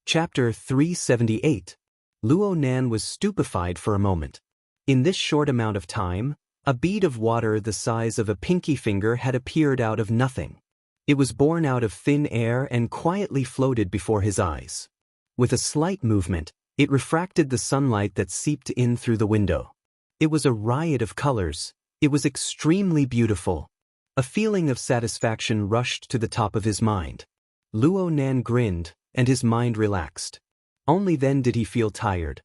Chapter 378. Luo Nan was stupefied for a moment. In this short amount of time, a bead of water the size of a pinky finger had appeared out of nothing. It was born out of thin air and quietly floated before his eyes. With a slight movement, it refracted the sunlight that seeped in through the window. It was a riot of colors. It was extremely beautiful. A feeling of satisfaction rushed to the top of his mind. Luo Nan grinned, and his mind relaxed. Only then did he feel tired.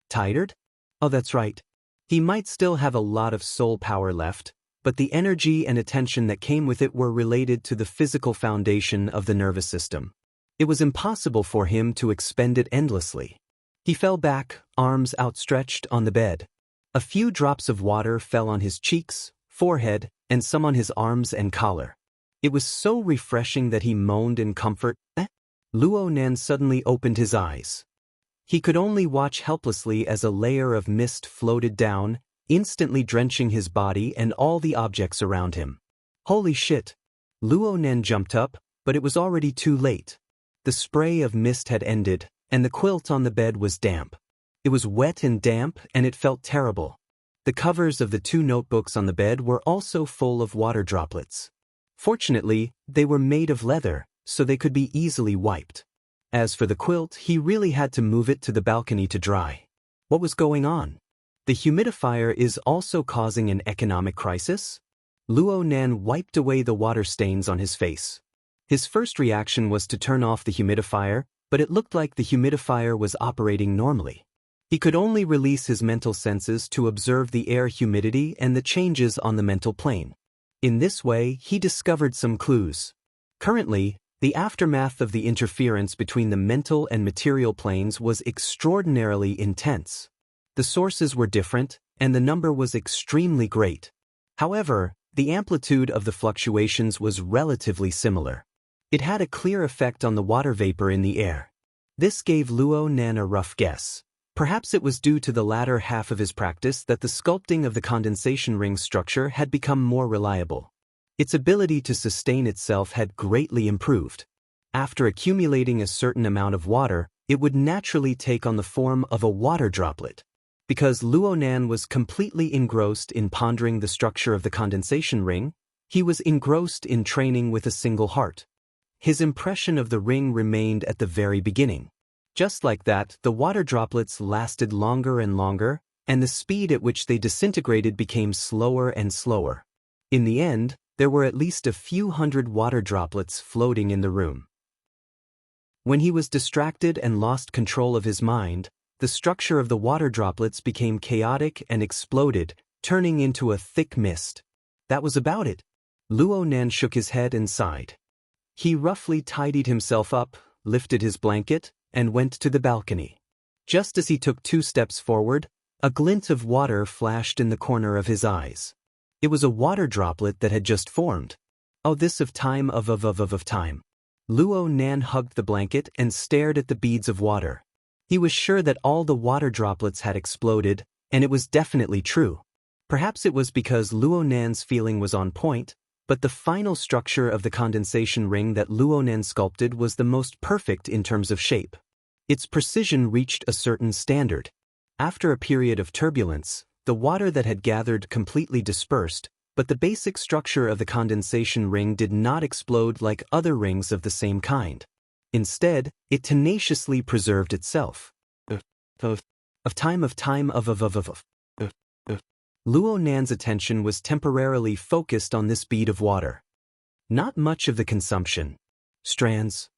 Tired? Oh, that's right. He might still have a lot of soul power left, but the energy and attention that came with it were related to the physical foundation of the nervous system. It was impossible for him to expend it endlessly. He fell back, arms outstretched, on the bed. A few drops of water fell on his cheeks, forehead, and some on his arms and collar. It was so refreshing that he moaned in comfort. Luo Nan suddenly opened his eyes. He could only watch helplessly as a layer of mist floated down, instantly drenching his body and all the objects around him. Holy shit! Luo Nan jumped up, but it was already too late. The spray of mist had ended, and the quilt on the bed was damp. It was wet and damp, and it felt terrible. The covers of the 2 notebooks on the bed were also full of water droplets. Fortunately, they were made of leather, so they could be easily wiped. As for the quilt, he really had to move it to the balcony to dry. What was going on? The humidifier is also causing an economic crisis? Luo Nan wiped away the water stains on his face. His first reaction was to turn off the humidifier, but it looked like the humidifier was operating normally. He could only release his mental senses to observe the air humidity and the changes on the mental plane. In this way, he discovered some clues. Currently, the aftermath of the interference between the mental and material planes was extraordinarily intense. The sources were different, and the number was extremely great. However, the amplitude of the fluctuations was relatively similar. It had a clear effect on the water vapor in the air. This gave Luo Nan a rough guess. Perhaps it was due to the latter half of his practice that the sculpting of the condensation ring structure had become more reliable. Its ability to sustain itself had greatly improved. After accumulating a certain amount of water, it would naturally take on the form of a water droplet. Because Luo Nan was completely engrossed in pondering the structure of the condensation ring, he was engrossed in training with a single heart. His impression of the ring remained at the very beginning. Just like that, the water droplets lasted longer and longer, and the speed at which they disintegrated became slower and slower. In the end, there were at least a few hundred water droplets floating in the room. When he was distracted and lost control of his mind, the structure of the water droplets became chaotic and exploded, turning into a thick mist. That was about it. Luo Nan shook his head and sighed. He roughly tidied himself up, lifted his blanket, and went to the balcony. Just as he took 2 steps forward, a glint of water flashed in the corner of his eyes. It was a water droplet that had just formed. Oh, this of time of time. Luo Nan hugged the blanket and stared at the beads of water. He was sure that all the water droplets had exploded, and it was definitely true. Perhaps it was because Luo Nan's feeling was on point, but the final structure of the condensation ring that Luo Nan sculpted was the most perfect in terms of shape. Its precision reached a certain standard. After a period of turbulence, the water that had gathered completely dispersed, but the basic structure of the condensation ring did not explode like other rings of the same kind. Instead, it tenaciously preserved itself. Luo Nan's attention was temporarily focused on this bead of water. Not much of the consumption. Strands.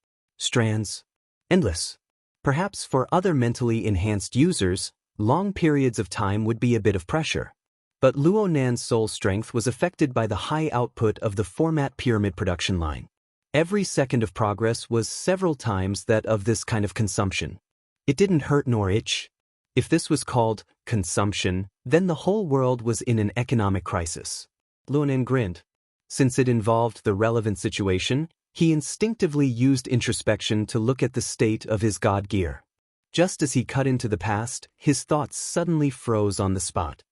Endless. Perhaps for other mentally enhanced users, long periods of time would be a bit of pressure. But Luo Nan's soul strength was affected by the high output of the format pyramid production line. Every second of progress was several times that of this kind of consumption. It didn't hurt nor itch. If this was called consumption, then the whole world was in an economic crisis. Luo Nan grinned. Since it involved the relevant situation, he instinctively used introspection to look at the state of his god gear. Just as he cut into the past, his thoughts suddenly froze on the spot.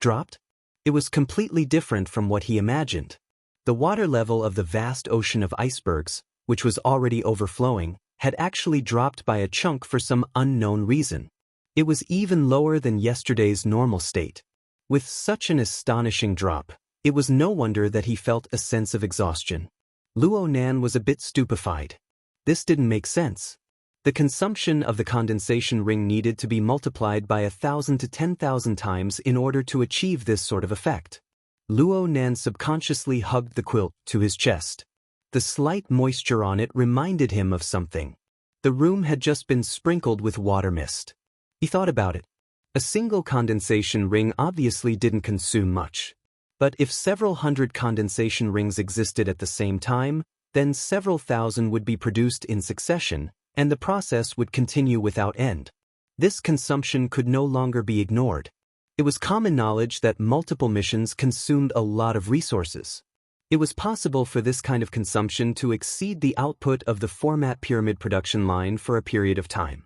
Dropped? It was completely different from what he imagined. The water level of the vast ocean of icebergs, which was already overflowing, had actually dropped by a chunk for some unknown reason. It was even lower than yesterday's normal state. With such an astonishing drop, it was no wonder that he felt a sense of exhaustion. Luo Nan was a bit stupefied. This didn't make sense. The consumption of the condensation ring needed to be multiplied by 1,000 to 10,000 times in order to achieve this sort of effect. Luo Nan subconsciously hugged the quilt to his chest. The slight moisture on it reminded him of something. The room had just been sprinkled with water mist. He thought about it. A single condensation ring obviously didn't consume much. But if several hundred condensation rings existed at the same time, then several thousand would be produced in succession, and the process would continue without end. This consumption could no longer be ignored. It was common knowledge that multiple missions consumed a lot of resources. It was possible for this kind of consumption to exceed the output of the format pyramid production line for a period of time.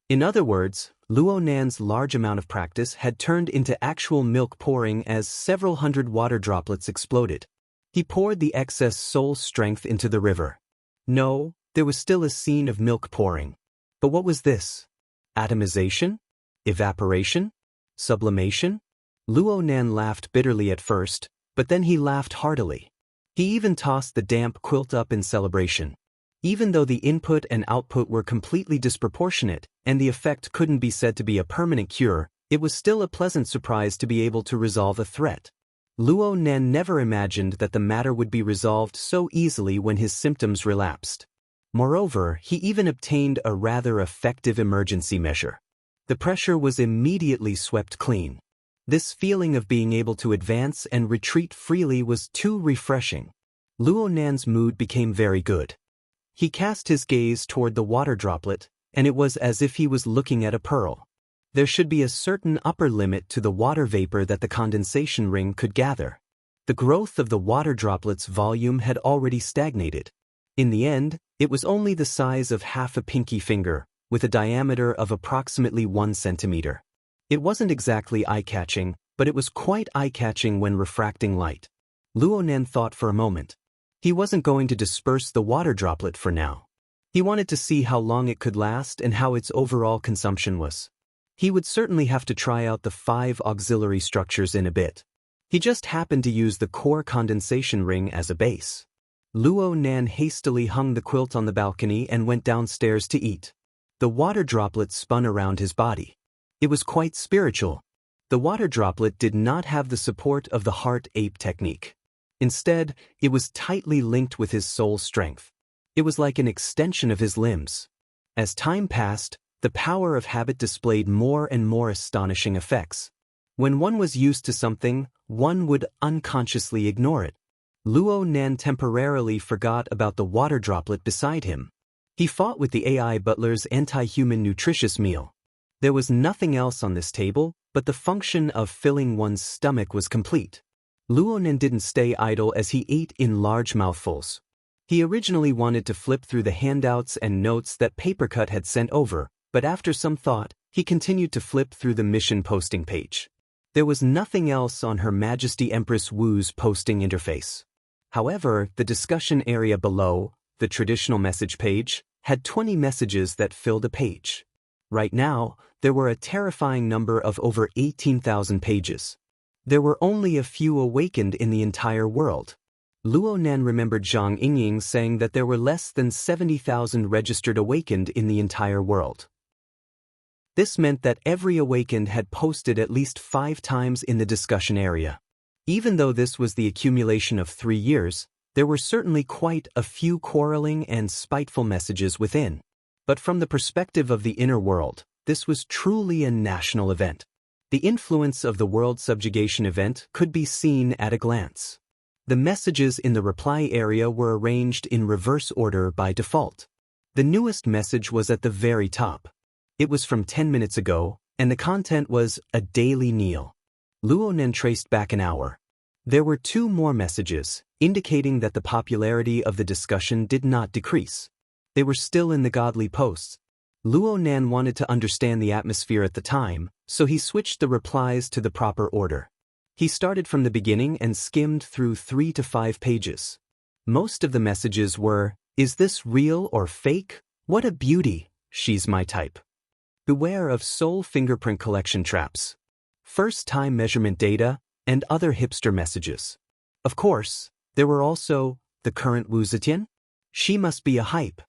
In other words, Luo Nan's large amount of practice had turned into actual milk pouring as several hundred water droplets exploded. He poured the excess soul strength into the river. No, there was still a scene of milk pouring. But what was this? Atomization? Evaporation? Sublimation? Luo Nan laughed bitterly at first, but then he laughed heartily. He even tossed the damp quilt up in celebration. Even though the input and output were completely disproportionate, and the effect couldn't be said to be a permanent cure, it was still a pleasant surprise to be able to resolve a threat. Luo Nan never imagined that the matter would be resolved so easily when his symptoms relapsed. Moreover, he even obtained a rather effective emergency measure. The pressure was immediately swept clean. This feeling of being able to advance and retreat freely was too refreshing. Luo Nan's mood became very good. He cast his gaze toward the water droplet, and it was as if he was looking at a pearl. There should be a certain upper limit to the water vapor that the condensation ring could gather. The growth of the water droplet's volume had already stagnated. In the end, it was only the size of half a pinky finger, with a diameter of approximately 1 centimeter. It wasn't exactly eye-catching, but it was quite eye-catching when refracting light. Luo Nan thought for a moment. He wasn't going to disperse the water droplet for now. He wanted to see how long it could last and how its overall consumption was. He would certainly have to try out the 5 auxiliary structures in a bit. He just happened to use the core condensation ring as a base. Luo Nan hastily hung the quilt on the balcony and went downstairs to eat. The water droplet spun around his body. It was quite spiritual. The water droplet did not have the support of the heart ape technique. Instead, it was tightly linked with his soul strength. It was like an extension of his limbs. As time passed, the power of habit displayed more and more astonishing effects. When one was used to something, one would unconsciously ignore it. Luo Nan temporarily forgot about the water droplet beside him. He fought with the AI butler's anti-human nutritious meal. There was nothing else on this table, but the function of filling one's stomach was complete. Luo Nan didn't stay idle as he ate in large mouthfuls. He originally wanted to flip through the handouts and notes that Papercut had sent over, but after some thought, he continued to flip through the mission posting page. There was nothing else on Her Majesty Empress Wu's posting interface. However, the discussion area below, the traditional message page, had 20 messages that filled a page. Right now, there were a terrifying number of over 18,000 pages. There were only a few awakened in the entire world. Luo Nan remembered Zhang Yingying saying that there were less than 70,000 registered awakened in the entire world. This meant that every awakened had posted at least 5 times in the discussion area. Even though this was the accumulation of 3 years, there were certainly quite a few quarreling and spiteful messages within. But from the perspective of the inner world, this was truly a national event. The influence of the world subjugation event could be seen at a glance. The messages in the reply area were arranged in reverse order by default. The newest message was at the very top. It was from 10 minutes ago, and the content was a daily kneel. Luo Nan traced back an hour. There were 2 more messages, indicating that the popularity of the discussion did not decrease. They were still in the godly posts. Luo Nan wanted to understand the atmosphere at the time, so he switched the replies to the proper order. He started from the beginning and skimmed through 3 to 5 pages. Most of the messages were, Is this real or fake? What a beauty, she's my type. Beware of soul fingerprint collection traps. First-time measurement data, and other hipster messages. Of course, there were also, the current Wu Zetian? She must be a hype.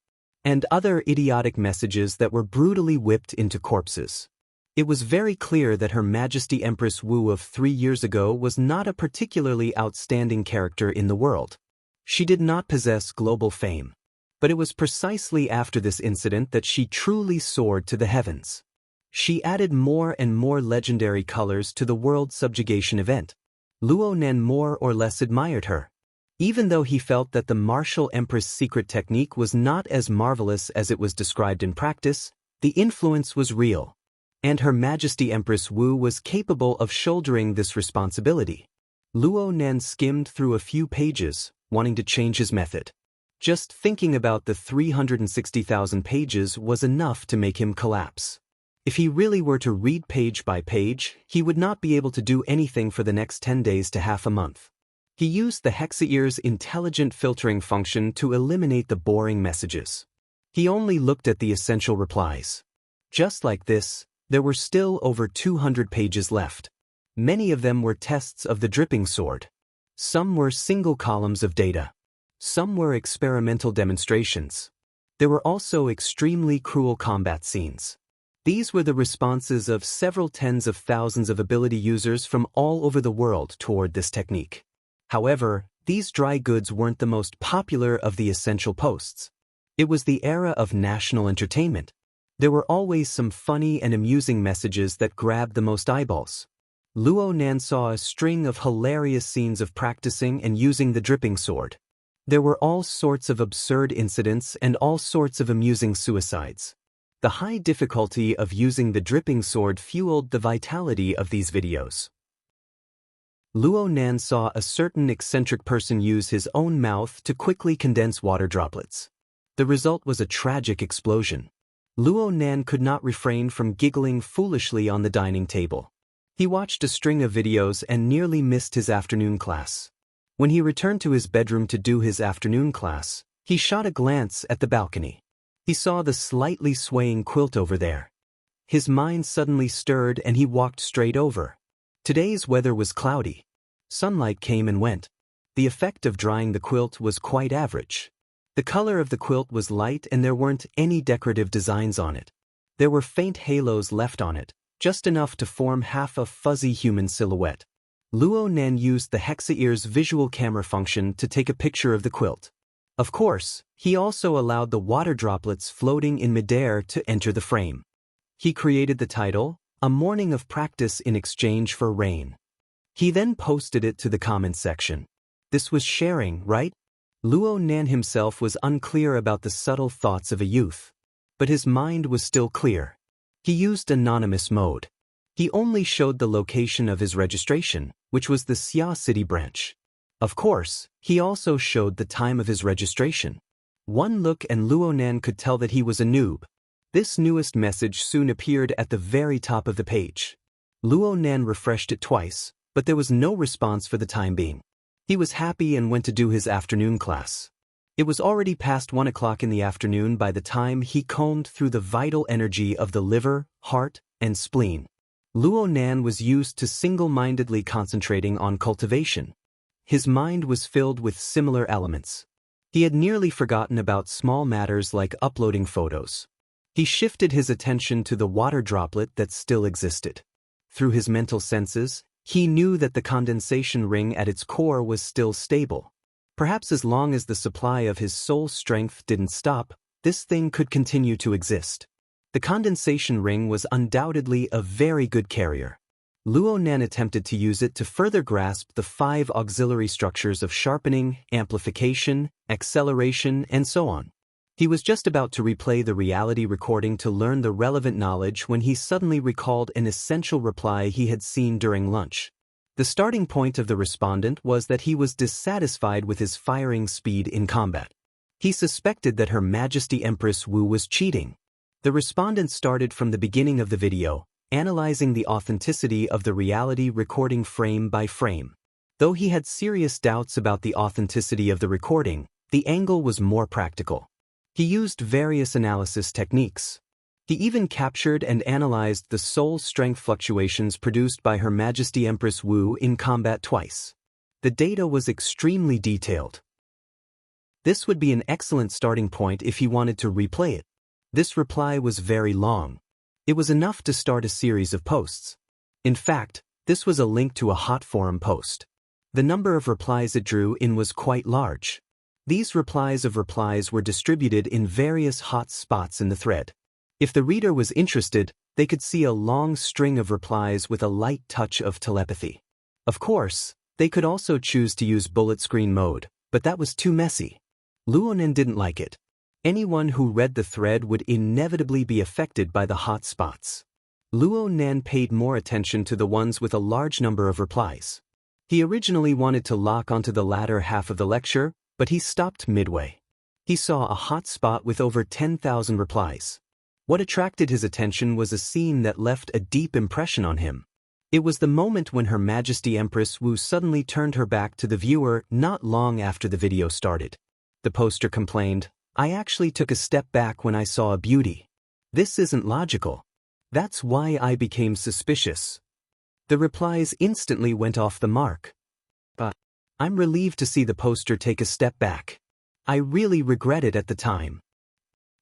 And other idiotic messages that were brutally whipped into corpses. It was very clear that Her Majesty Empress Wu of 3 years ago was not a particularly outstanding character in the world. She did not possess global fame. But it was precisely after this incident that she truly soared to the heavens. She added more and more legendary colors to the world subjugation event. Luo Nan more or less admired her. Even though he felt that the martial empress secret technique was not as marvelous as it was described in practice, the influence was real. And Her Majesty Empress Wu was capable of shouldering this responsibility. Luo Nan skimmed through a few pages, wanting to change his method. Just thinking about the 360,000 pages was enough to make him collapse. If he really were to read page by page, he would not be able to do anything for the next 10 days to half a month. He used the Hexaear's intelligent filtering function to eliminate the boring messages. He only looked at the essential replies. Just like this, there were still over 200 pages left. Many of them were tests of the dripping sword. Some were single columns of data. Some were experimental demonstrations. There were also extremely cruel combat scenes. These were the responses of several tens of thousands of ability users from all over the world toward this technique. However, these dry goods weren't the most popular of the essential posts. It was the era of national entertainment. There were always some funny and amusing messages that grabbed the most eyeballs. Luo Nan saw a string of hilarious scenes of practicing and using the dripping sword. There were all sorts of absurd incidents and all sorts of amusing suicides. The high difficulty of using the dripping sword fueled the vitality of these videos. Luo Nan saw a certain eccentric person use his own mouth to quickly condense water droplets. The result was a tragic explosion. Luo Nan could not refrain from giggling foolishly on the dining table. He watched a string of videos and nearly missed his afternoon class. When he returned to his bedroom to do his afternoon class, he shot a glance at the balcony. He saw the slightly swaying quilt over there. His mind suddenly stirred and he walked straight over. Today's weather was cloudy. Sunlight came and went. The effect of drying the quilt was quite average. The color of the quilt was light and there weren't any decorative designs on it. There were faint halos left on it, just enough to form half a fuzzy human silhouette. Luo Nan used the Hexaear's visual camera function to take a picture of the quilt. Of course, he also allowed the water droplets floating in midair to enter the frame. He created the title, "A Morning of Practice in Exchange for Rain." He then posted it to the comments section. This was sharing, right? Luo Nan himself was unclear about the subtle thoughts of a youth. But his mind was still clear. He used anonymous mode. He only showed the location of his registration, which was the Xia City branch. Of course, he also showed the time of his registration. One look and Luo Nan could tell that he was a noob. This newest message soon appeared at the very top of the page. Luo Nan refreshed it twice, but there was no response for the time being. He was happy and went to do his afternoon class. It was already past 1 o'clock in the afternoon by the time he combed through the vital energy of the liver, heart, and spleen. Luo Nan was used to single-mindedly concentrating on cultivation. His mind was filled with similar elements. He had nearly forgotten about small matters like uploading photos. He shifted his attention to the water droplet that still existed. Through his mental senses, he knew that the condensation ring at its core was still stable. Perhaps as long as the supply of his soul strength didn't stop, this thing could continue to exist. The condensation ring was undoubtedly a very good carrier. Luo Nan attempted to use it to further grasp the 5 auxiliary structures of sharpening, amplification, acceleration, and so on. He was just about to replay the reality recording to learn the relevant knowledge when he suddenly recalled an essential reply he had seen during lunch. The starting point of the respondent was that he was dissatisfied with his firing speed in combat. He suspected that Her Majesty Empress Wu was cheating. The respondent started from the beginning of the video, analyzing the authenticity of the reality recording frame by frame. Though he had serious doubts about the authenticity of the recording, The angle was more practical. He used various analysis techniques. He even captured and analyzed the soul strength fluctuations produced by Her Majesty Empress Wu in combat twice. The data was extremely detailed. This would be an excellent starting point if he wanted to replay it. This reply was very long. It was enough to start a series of posts. In fact, this was a link to a hot forum post. The number of replies it drew in was quite large. These replies were distributed in various hot spots in the thread. If the reader was interested, they could see a long string of replies with a light touch of telepathy. Of course, they could also choose to use bullet screen mode, but that was too messy. Luonan didn't like it. Anyone who read the thread would inevitably be affected by the hot spots. Luonan paid more attention to the ones with a large number of replies. He originally wanted to lock onto the latter half of the lecture, but he stopped midway. He saw a hot spot with over 10,000 replies. What attracted his attention was a scene that left a deep impression on him. It was the moment when Her Majesty Empress Wu suddenly turned her back to the viewer not long after the video started. The poster complained, "I actually took a step back when I saw a beauty. This isn't logical. That's why I became suspicious." The replies instantly went off the mark. But I'm relieved to see the poster take a step back. I really regret it at the time.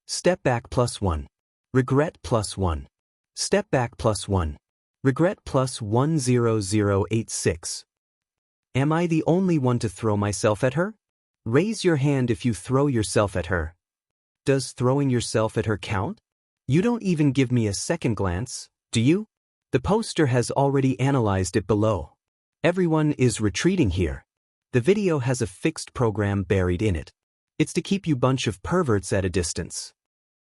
Step back +1. Regret +1. Step back +1. Regret +10086. Am I the only one to throw myself at her? Raise your hand if you throw yourself at her. Does throwing yourself at her count? You don't even give me a second glance, do you? The poster has already analyzed it below. Everyone is retreating here. The video has a fixed program buried in it. It's to keep you bunch of perverts at a distance.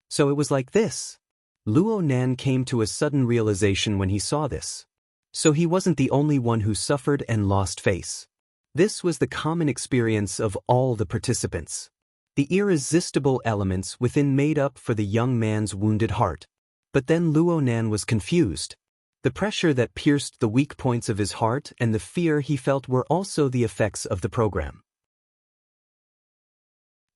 So it was like this. Luonan came to a sudden realization when he saw this. So he wasn't the only one who suffered and lost face. This was the common experience of all the participants. The irresistible elements within made up for the young man's wounded heart. But then Luonan was confused. The pressure that pierced the weak points of his heart and the fear he felt were also the effects of the program.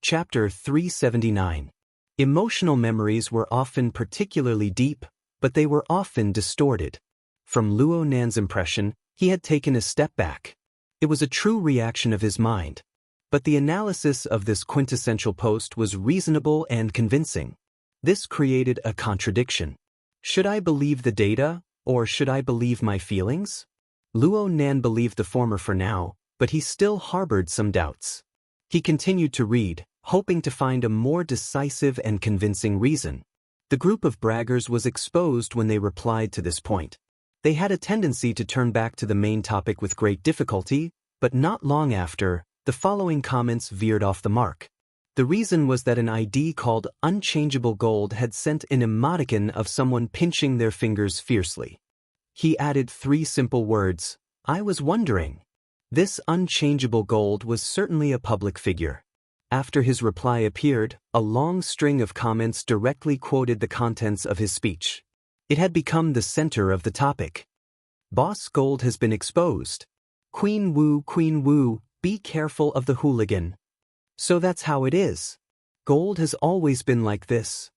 Chapter 379. Emotional memories were often particularly deep, but they were often distorted. From Luonan's impression, he had taken a step back. It was a true reaction of his mind. But the analysis of this quintessential post was reasonable and convincing. This created a contradiction. Should I believe the data, or should I believe my feelings? Luonan believed the former for now, but he still harbored some doubts. He continued to read, hoping to find a more decisive and convincing reason. The group of braggers was exposed when they replied to this point. They had a tendency to turn back to the main topic with great difficulty, but not long after, the following comments veered off the mark. The reason was that an ID called Unchangeable Gold had sent an emoticon of someone pinching their fingers fiercely. He added 3 simple words, "I was wondering." This Unchangeable Gold was certainly a public figure. After his reply appeared, a long string of comments directly quoted the contents of his speech. It had become the center of the topic. Boss Gold has been exposed. Queen Wu, be careful of the hooligan. So that's how it is. Gold has always been like this.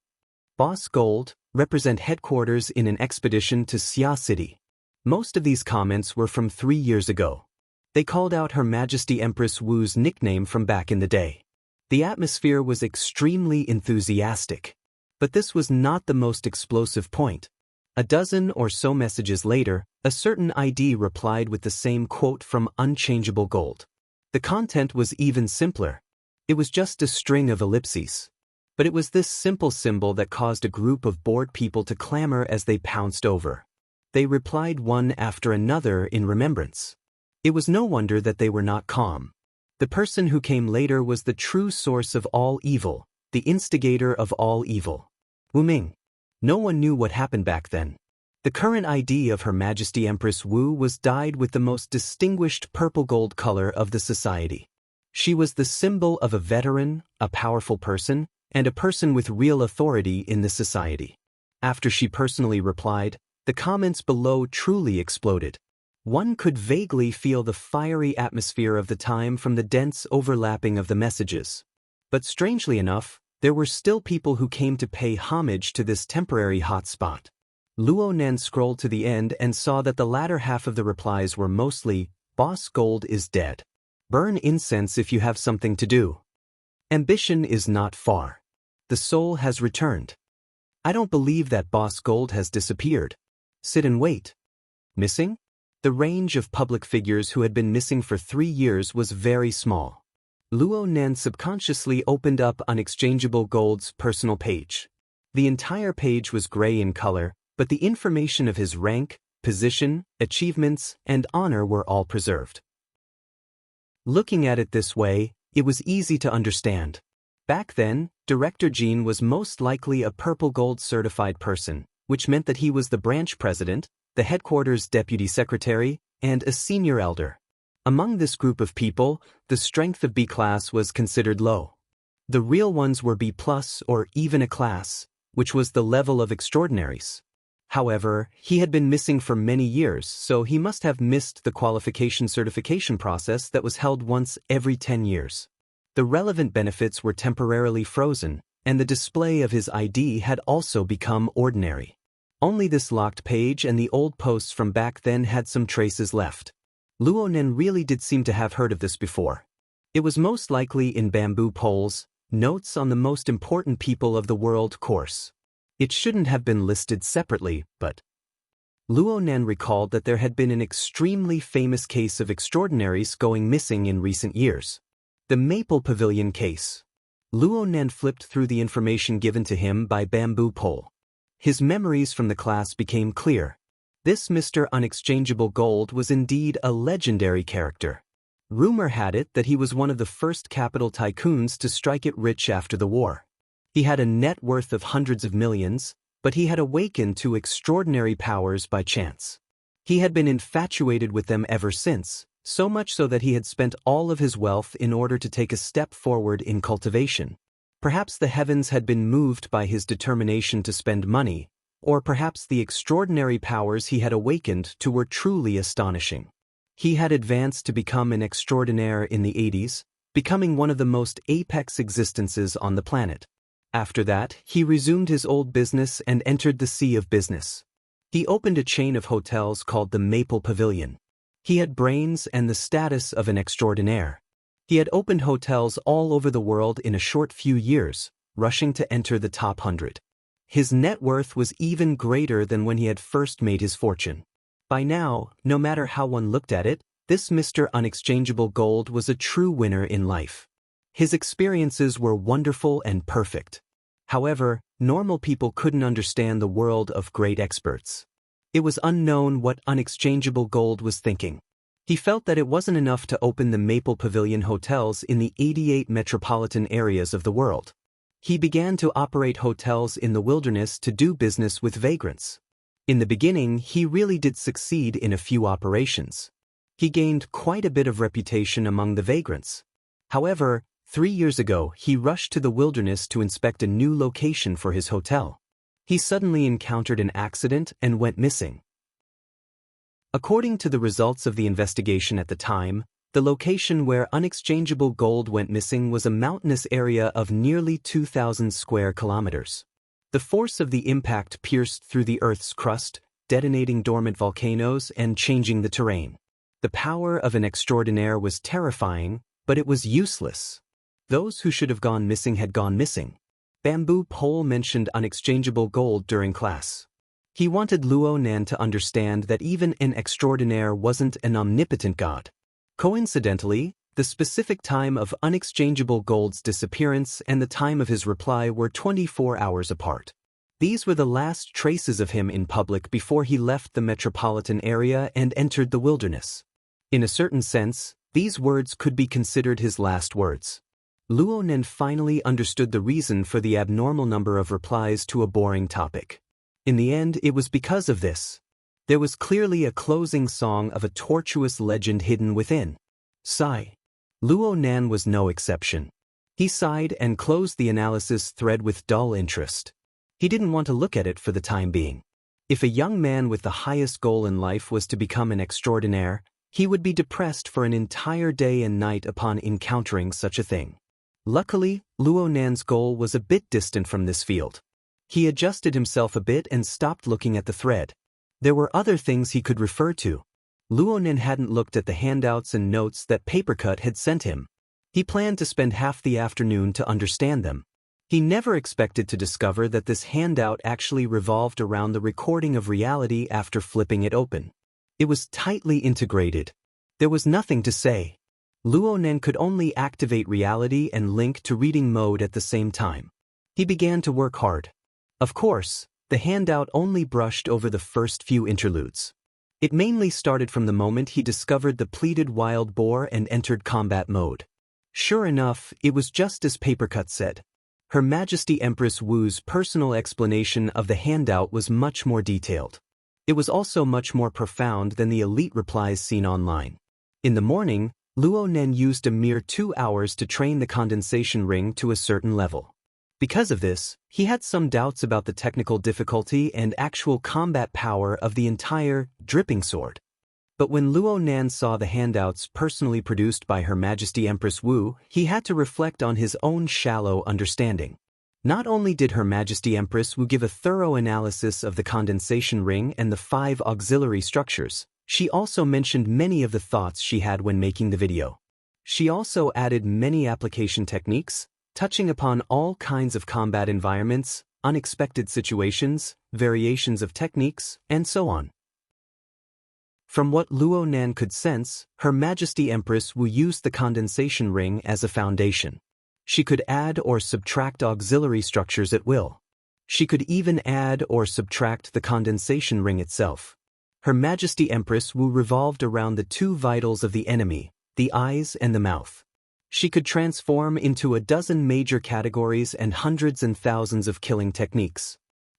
Boss Gold, represent headquarters in an expedition to Xia City. Most of these comments were from 3 years ago. They called out Her Majesty Empress Wu's nickname from back in the day. The atmosphere was extremely enthusiastic. But this was not the most explosive point. A dozen or so messages later, a certain ID replied with the same quote from Unchangeable Gold. The content was even simpler. It was just a string of ellipses. But it was this simple symbol that caused a group of bored people to clamor as they pounced over. They replied one after another in remembrance. It was no wonder that they were not calm. The person who came later was the true source of all evil, the instigator of all evil. Wu Ming. No one knew what happened back then. The current ID of Her Majesty Empress Wu was dyed with the most distinguished purple gold color of the society. She was the symbol of a veteran, a powerful person, and a person with real authority in the society. After she personally replied, the comments below truly exploded. One could vaguely feel the fiery atmosphere of the time from the dense overlapping of the messages. But strangely enough, there were still people who came to pay homage to this temporary hotspot. Luo Nan scrolled to the end and saw that the latter half of the replies were mostly, "Boss Gold is dead. Burn incense if you have something to do. Ambition is not far. The soul has returned. I don't believe that Boss Gold has disappeared. Sit and wait." Missing? The range of public figures who had been missing for 3 years was very small. Luo Nan subconsciously opened up Unexchangeable Gold's personal page. The entire page was gray in color, but the information of his rank, position, achievements, and honor were all preserved. Looking at it this way, it was easy to understand. Back then, Director Jean was most likely a purple gold certified person, which meant that he was the branch president, the headquarters deputy secretary, and a senior elder. Among this group of people, the strength of B class was considered low. The real ones were B plus or even a class, which was the level of extraordinaries. However, he had been missing for many years, so he must have missed the qualification certification process that was held once every 10 years. The relevant benefits were temporarily frozen, and the display of his ID had also become ordinary. Only this locked page and the old posts from back then had some traces left. Luo Nan really did seem to have heard of this before. It was most likely in Bamboo Pole's Notes on the Most Important People of the World course. It shouldn't have been listed separately, but Luo Nan recalled that there had been an extremely famous case of extraordinaries going missing in recent years. The Maple Pavilion case. Luo Nan flipped through the information given to him by Bamboo Pole. His memories from the class became clear. This Mr. Unexchangeable Gold was indeed a legendary character. Rumor had it that he was one of the first capital tycoons to strike it rich after the war. He had a net worth of hundreds of millions, but he had awakened to extraordinary powers by chance. He had been infatuated with them ever since, so much so that he had spent all of his wealth in order to take a step forward in cultivation. Perhaps the heavens had been moved by his determination to spend money, or perhaps the extraordinary powers he had awakened to were truly astonishing. He had advanced to become an extraordinaire in the 80s, becoming one of the most apex existences on the planet. After that, he resumed his old business and entered the sea of business. He opened a chain of hotels called the Maple Pavilion. He had brains and the status of an extraordinaire. He had opened hotels all over the world in a short few years, rushing to enter the top 100. His net worth was even greater than when he had first made his fortune. By now, no matter how one looked at it, this Mr. Unexchangeable Gold was a true winner in life. His experiences were wonderful and perfect. However, normal people couldn't understand the world of great experts. It was unknown what Unexchangeable Gold was thinking. He felt that it wasn't enough to open the Maple Pavilion hotels in the 88 metropolitan areas of the world. He began to operate hotels in the wilderness to do business with vagrants. In the beginning, he really did succeed in a few operations. He gained quite a bit of reputation among the vagrants. However, 3 years ago, he rushed to the wilderness to inspect a new location for his hotel. He suddenly encountered an accident and went missing. According to the results of the investigation at the time, the location where Unexchangeable Gold went missing was a mountainous area of nearly 2,000 square kilometers. The force of the impact pierced through the Earth's crust, detonating dormant volcanoes and changing the terrain. The power of an extraordinaire was terrifying, but it was useless. Those who should have gone missing had gone missing. Bamboo Pole mentioned Unexchangeable Gold during class. He wanted Luo Nan to understand that even an extraordinaire wasn't an omnipotent god. Coincidentally, the specific time of Unexchangeable Gold's disappearance and the time of his reply were 24 hours apart. These were the last traces of him in public before he left the metropolitan area and entered the wilderness. In a certain sense, these words could be considered his last words. Luo Nan finally understood the reason for the abnormal number of replies to a boring topic. In the end, it was because of this. There was clearly a closing song of a tortuous legend hidden within. Sigh. Luo Nan was no exception. He sighed and closed the analysis thread with dull interest. He didn't want to look at it for the time being. If a young man with the highest goal in life was to become an extraordinaire, he would be depressed for an entire day and night upon encountering such a thing. Luckily, Luo Nan's goal was a bit distant from this field. He adjusted himself a bit and stopped looking at the thread. There were other things he could refer to. Luo Nan hadn't looked at the handouts and notes that Papercut had sent him. He planned to spend half the afternoon to understand them. He never expected to discover that this handout actually revolved around the recording of reality after flipping it open. It was tightly integrated. There was nothing to say. Luo Nan could only activate reality and link to reading mode at the same time. He began to work hard. Of course, the handout only brushed over the first few interludes. It mainly started from the moment he discovered the pleated wild boar and entered combat mode. Sure enough, it was just as Papercut said. Her Majesty Empress Wu's personal explanation of the handout was much more detailed. It was also much more profound than the elite replies seen online. In the morning, Luo Nan used a mere 2 hours to train the condensation ring to a certain level. Because of this, he had some doubts about the technical difficulty and actual combat power of the entire dripping sword. But when Luo Nan saw the handouts personally produced by Her Majesty Empress Wu, he had to reflect on his own shallow understanding. Not only did Her Majesty Empress Wu give a thorough analysis of the condensation ring and the 5 auxiliary structures, she also mentioned many of the thoughts she had when making the video. She also added many application techniques, touching upon all kinds of combat environments, unexpected situations, variations of techniques, and so on. From what Luo Nan could sense, Her Majesty Empress Wu used the condensation ring as a foundation. She could add or subtract auxiliary structures at will. She could even add or subtract the condensation ring itself. Her Majesty Empress Wu revolved around the 2 vitals of the enemy, the eyes and the mouth. She could transform into a dozen major categories and hundreds and thousands of killing techniques.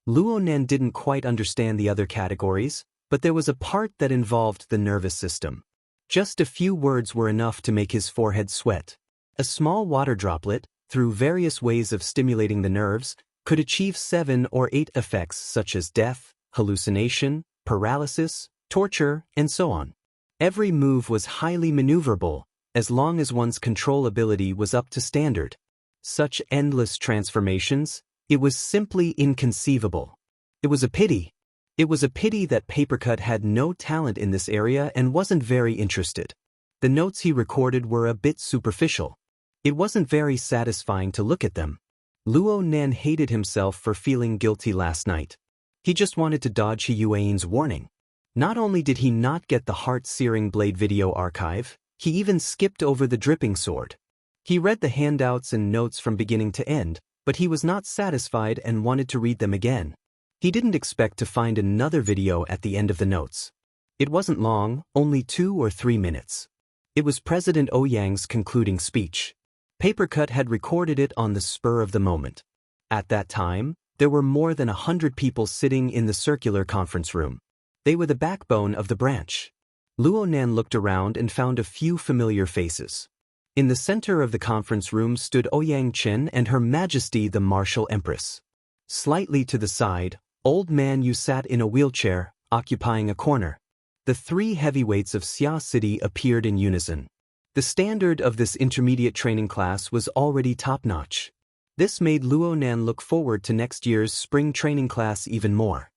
Luo Nan didn't quite understand the other categories, but there was a part that involved the nervous system. Just a few words were enough to make his forehead sweat. A small water droplet, through various ways of stimulating the nerves, could achieve 7 or 8 effects such as death, hallucination, paralysis, torture, and so on. Every move was highly maneuverable, as long as one's control ability was up to standard. Such endless transformations, it was simply inconceivable. It was a pity. It was a pity that Papercut had no talent in this area and wasn't very interested. The notes he recorded were a bit superficial. It wasn't very satisfying to look at them. Luo Nan hated himself for feeling guilty last night. He just wanted to dodge He Yuan's warning. Not only did he not get the heart-searing blade video archive, he even skipped over the dripping sword. He read the handouts and notes from beginning to end, but he was not satisfied and wanted to read them again. He didn't expect to find another video at the end of the notes. It wasn't long, only 2 or 3 minutes. It was President Ouyang's concluding speech. Papercut had recorded it on the spur of the moment. At that time, there were more than 100 people sitting in the circular conference room. They were the backbone of the branch. Luo Nan looked around and found a few familiar faces. In the center of the conference room stood Ouyang Chen and Her Majesty the Martial Empress. Slightly to the side, Old Man Yu sat in a wheelchair, occupying a corner. The 3 heavyweights of Xia City appeared in unison. The standard of this intermediate training class was already top-notch. This made Luo Nan look forward to next year's spring training class even more.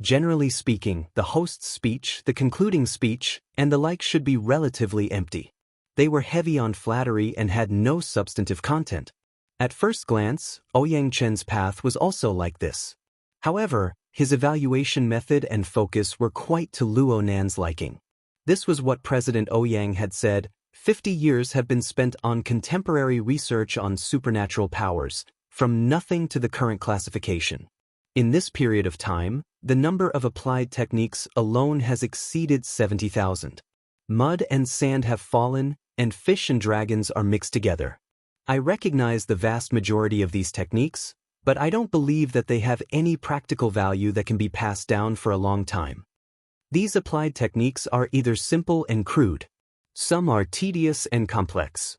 Generally speaking, the host's speech, the concluding speech, and the like should be relatively empty. They were heavy on flattery and had no substantive content. At first glance, Ouyang Chen's path was also like this. However, his evaluation method and focus were quite to Luo Nan's liking. This was what President Ouyang had said: 50 years have been spent on contemporary research on supernatural powers, from nothing to the current classification. In this period of time, the number of applied techniques alone has exceeded 70,000. Mud and sand have fallen, and fish and dragons are mixed together. I recognize the vast majority of these techniques, but I don't believe that they have any practical value that can be passed down for a long time. These applied techniques are either simple and crude. Some are tedious and complex.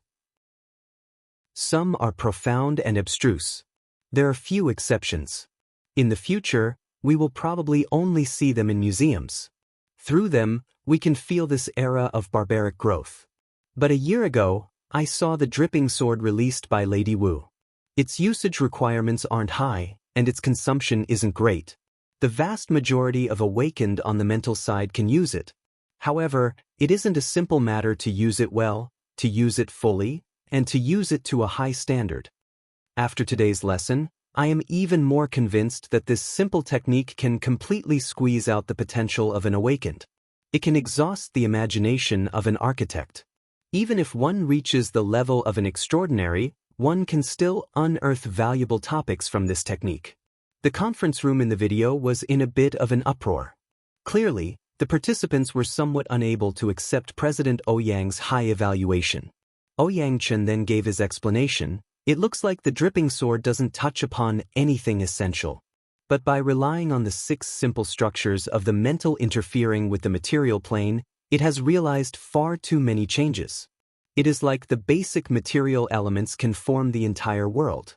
Some are profound and abstruse. There are few exceptions. In the future, we will probably only see them in museums. Through them, we can feel this era of barbaric growth. But a year ago, I saw the dripping sword released by Lady Wu. Its usage requirements aren't high, and its consumption isn't great. The vast majority of awakened on the mental side can use it. However, it isn't a simple matter to use it well, to use it fully, and to use it to a high standard. After today's lesson, I am even more convinced that this simple technique can completely squeeze out the potential of an awakened. It can exhaust the imagination of an architect. Even if one reaches the level of an extraordinary, one can still unearth valuable topics from this technique. The conference room in the video was in a bit of an uproar. Clearly, the participants were somewhat unable to accept President Ouyang's high evaluation. Ouyang Chen then gave his explanation. It looks like the dripping sword doesn't touch upon anything essential. But by relying on the 6 simple structures of the mental interfering with the material plane, it has realized far too many changes. It is like the basic material elements can form the entire world.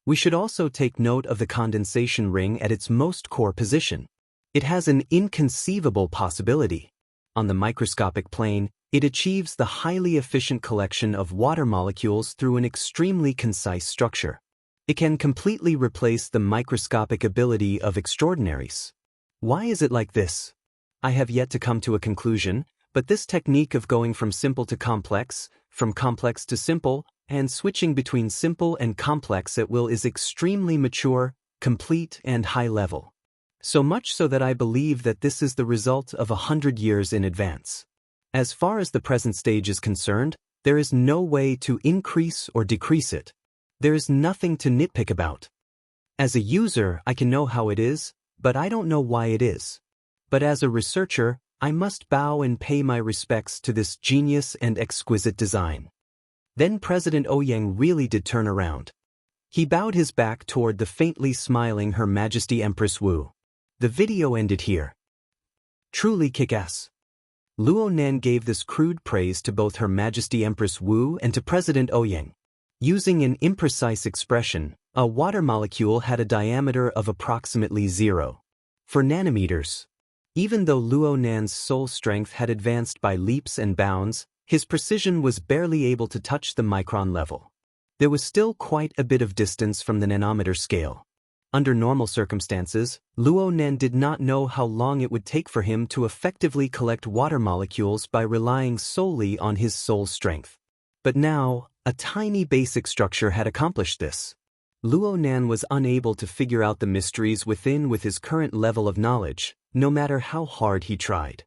We should also take note of the condensation ring at its most core position. It has an inconceivable possibility. On the microscopic plane, it achieves the highly efficient collection of water molecules through an extremely concise structure. It can completely replace the microscopic ability of extraordinaries. Why is it like this? I have yet to come to a conclusion, but this technique of going from simple to complex, from complex to simple, and switching between simple and complex at will is extremely mature, complete, and high level. So much so that I believe that this is the result of 100 years in advance. As far as the present stage is concerned, there is no way to increase or decrease it. There is nothing to nitpick about. As a user, I can know how it is, but I don't know why it is. But as a researcher, I must bow and pay my respects to this genius and exquisite design. Then President Ouyang really did turn around. He bowed his back toward the faintly smiling Her Majesty Empress Wu. The video ended here. Truly kick-ass. Luo Nan gave this crude praise to both Her Majesty Empress Wu and to President Ouyang. Using an imprecise expression, a water molecule had a diameter of approximately 0.4 nanometers. Even though Luo Nan's soul strength had advanced by leaps and bounds, his precision was barely able to touch the micron level. There was still quite a bit of distance from the nanometer scale. Under normal circumstances, Luo Nan did not know how long it would take for him to effectively collect water molecules by relying solely on his soul strength. But now, a tiny basic structure had accomplished this. Luo Nan was unable to figure out the mysteries within with his current level of knowledge, no matter how hard he tried.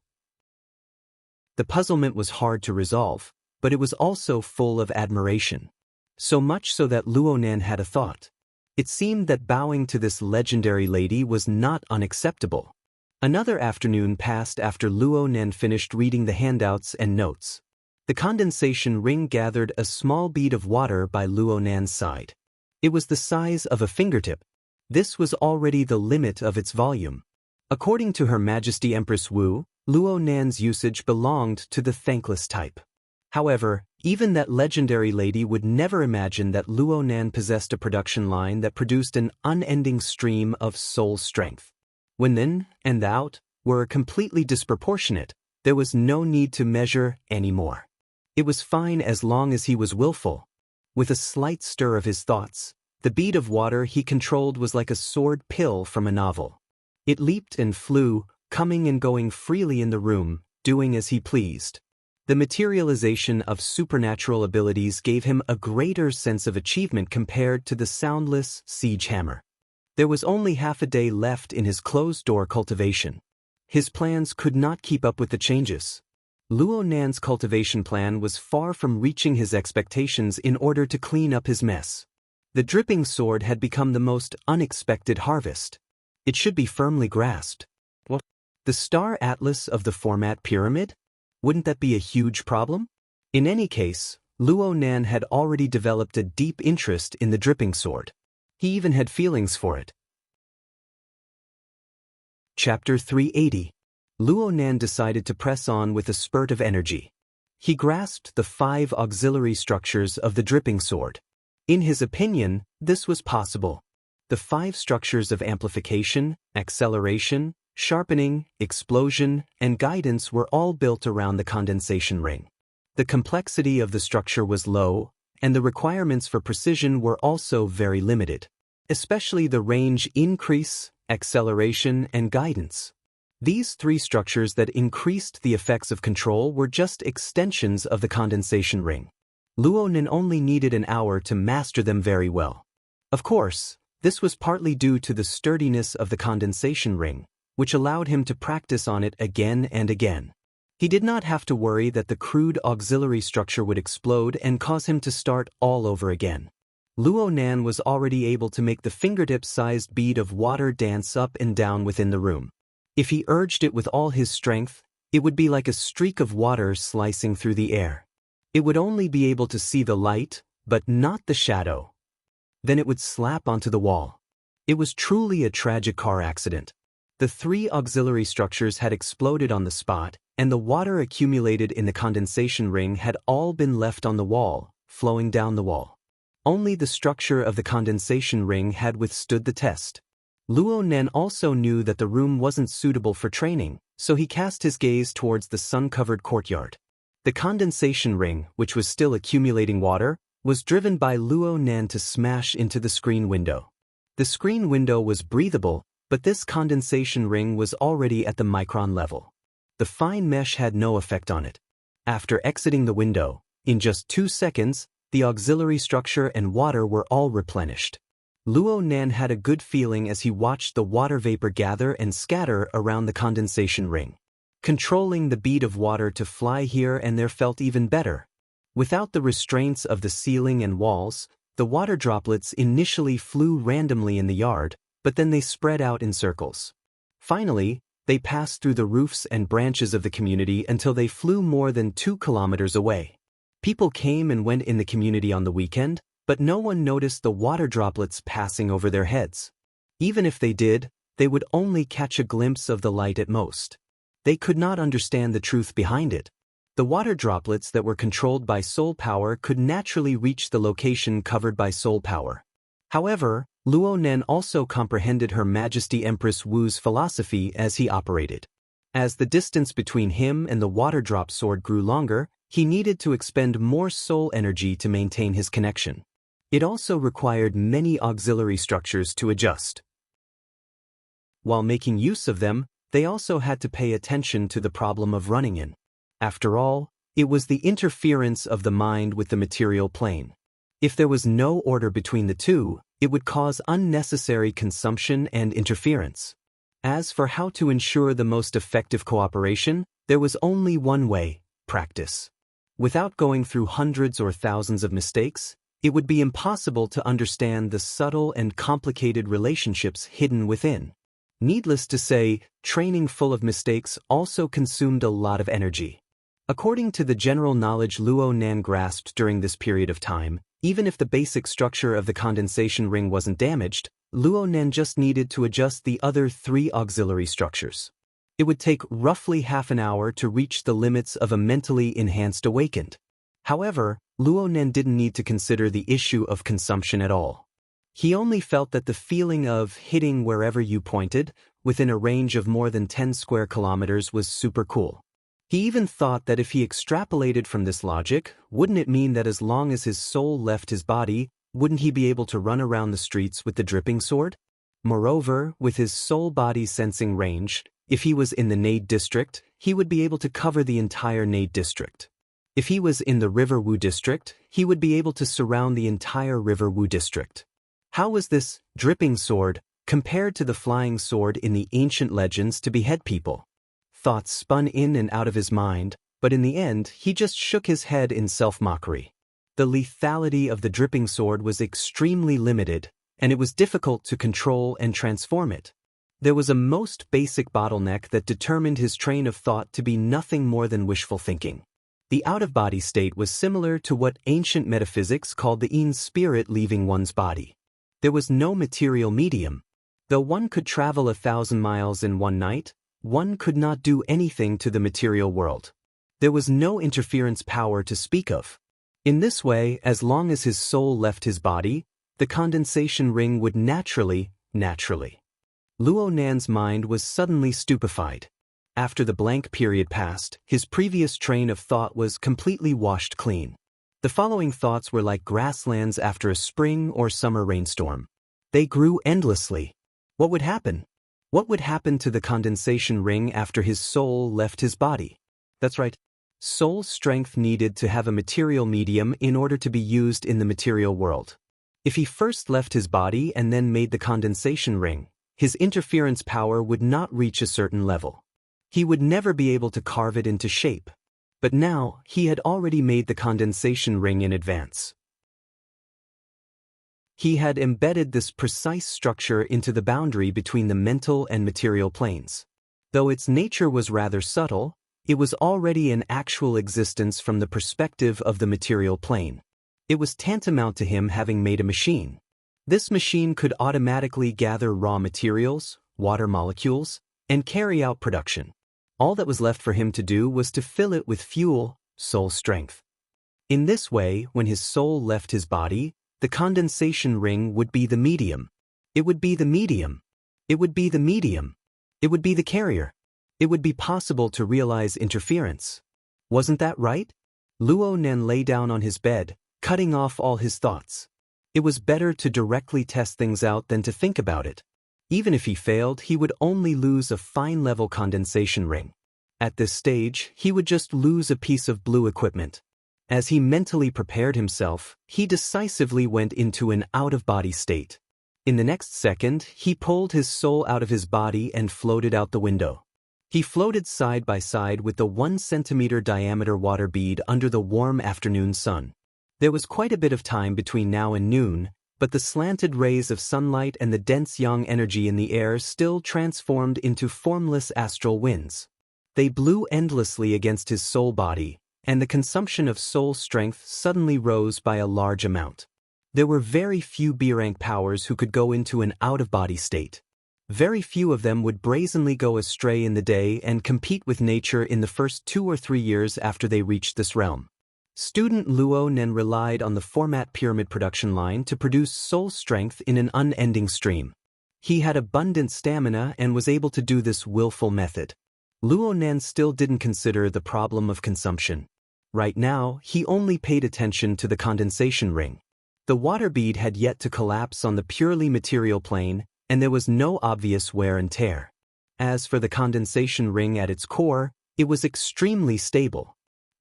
The puzzlement was hard to resolve, but it was also full of admiration. So much so that Luo Nan had a thought. It seemed that bowing to this legendary lady was not unacceptable. Another afternoon passed after Luo Nan finished reading the handouts and notes. The condensation ring gathered a small bead of water by Luo Nan's side. It was the size of a fingertip. This was already the limit of its volume. According to Her Majesty Empress Wu, Luo Nan's usage belonged to the thankless type. However, even that legendary lady would never imagine that Luo Nan possessed a production line that produced an unending stream of soul strength. When the in and the out were completely disproportionate, there was no need to measure anymore. It was fine as long as he was willful. With a slight stir of his thoughts, the bead of water he controlled was like a sword pill from a novel. It leaped and flew, coming and going freely in the room, doing as he pleased. The materialization of supernatural abilities gave him a greater sense of achievement compared to the soundless siege hammer. There was only half a day left in his closed-door cultivation. His plans could not keep up with the changes. Luo Nan's cultivation plan was far from reaching his expectations in order to clean up his mess. The dripping sword had become the most unexpected harvest. It should be firmly grasped. What? The star atlas of the format pyramid? Wouldn't that be a huge problem? In any case, Luo Nan had already developed a deep interest in the dripping sword. He even had feelings for it. Chapter 380. Luo Nan decided to press on with a spurt of energy. He grasped the 5 auxiliary structures of the dripping sword. In his opinion, this was possible. The 5 structures of amplification, acceleration, sharpening, explosion, and guidance were all built around the condensation ring. The complexity of the structure was low, and the requirements for precision were also very limited, especially the range increase, acceleration, and guidance. These three structures that increased the effects of control were just extensions of the condensation ring. Luo Nen only needed an hour to master them very well. Of course, this was partly due to the sturdiness of the condensation ring, which allowed him to practice on it again and again. He did not have to worry that the crude auxiliary structure would explode and cause him to start all over again. Luo Nan was already able to make the fingertip-sized bead of water dance up and down within the room. If he urged it with all his strength, it would be like a streak of water slicing through the air. It would only be able to see the light, but not the shadow. Then it would slap onto the wall. It was truly a tragic car accident. The three auxiliary structures had exploded on the spot, and the water accumulated in the condensation ring had all been left on the wall, flowing down the wall. Only the structure of the condensation ring had withstood the test. Luo Nen also knew that the room wasn't suitable for training, so he cast his gaze towards the sun-covered courtyard. The condensation ring, which was still accumulating water, was driven by Luo Nen to smash into the screen window. The screen window was breathable, but this condensation ring was already at the micron level. The fine mesh had no effect on it. After exiting the window, in just 2 seconds, the auxiliary structure and water were all replenished. Luo Nan had a good feeling as he watched the water vapor gather and scatter around the condensation ring. Controlling the bead of water to fly here and there felt even better. Without the restraints of the ceiling and walls, the water droplets initially flew randomly in the yard, but then they spread out in circles. Finally, they passed through the roofs and branches of the community until they flew more than 2 kilometers away. People came and went in the community on the weekend, but no one noticed the water droplets passing over their heads. Even if they did, they would only catch a glimpse of the light at most. They could not understand the truth behind it. The water droplets that were controlled by soul power could naturally reach the location covered by soul power. However, Luo Nen also comprehended Her Majesty Empress Wu's philosophy as he operated. As the distance between him and the water drop sword grew longer, he needed to expend more soul energy to maintain his connection. It also required many auxiliary structures to adjust. While making use of them, they also had to pay attention to the problem of running in. After all, it was the interference of the mind with the material plane. If there was no order between the two, it would cause unnecessary consumption and interference. As for how to ensure the most effective cooperation, there was only one way: practice. Without going through hundreds or thousands of mistakes, it would be impossible to understand the subtle and complicated relationships hidden within. Needless to say, training full of mistakes also consumed a lot of energy. According to the general knowledge Luo Nan grasped during this period of time, even if the basic structure of the condensation ring wasn't damaged, Luo Nan just needed to adjust the other 3 auxiliary structures. It would take roughly half an hour to reach the limits of a mentally enhanced awakened. However, Luo Nen didn't need to consider the issue of consumption at all. He only felt that the feeling of hitting wherever you pointed, within a range of more than 10 square kilometers, was super cool. He even thought that if he extrapolated from this logic, wouldn't it mean that as long as his soul left his body, wouldn't he be able to run around the streets with the dripping sword? Moreover, with his soul body sensing range, if he was in the Nade district, he would be able to cover the entire Nade district. If he was in the River Wu district, he would be able to surround the entire River Wu district. How was this dripping sword compared to the flying sword in the ancient legends to behead people? Thoughts spun in and out of his mind, but in the end he just shook his head in self-mockery. The lethality of the dripping sword was extremely limited, and it was difficult to control and transform it. There was a most basic bottleneck that determined his train of thought to be nothing more than wishful thinking. The out-of-body state was similar to what ancient metaphysics called the in spirit leaving one's body. There was no material medium. Though one could travel 1,000 miles in one night, one could not do anything to the material world. There was no interference power to speak of. In this way, as long as his soul left his body, the condensation ring would naturally. Luo Nan's mind was suddenly stupefied. After the blank period passed, his previous train of thought was completely washed clean. The following thoughts were like grasslands after a spring or summer rainstorm. They grew endlessly. What would happen? What would happen to the condensation ring after his soul left his body? That's right. Soul strength needed to have a material medium in order to be used in the material world. If he first left his body and then made the condensation ring, his interference power would not reach a certain level. He would never be able to carve it into shape. But now, he had already made the condensation ring in advance. He had embedded this precise structure into the boundary between the mental and material planes. Though its nature was rather subtle, it was already in actual existence from the perspective of the material plane. It was tantamount to him having made a machine. This machine could automatically gather raw materials, water molecules, and carry out production. All that was left for him to do was to fill it with fuel, soul strength. In this way, when his soul left his body, the condensation ring would be the medium. It would be the medium. It would be the medium. It would be the carrier. It would be possible to realize interference. Wasn't that right? Luo Nen lay down on his bed, cutting off all his thoughts. It was better to directly test things out than to think about it. Even if he failed, he would only lose a fine-level condensation ring. At this stage, he would just lose a piece of blue equipment. As he mentally prepared himself, he decisively went into an out-of-body state. In the next second, he pulled his soul out of his body and floated out the window. He floated side by side with the 1-centimeter diameter water bead under the warm afternoon sun. There was quite a bit of time between now and noon, but the slanted rays of sunlight and the dense yang energy in the air still transformed into formless astral winds. They blew endlessly against his soul body, and the consumption of soul strength suddenly rose by a large amount. There were very few B-rank powers who could go into an out-of-body state. Very few of them would brazenly go astray in the day and compete with nature in the first 2 or 3 years after they reached this realm. Student Luo Nen relied on the format pyramid production line to produce soul strength in an unending stream. He had abundant stamina and was able to do this willful method. Luo Nen still didn't consider the problem of consumption. Right now, he only paid attention to the condensation ring. The water bead had yet to collapse on the purely material plane, and there was no obvious wear and tear. As for the condensation ring at its core, it was extremely stable.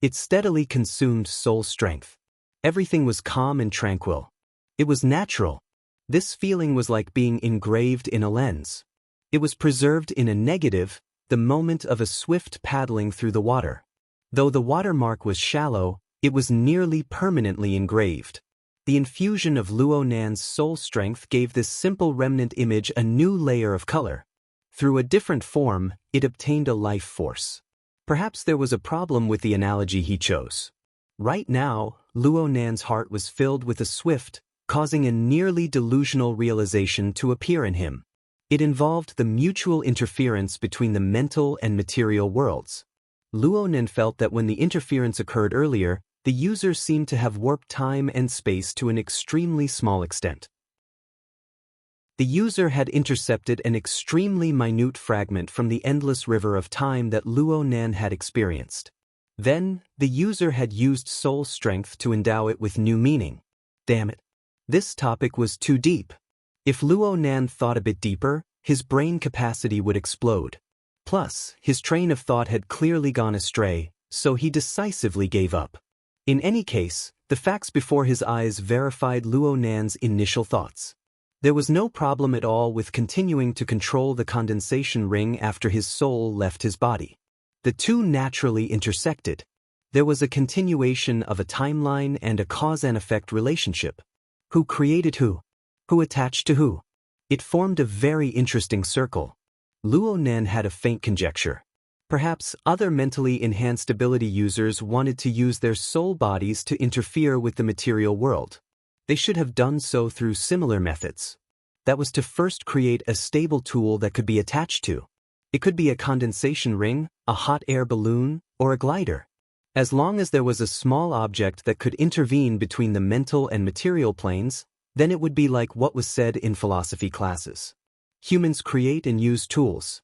It steadily consumed soul strength. Everything was calm and tranquil. It was natural. This feeling was like being engraved in a lens. It was preserved in a negative, the moment of a swift paddling through the water. Though the watermark was shallow, it was nearly permanently engraved. The infusion of Luo Nan's soul strength gave this simple remnant image a new layer of color. Through a different form, it obtained a life force. Perhaps there was a problem with the analogy he chose. Right now, Luo Nan's heart was filled with a swift, causing a nearly delusional realization to appear in him. It involved the mutual interference between the mental and material worlds. Luo Nan felt that when the interference occurred earlier, the user seemed to have warped time and space to an extremely small extent. The user had intercepted an extremely minute fragment from the endless river of time that Luo Nan had experienced. Then, the user had used soul strength to endow it with new meaning. Damn it. This topic was too deep. If Luo Nan thought a bit deeper, his brain capacity would explode. Plus, his train of thought had clearly gone astray, so he decisively gave up. In any case, the facts before his eyes verified Luo Nan's initial thoughts. There was no problem at all with continuing to control the condensation ring after his soul left his body. The two naturally intersected. There was a continuation of a timeline and a cause and effect relationship. Who created who? Who attached to who? It formed a very interesting circle. Luo Nan had a faint conjecture. Perhaps other mentally enhanced ability users wanted to use their soul bodies to interfere with the material world. They should have done so through similar methods. That was to first create a stable tool that could be attached to. It could be a condensation ring, a hot air balloon, or a glider. As long as there was a small object that could intervene between the mental and material planes, then it would be like what was said in philosophy classes. Humans create and use tools.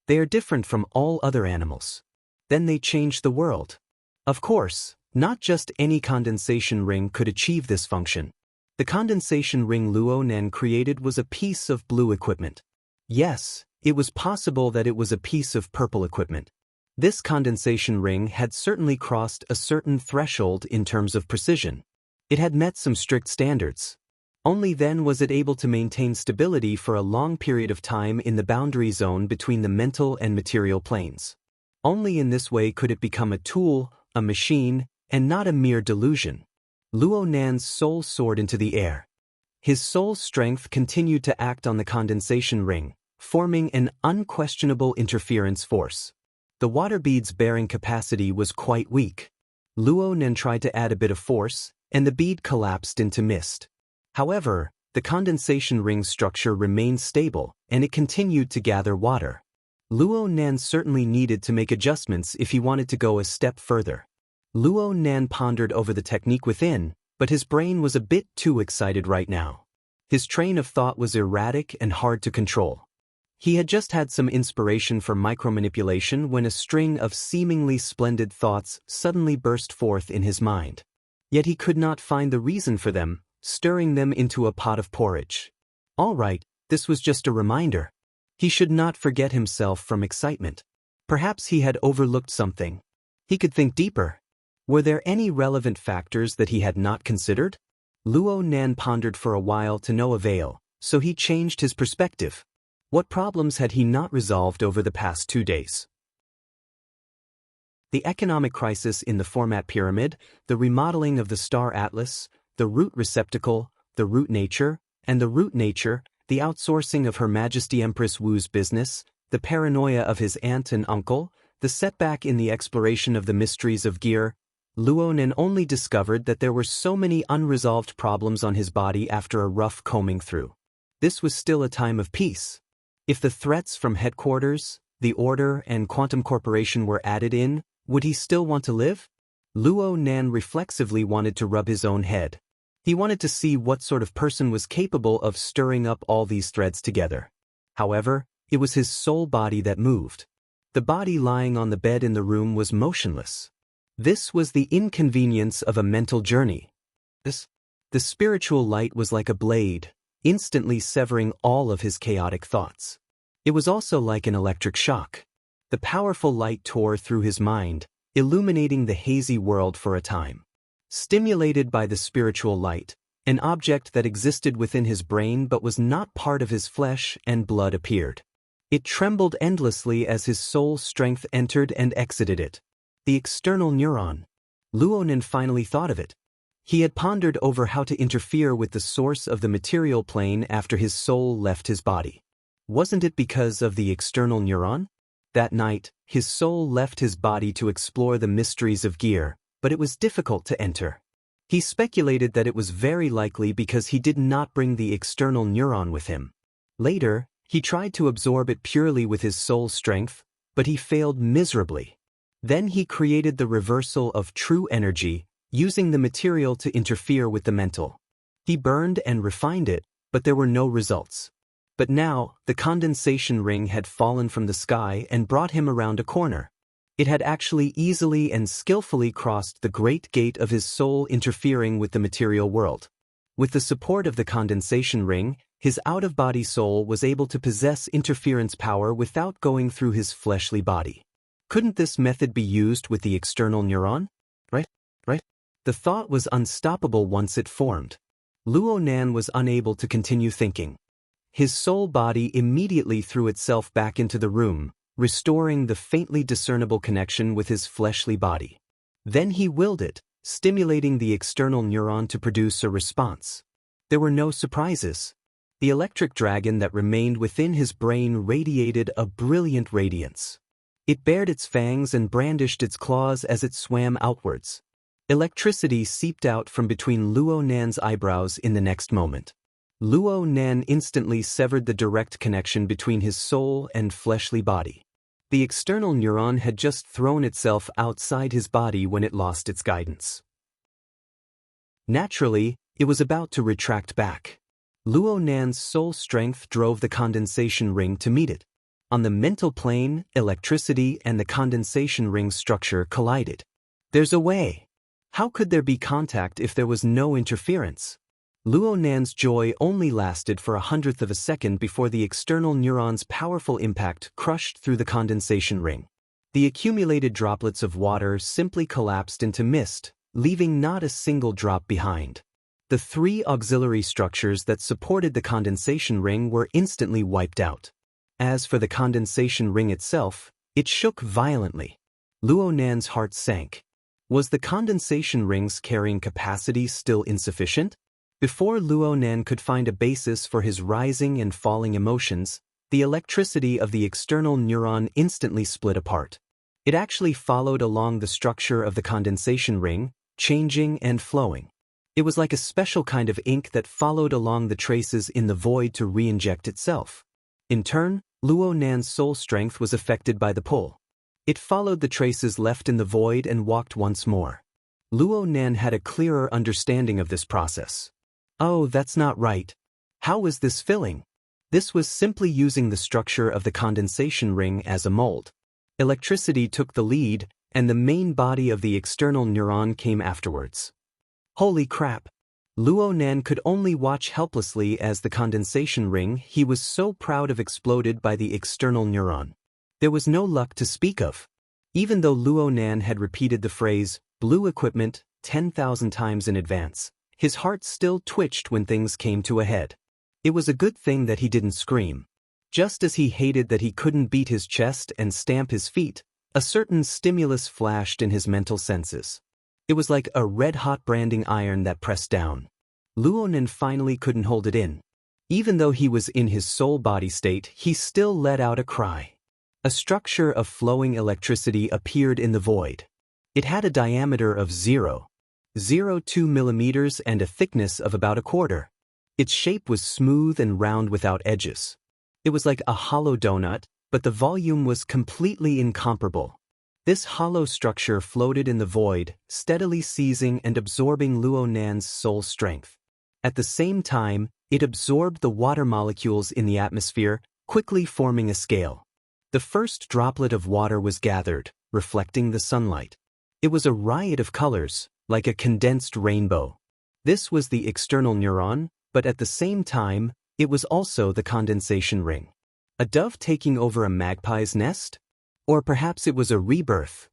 They are different from all other animals. Then they change the world. Of course, not just any condensation ring could achieve this function. The condensation ring Luo Nan created was a piece of blue equipment. Yes, it was possible that it was a piece of purple equipment. This condensation ring had certainly crossed a certain threshold in terms of precision. It had met some strict standards. Only then was it able to maintain stability for a long period of time in the boundary zone between the mental and material planes. Only in this way could it become a tool, a machine, and not a mere delusion. Luo Nan's soul soared into the air. His soul's strength continued to act on the condensation ring, forming an unquestionable interference force. The water bead's bearing capacity was quite weak. Luo Nan tried to add a bit of force, and the bead collapsed into mist. However, the condensation ring structure remained stable, and it continued to gather water. Luo Nan certainly needed to make adjustments if he wanted to go a step further. Luo Nan pondered over the technique within, but his brain was a bit too excited right now. His train of thought was erratic and hard to control. He had just had some inspiration for micromanipulation when a string of seemingly splendid thoughts suddenly burst forth in his mind. Yet he could not find the reason for them, stirring them into a pot of porridge. All right, this was just a reminder. He should not forget himself from excitement. Perhaps he had overlooked something. He could think deeper. Were there any relevant factors that he had not considered? Luo Nan pondered for a while to no avail, so he changed his perspective. What problems had he not resolved over the past 2 days? The economic crisis in the format pyramid, the remodeling of the star atlas, the root receptacle, the root nature, and the root nature, the outsourcing of Her Majesty Empress Wu's business, the paranoia of his aunt and uncle, the setback in the exploration of the mysteries of gear. Luo Nan only discovered that there were so many unresolved problems on his body after a rough combing through. This was still a time of peace. If the threats from headquarters, the Order, and Quantum Corporation were added in, would he still want to live? Luo Nan reflexively wanted to rub his own head. He wanted to see what sort of person was capable of stirring up all these threads together. However, it was his soul body that moved. The body lying on the bed in the room was motionless. This was the inconvenience of a mental journey. The spiritual light was like a blade, instantly severing all of his chaotic thoughts. It was also like an electric shock. The powerful light tore through his mind, illuminating the hazy world for a time. Stimulated by the spiritual light, an object that existed within his brain but was not part of his flesh and blood appeared. It trembled endlessly as his soul strength entered and exited it. The external neuron. Luo Nan finally thought of it. He had pondered over how to interfere with the source of the material plane after his soul left his body. Wasn't it because of the external neuron? That night, his soul left his body to explore the mysteries of gear, but it was difficult to enter. He speculated that it was very likely because he did not bring the external neuron with him. Later, he tried to absorb it purely with his soul strength, but he failed miserably. Then he created the reversal of true energy, using the material to interfere with the mental. He burned and refined it, but there were no results. But now, the condensation ring had fallen from the sky and brought him around a corner. It had actually easily and skillfully crossed the great gate of his soul, interfering with the material world. With the support of the condensation ring, his out-of-body soul was able to possess interference power without going through his fleshly body. Couldn't this method be used with the external neuron? Right? The thought was unstoppable once it formed. Luo Nan was unable to continue thinking. His soul body immediately threw itself back into the room, restoring the faintly discernible connection with his fleshly body. Then he willed it, stimulating the external neuron to produce a response. There were no surprises. The electric dragon that remained within his brain radiated a brilliant radiance. It bared its fangs and brandished its claws as it swam outwards. Electricity seeped out from between Luo Nan's eyebrows in the next moment. Luo Nan instantly severed the direct connection between his soul and fleshly body. The external neuron had just thrown itself outside his body when it lost its guidance. Naturally, it was about to retract back. Luo Nan's soul strength drove the condensation ring to meet it. On the mental plane, electricity and the condensation ring structure collided. There's a way. How could there be contact if there was no interference? Luo Nan's joy only lasted for 1/100th of a second before the external neuron's powerful impact crushed through the condensation ring. The accumulated droplets of water simply collapsed into mist, leaving not a single drop behind. The 3 auxiliary structures that supported the condensation ring were instantly wiped out. As for the condensation ring itself, it shook violently. Luo Nan's heart sank. Was the condensation ring's carrying capacity still insufficient? Before Luo Nan could find a basis for his rising and falling emotions, the electricity of the external neuron instantly split apart. It actually followed along the structure of the condensation ring, changing and flowing. It was like a special kind of ink that followed along the traces in the void to re-inject itself. In turn, Luo Nan's soul strength was affected by the pull. It followed the traces left in the void and walked once more. Luo Nan had a clearer understanding of this process. Oh, that's not right. How was this filling? This was simply using the structure of the condensation ring as a mold. Electricity took the lead, and the main body of the external neuron came afterwards. Holy crap! Luo Nan could only watch helplessly as the condensation ring he was so proud of exploded by the external neuron. There was no luck to speak of. Even though Luo Nan had repeated the phrase, "blue equipment," 10,000 times in advance, his heart still twitched when things came to a head. It was a good thing that he didn't scream. Just as he hated that he couldn't beat his chest and stamp his feet, a certain stimulus flashed in his mental senses. It was like a red-hot branding iron that pressed down. Luo Nan finally couldn't hold it in. Even though he was in his soul-body state, he still let out a cry. A structure of flowing electricity appeared in the void. It had a diameter of 0.02 millimeters and a thickness of about 1/4. Its shape was smooth and round without edges. It was like a hollow donut, but the volume was completely incomparable. This hollow structure floated in the void, steadily seizing and absorbing Luo Nan's soul strength. At the same time, it absorbed the water molecules in the atmosphere, quickly forming a scale. The first droplet of water was gathered, reflecting the sunlight. It was a riot of colors, like a condensed rainbow. This was the external neuron, but at the same time, it was also the condensation ring. A dove taking over a magpie's nest? Or perhaps it was a rebirth.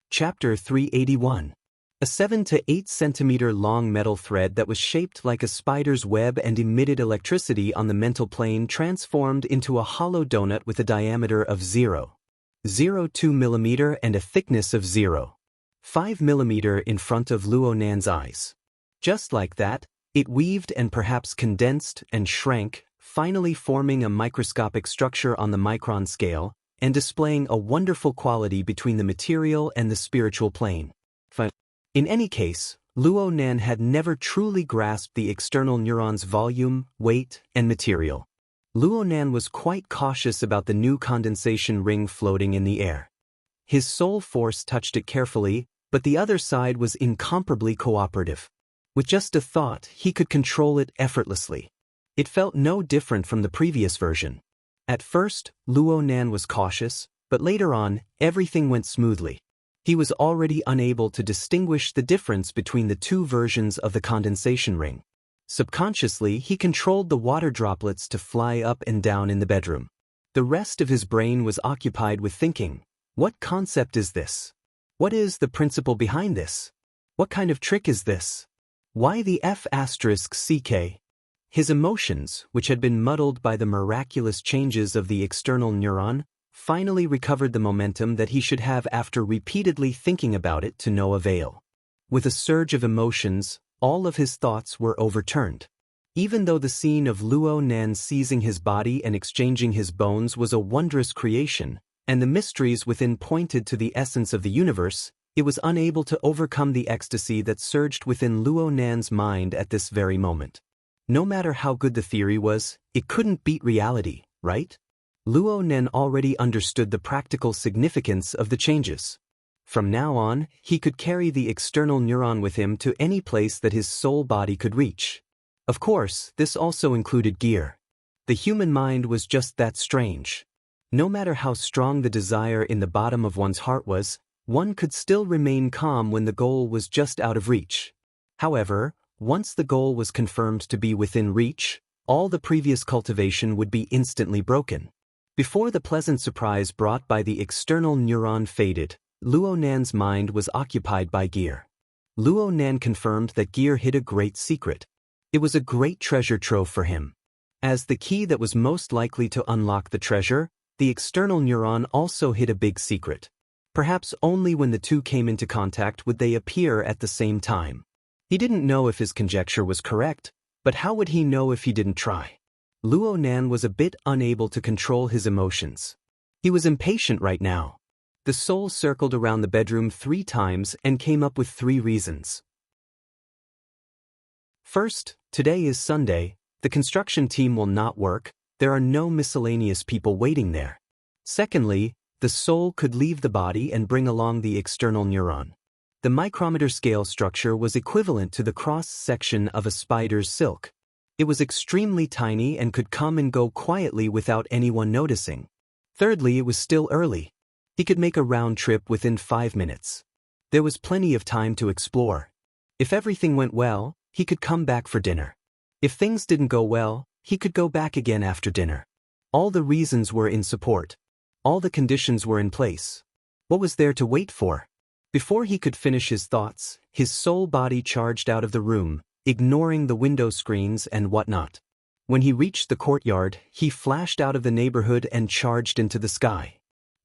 Chapter 381. A 7 to 8 centimeter long metal thread that was shaped like a spider's web and emitted electricity on the mental plane transformed into a hollow donut with a diameter of 0.02 millimeter and a thickness of 0.5 millimeter in front of Luo Nan's eyes. Just like that, it weaved and perhaps condensed and shrank, finally forming a microscopic structure on the micron scale and displaying a wonderful quality between the material and the spiritual plane. In any case, Luo Nan had never truly grasped the external neuron's volume, weight, and material. Luo Nan was quite cautious about the new condensation ring floating in the air. His soul force touched it carefully, but the other side was incomparably cooperative. With just a thought, he could control it effortlessly. It felt no different from the previous version. At first, Luo Nan was cautious, but later on, everything went smoothly. He was already unable to distinguish the difference between the two versions of the condensation ring. Subconsciously, he controlled the water droplets to fly up and down in the bedroom. The rest of his brain was occupied with thinking, what concept is this? What is the principle behind this? What kind of trick is this? Why the F***CK? His emotions, which had been muddled by the miraculous changes of the external neuron, finally recovered the momentum that he should have after repeatedly thinking about it to no avail. With a surge of emotions, all of his thoughts were overturned. Even though the scene of Luo Nan seizing his body and exchanging his bones was a wondrous creation, and the mysteries within pointed to the essence of the universe, it was unable to overcome the ecstasy that surged within Luo Nan's mind at this very moment. No matter how good the theory was, it couldn't beat reality, right? Luo Nan already understood the practical significance of the changes. From now on, he could carry the external neuron with him to any place that his soul body could reach. Of course, this also included gear. The human mind was just that strange. No matter how strong the desire in the bottom of one's heart was, one could still remain calm when the goal was just out of reach. However, once the goal was confirmed to be within reach, all the previous cultivation would be instantly broken. Before the pleasant surprise brought by the external neuron faded, Luo Nan's mind was occupied by gear. Luo Nan confirmed that gear hid a great secret. It was a great treasure trove for him. As the key that was most likely to unlock the treasure, the external neuron also hid a big secret. Perhaps only when the two came into contact would they appear at the same time. He didn't know if his conjecture was correct, but how would he know if he didn't try? Luo Nan was a bit unable to control his emotions. He was impatient right now. The soul circled around the bedroom 3 times and came up with 3 reasons. First, today is Sunday, the construction team will not work, there are no miscellaneous people waiting there. Secondly, the soul could leave the body and bring along the external neuron. The micrometer scale structure was equivalent to the cross-section of a spider's silk. It was extremely tiny and could come and go quietly without anyone noticing. Thirdly, it was still early. He could make a round trip within 5 minutes. There was plenty of time to explore. If everything went well, he could come back for dinner. If things didn't go well, he could go back again after dinner. All the reasons were in support. All the conditions were in place. What was there to wait for? Before he could finish his thoughts, his soul body charged out of the room, ignoring the window screens and whatnot. When he reached the courtyard, he flashed out of the neighborhood and charged into the sky.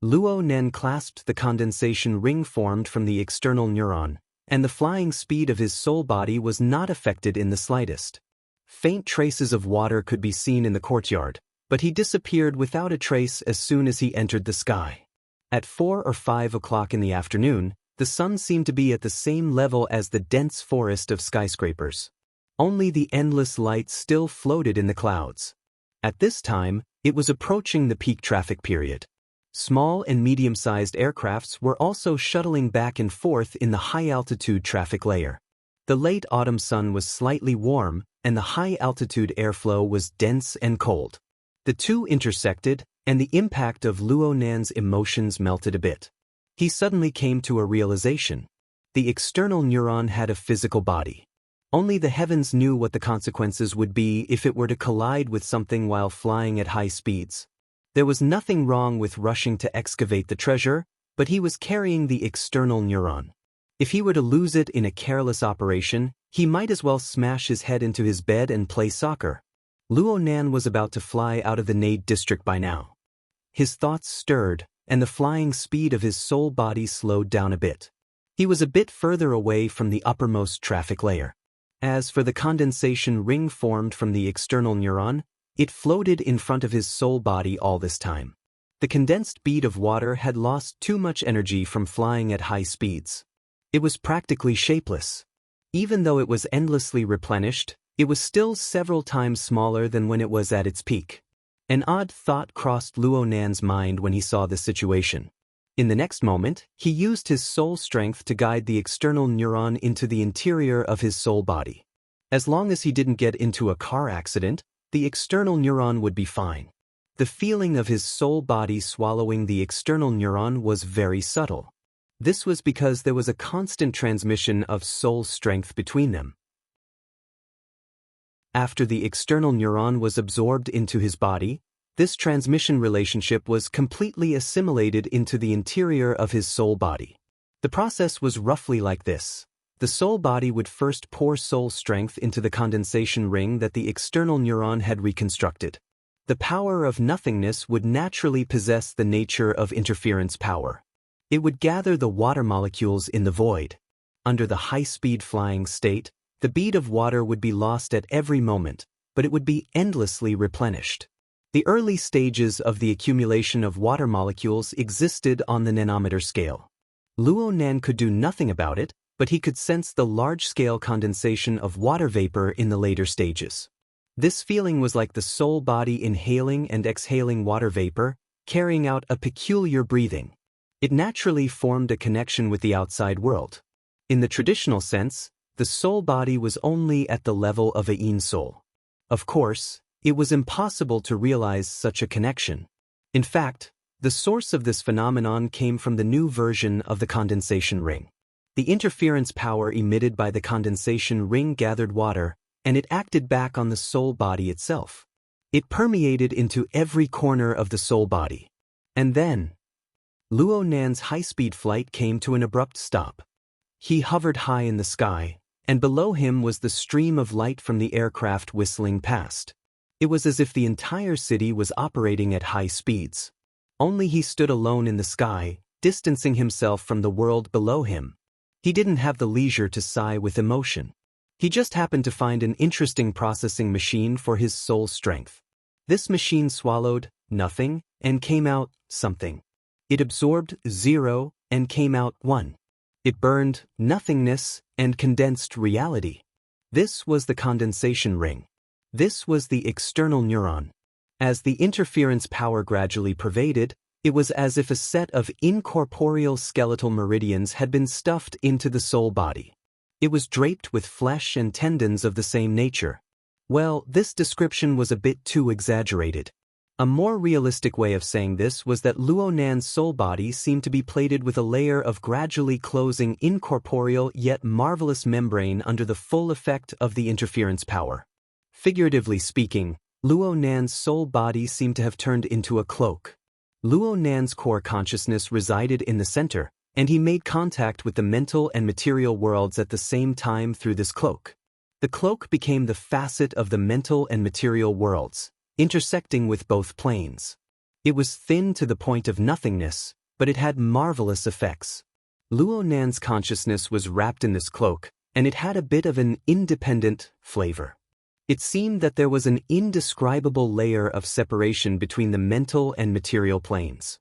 Luo Nan clasped the condensation ring formed from the external neuron, and the flying speed of his soul body was not affected in the slightest. Faint traces of water could be seen in the courtyard, but he disappeared without a trace as soon as he entered the sky. At 4 or 5 o'clock in the afternoon, the sun seemed to be at the same level as the dense forest of skyscrapers. Only the endless light still floated in the clouds. At this time, it was approaching the peak traffic period. Small and medium-sized aircrafts were also shuttling back and forth in the high-altitude traffic layer. The late autumn sun was slightly warm, and the high-altitude airflow was dense and cold. The two intersected, and the impact of Luo Nan's emotions melted a bit. He suddenly came to a realization. The external neuron had a physical body. Only the heavens knew what the consequences would be if it were to collide with something while flying at high speeds. There was nothing wrong with rushing to excavate the treasure, but he was carrying the external neuron. If he were to lose it in a careless operation, he might as well smash his head into his bed and play soccer. Luo Nan was about to fly out of the Nade district by now. His thoughts stirred, and the flying speed of his soul body slowed down a bit. He was a bit further away from the uppermost traffic layer. As for the condensation ring formed from the external neuron, it floated in front of his soul body all this time. The condensed bead of water had lost too much energy from flying at high speeds. It was practically shapeless. Even though it was endlessly replenished, it was still several times smaller than when it was at its peak. An odd thought crossed Luo Nan's mind when he saw the situation. In the next moment, he used his soul strength to guide the external neuron into the interior of his soul body. As long as he didn't get into a car accident, the external neuron would be fine. The feeling of his soul body swallowing the external neuron was very subtle. This was because there was a constant transmission of soul strength between them. After the external neuron was absorbed into his body, this transmission relationship was completely assimilated into the interior of his soul body. The process was roughly like this. The soul body would first pour soul strength into the condensation ring that the external neuron had reconstructed. The power of nothingness would naturally possess the nature of interference power. It would gather the water molecules in the void. Under the high-speed flying state, the bead of water would be lost at every moment, but it would be endlessly replenished. The early stages of the accumulation of water molecules existed on the nanometer scale. Luo Nan could do nothing about it, but he could sense the large-scale condensation of water vapor in the later stages. This feeling was like the soul body inhaling and exhaling water vapor, carrying out a peculiar breathing. It naturally formed a connection with the outside world. In the traditional sense, the soul body was only at the level of a yin soul. Of course, It was impossible to realize such a connection. In fact, the source of this phenomenon came from the new version of the condensation ring. The interference power emitted by the condensation ring gathered water, and it acted back on the soul body itself. It permeated into every corner of the soul body. And then, Luo Nan's high-speed flight came to an abrupt stop. He hovered high in the sky, and below him was the stream of light from the aircraft whistling past. It was as if the entire city was operating at high speeds. Only he stood alone in the sky, distancing himself from the world below him. He didn't have the leisure to sigh with emotion. He just happened to find an interesting processing machine for his soul strength. This machine swallowed nothing and came out something. It absorbed 0 and came out 1. It burned nothingness and condensed reality. This was the condensation ring. This was the external neuron. As the interference power gradually pervaded, it was as if a set of incorporeal skeletal meridians had been stuffed into the soul body. It was draped with flesh and tendons of the same nature. Well, this description was a bit too exaggerated. A more realistic way of saying this was that Luo Nan's soul body seemed to be plated with a layer of gradually closing incorporeal yet marvelous membrane under the full effect of the interference power. Figuratively speaking, Luo Nan's soul body seemed to have turned into a cloak. Luo Nan's core consciousness resided in the center, and he made contact with the mental and material worlds at the same time through this cloak. The cloak became the facet of the mental and material worlds, intersecting with both planes. It was thin to the point of nothingness, but it had marvelous effects. Luo Nan's consciousness was wrapped in this cloak, and it had a bit of an independent flavor. It seemed that there was an indescribable layer of separation between the mental and material planes.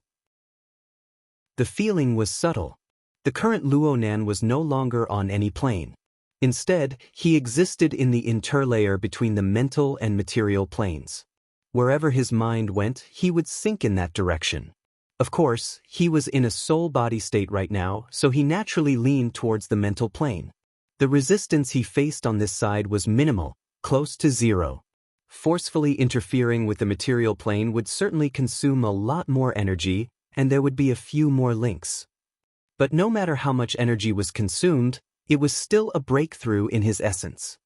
The feeling was subtle. The current Luo Nan was no longer on any plane. Instead, he existed in the interlayer between the mental and material planes. Wherever his mind went, he would sink in that direction. Of course, he was in a soul-body state right now, so he naturally leaned towards the mental plane. The resistance he faced on this side was minimal, close to 0. Forcefully interfering with the material plane would certainly consume a lot more energy, and there would be a few more links. But no matter how much energy was consumed, it was still a breakthrough in his essence.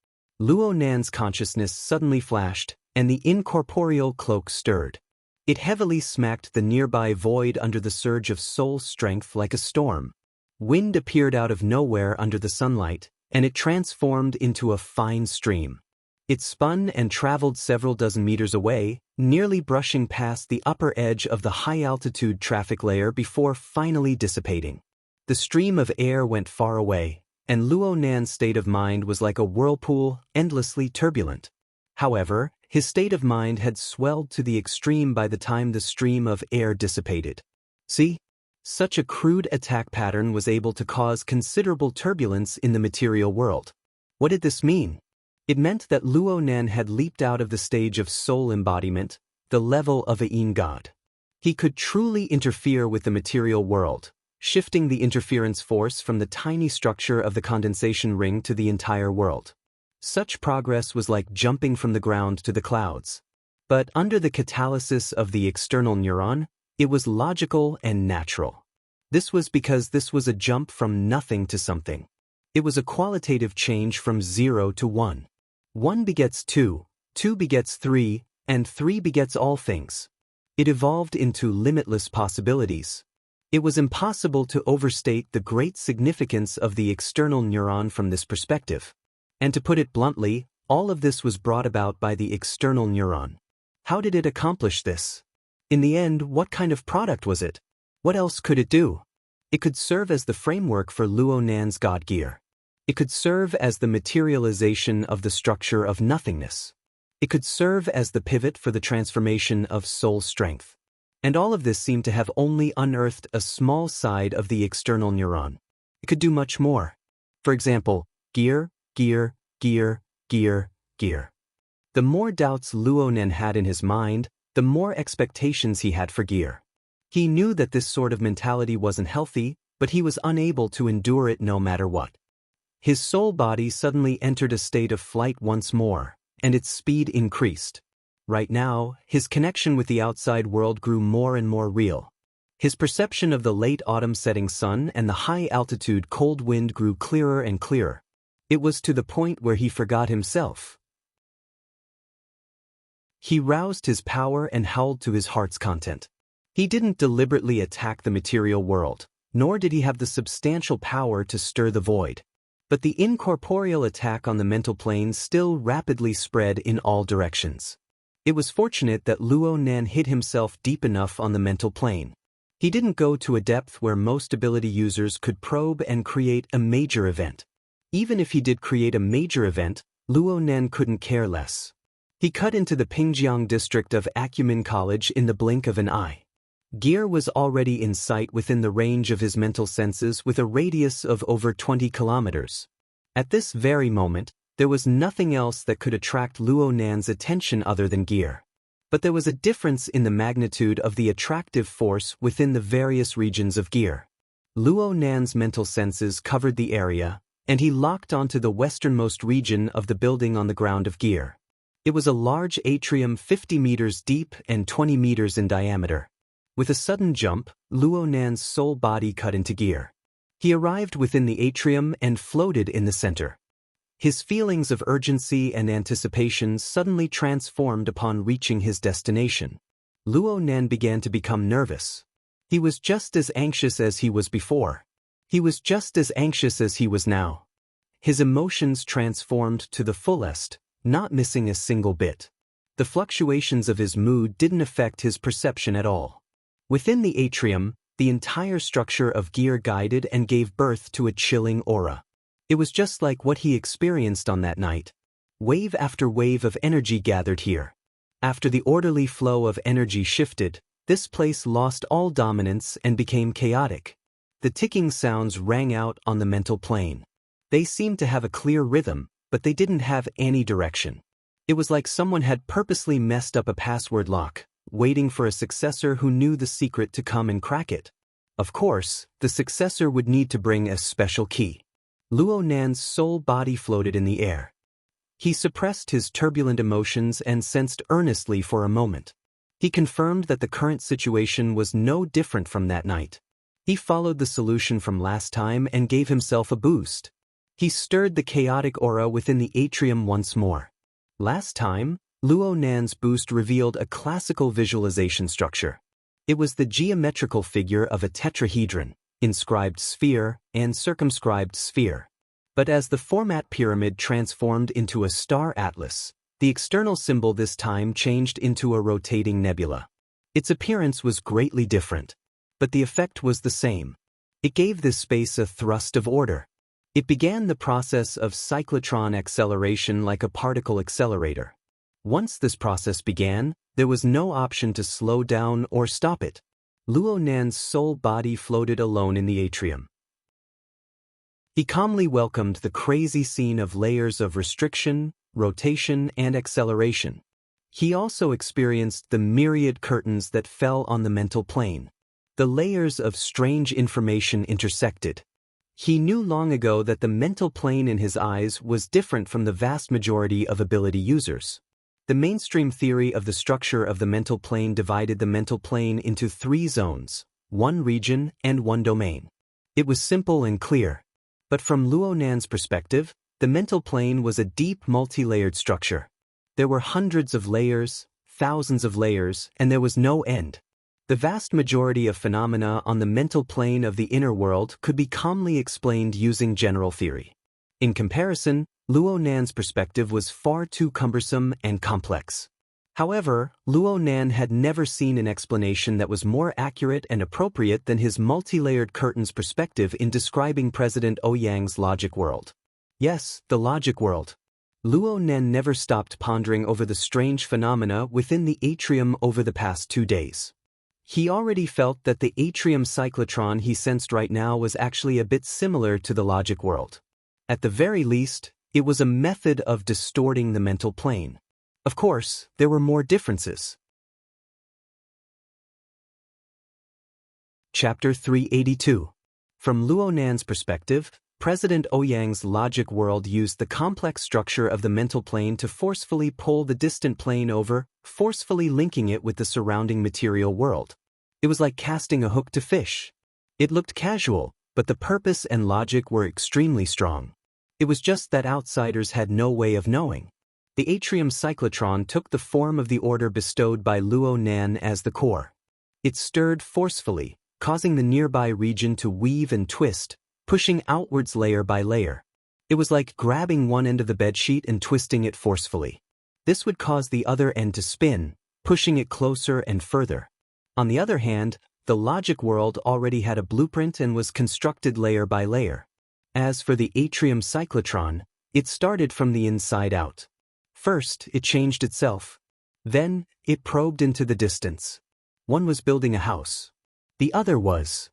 Luo Nan's consciousness suddenly flashed, and the incorporeal cloak stirred. It heavily smacked the nearby void under the surge of soul strength like a storm. Wind appeared out of nowhere under the sunlight, and it transformed into a fine stream. It spun and traveled several dozen meters away, nearly brushing past the upper edge of the high-altitude traffic layer before finally dissipating. The stream of air went far away, and Luo Nan's state of mind was like a whirlpool, endlessly turbulent. However, his state of mind had swelled to the extreme by the time the stream of air dissipated. See? Such a crude attack pattern was able to cause considerable turbulence in the material world. What did this mean? It meant that Luo Nan had leaped out of the stage of soul embodiment, the level of a Yin God. He could truly interfere with the material world, shifting the interference force from the tiny structure of the condensation ring to the entire world. Such progress was like jumping from the ground to the clouds. But under the catalysis of the external neuron, it was logical and natural. This was because this was a jump from nothing to something. It was a qualitative change from 0 to 1. 1 begets 2, 2 begets 3, and 3 begets all things. It evolved into limitless possibilities. It was impossible to overstate the great significance of the external neuron from this perspective. And to put it bluntly, all of this was brought about by the external neuron. How did it accomplish this? In the end, what kind of product was it? What else could it do? It could serve as the framework for Luo Nan's God Gear. It could serve as the materialization of the structure of nothingness. It could serve as the pivot for the transformation of soul strength. And all of this seemed to have only unearthed a small side of the external neuron. It could do much more. For example, gear, gear, gear, gear, gear. The more doubts Luo Nan had in his mind, the more expectations he had for gear. He knew that this sort of mentality wasn't healthy, but he was unable to endure it no matter what. His soul body suddenly entered a state of flight once more, and its speed increased. Right now, his connection with the outside world grew more and more real. His perception of the late autumn setting sun and the high-altitude cold wind grew clearer and clearer. It was to the point where he forgot himself. He roused his power and howled to his heart's content. He didn't deliberately attack the material world, nor did he have the substantial power to stir the void. But the incorporeal attack on the mental plane still rapidly spread in all directions. It was fortunate that Luo Nan hid himself deep enough on the mental plane. He didn't go to a depth where most ability users could probe and create a major event. Even if he did create a major event, Luo Nan couldn't care less. He cut into the Pingjiang district of Acumen College in the blink of an eye. Gear was already in sight within the range of his mental senses with a radius of over 20 kilometers. At this very moment, there was nothing else that could attract Luo Nan's attention other than gear. But there was a difference in the magnitude of the attractive force within the various regions of gear. Luo Nan's mental senses covered the area, and he locked onto the westernmost region of the building on the ground of gear. It was a large atrium 50 meters deep and 20 meters in diameter. With a sudden jump, Luo Nan's soul body cut into gear. He arrived within the atrium and floated in the center. His feelings of urgency and anticipation suddenly transformed upon reaching his destination. Luo Nan began to become nervous. He was just as anxious as he was before. He was just as anxious as he was now. His emotions transformed to the fullest, not missing a single bit. The fluctuations of his mood didn't affect his perception at all. Within the atrium, the entire structure of gear guided and gave birth to a chilling aura. It was just like what he experienced on that night. Wave after wave of energy gathered here. After the orderly flow of energy shifted, this place lost all dominance and became chaotic. The ticking sounds rang out on the mental plane. They seemed to have a clear rhythm, but they didn't have any direction. It was like someone had purposely messed up a password lock, waiting for a successor who knew the secret to come and crack it. Of course, the successor would need to bring a special key. Luo Nan's soul body floated in the air. He suppressed his turbulent emotions and sensed earnestly for a moment. He confirmed that the current situation was no different from that night. He followed the solution from last time and gave himself a boost. He stirred the chaotic aura within the atrium once more. Last time, Luo Nan's boost revealed a classical visualization structure. It was the geometrical figure of a tetrahedron, inscribed sphere, and circumscribed sphere. But as the format pyramid transformed into a star atlas, the external symbol this time changed into a rotating nebula. Its appearance was greatly different, but the effect was the same. It gave this space a thrust of order. It began the process of cyclotron acceleration like a particle accelerator. Once this process began, there was no option to slow down or stop it. Luo Nan's soul body floated alone in the atrium. He calmly welcomed the crazy scene of layers of restriction, rotation, and acceleration. He also experienced the myriad curtains that fell on the mental plane. The layers of strange information intersected. He knew long ago that the mental plane in his eyes was different from the vast majority of ability users. The mainstream theory of the structure of the mental plane divided the mental plane into 3 zones, 1 region, and 1 domain. It was simple and clear. But from Luo Nan's perspective, the mental plane was a deep multi-layered structure. There were hundreds of layers, thousands of layers, and there was no end. The vast majority of phenomena on the mental plane of the inner world could be calmly explained using general theory. In comparison, Luo Nan's perspective was far too cumbersome and complex. However, Luo Nan had never seen an explanation that was more accurate and appropriate than his multi-layered curtains perspective in describing President Ouyang's logic world. Yes, the logic world. Luo Nan never stopped pondering over the strange phenomena within the atrium over the past 2 days. He already felt that the atrium cyclotron he sensed right now was actually a bit similar to the logic world. At the very least, it was a method of distorting the mental plane. Of course, there were more differences. Chapter 382. From Luo Nan's perspective, President Ouyang's logic world used the complex structure of the mental plane to forcefully pull the distant plane over, forcefully linking it with the surrounding material world. It was like casting a hook to fish. It looked casual, but the purpose and logic were extremely strong. It was just that outsiders had no way of knowing. The atrium cyclotron took the form of the order bestowed by Luo Nan as the core. It stirred forcefully, causing the nearby region to weave and twist, pushing outwards layer by layer. It was like grabbing one end of the bedsheet and twisting it forcefully. This would cause the other end to spin, pushing it closer and further. On the other hand, the logic world already had a blueprint and was constructed layer by layer. As for the atrium cyclotron, it started from the inside out. First, it changed itself. Then, it probed into the distance. One was building a house. The other was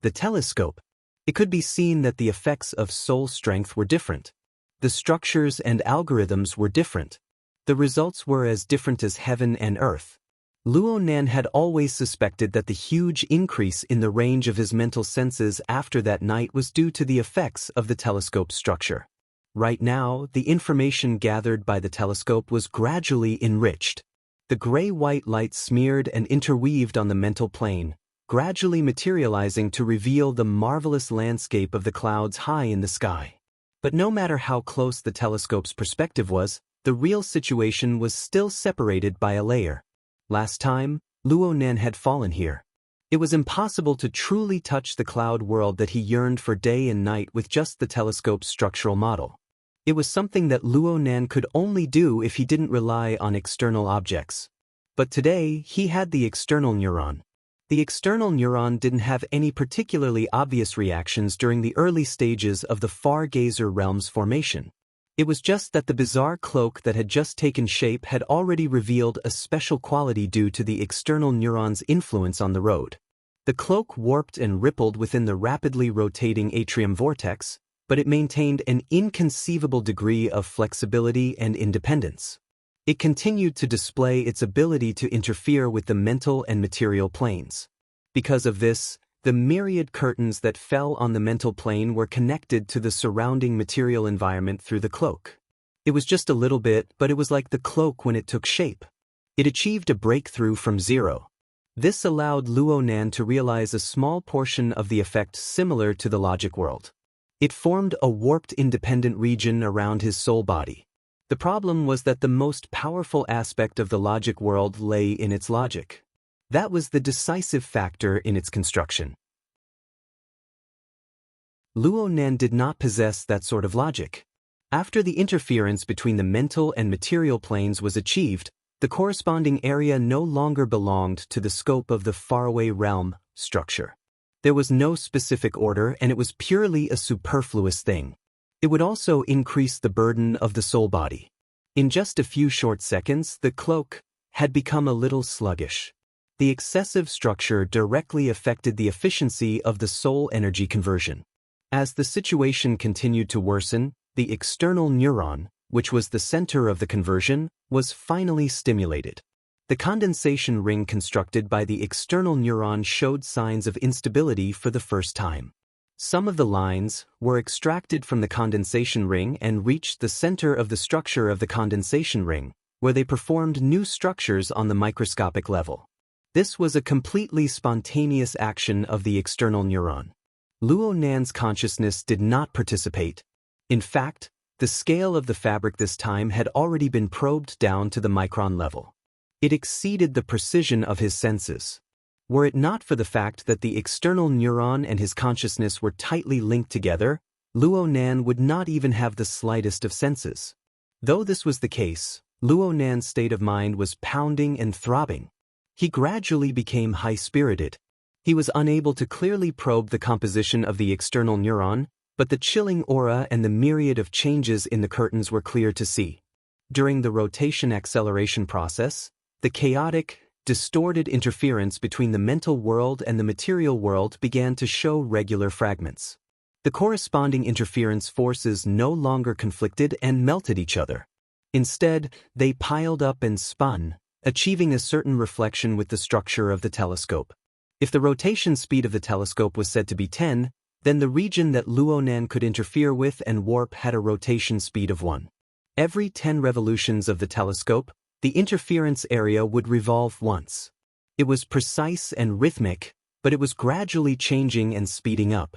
the telescope. It could be seen that the effects of soul strength were different. The structures and algorithms were different. The results were as different as heaven and earth. Luo Nan had always suspected that the huge increase in the range of his mental senses after that night was due to the effects of the telescope's structure. Right now, the information gathered by the telescope was gradually enriched. The gray-white light smeared and interweaved on the mental plane, gradually materializing to reveal the marvelous landscape of the clouds high in the sky. But no matter how close the telescope's perspective was, the real situation was still separated by a layer. Last time, Luo Nan had fallen here. It was impossible to truly touch the cloud world that he yearned for day and night with just the telescope's structural model. It was something that Luo Nan could only do if he didn't rely on external objects. But today, he had the external neuron. The external neuron didn't have any particularly obvious reactions during the early stages of the Far-Gazer realm's formation. It was just that the bizarre cloak that had just taken shape had already revealed a special quality due to the external neuron's influence on the road. The cloak warped and rippled within the rapidly rotating atrium vortex, but it maintained an inconceivable degree of flexibility and independence. It continued to display its ability to interfere with the mental and material planes. Because of this, the myriad curtains that fell on the mental plane were connected to the surrounding material environment through the cloak. It was just a little bit, but it was like the cloak when it took shape. It achieved a breakthrough from zero. This allowed Luo Nan to realize a small portion of the effect similar to the logic world. It formed a warped independent region around his soul body. The problem was that the most powerful aspect of the logic world lay in its logic. That was the decisive factor in its construction. Luo Nan did not possess that sort of logic. After the interference between the mental and material planes was achieved, the corresponding area no longer belonged to the scope of the faraway realm structure. There was no specific order, and it was purely a superfluous thing. It would also increase the burden of the soul body. In just a few short seconds, the cloak had become a little sluggish. The excessive structure directly affected the efficiency of the soul energy conversion. As the situation continued to worsen, the external neuron, which was the center of the conversion, was finally stimulated. The condensation ring constructed by the external neuron showed signs of instability for the first time. Some of the lines were extracted from the condensation ring and reached the center of the structure of the condensation ring, where they performed new structures on the microscopic level. This was a completely spontaneous action of the external neuron. Luo Nan's consciousness did not participate. In fact, the scale of the fabric this time had already been probed down to the micron level. It exceeded the precision of his senses. Were it not for the fact that the external neuron and his consciousness were tightly linked together, Luo Nan would not even have the slightest of senses. Though this was the case, Luo Nan's state of mind was pounding and throbbing. He gradually became high-spirited. He was unable to clearly probe the composition of the external neuron, but the chilling aura and the myriad of changes in the curtains were clear to see. During the rotation-acceleration process, the chaotic, distorted interference between the mental world and the material world began to show regular fragments. The corresponding interference forces no longer conflicted and melted each other. Instead, they piled up and spun, achieving a certain reflection with the structure of the telescope. If the rotation speed of the telescope was said to be 10, Then the region that Luo Nan could interfere with and warp had a rotation speed of 1. Every 10 revolutions of the telescope, the interference area would revolve once. It was precise and rhythmic, but it was gradually changing and speeding up.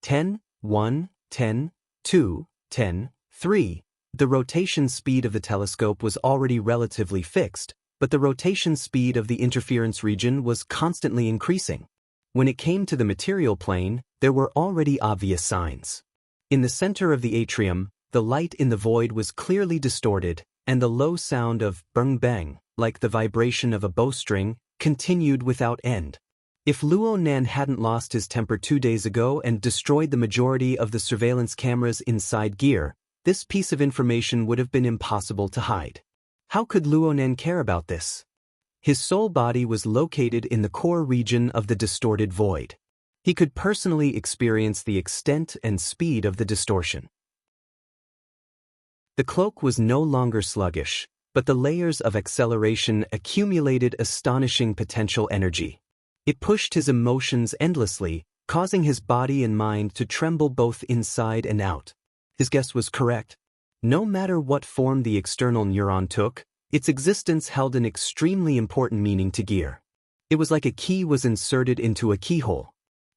10, 1, 10, 2, 10, 3. The rotation speed of the telescope was already relatively fixed, but the rotation speed of the interference region was constantly increasing. When it came to the material plane, there were already obvious signs. In the center of the atrium, the light in the void was clearly distorted, and the low sound of bang bang, like the vibration of a bowstring, continued without end. If Luo Nan hadn't lost his temper 2 days ago and destroyed the majority of the surveillance cameras inside gear, this piece of information would have been impossible to hide. How could Luo Nan care about this? His soul body was located in the core region of the distorted void. He could personally experience the extent and speed of the distortion. The cloak was no longer sluggish, but the layers of acceleration accumulated astonishing potential energy. It pushed his emotions endlessly, causing his body and mind to tremble both inside and out. His guess was correct. No matter what form the external neuron took, its existence held an extremely important meaning to Gear. It was like a key was inserted into a keyhole.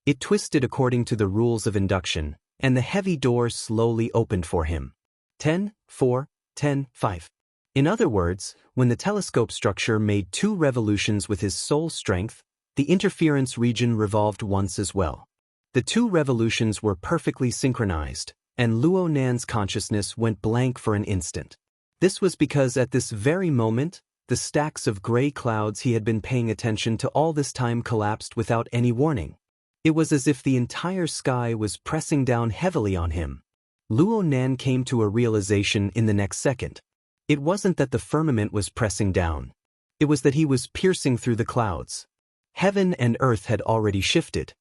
It twisted according to the rules of induction, and the heavy door slowly opened for him. 10, 4, 10, 5. In other words, when the telescope structure made 2 revolutions with his soul strength, the interference region revolved once as well. The 2 revolutions were perfectly synchronized, and Luo Nan's consciousness went blank for an instant. This was because at this very moment, the stacks of gray clouds he had been paying attention to all this time collapsed without any warning. It was as if the entire sky was pressing down heavily on him. Luo Nan came to a realization in the next second. It wasn't that the firmament was pressing down. It was that he was piercing through the clouds. Heaven and earth had already shifted.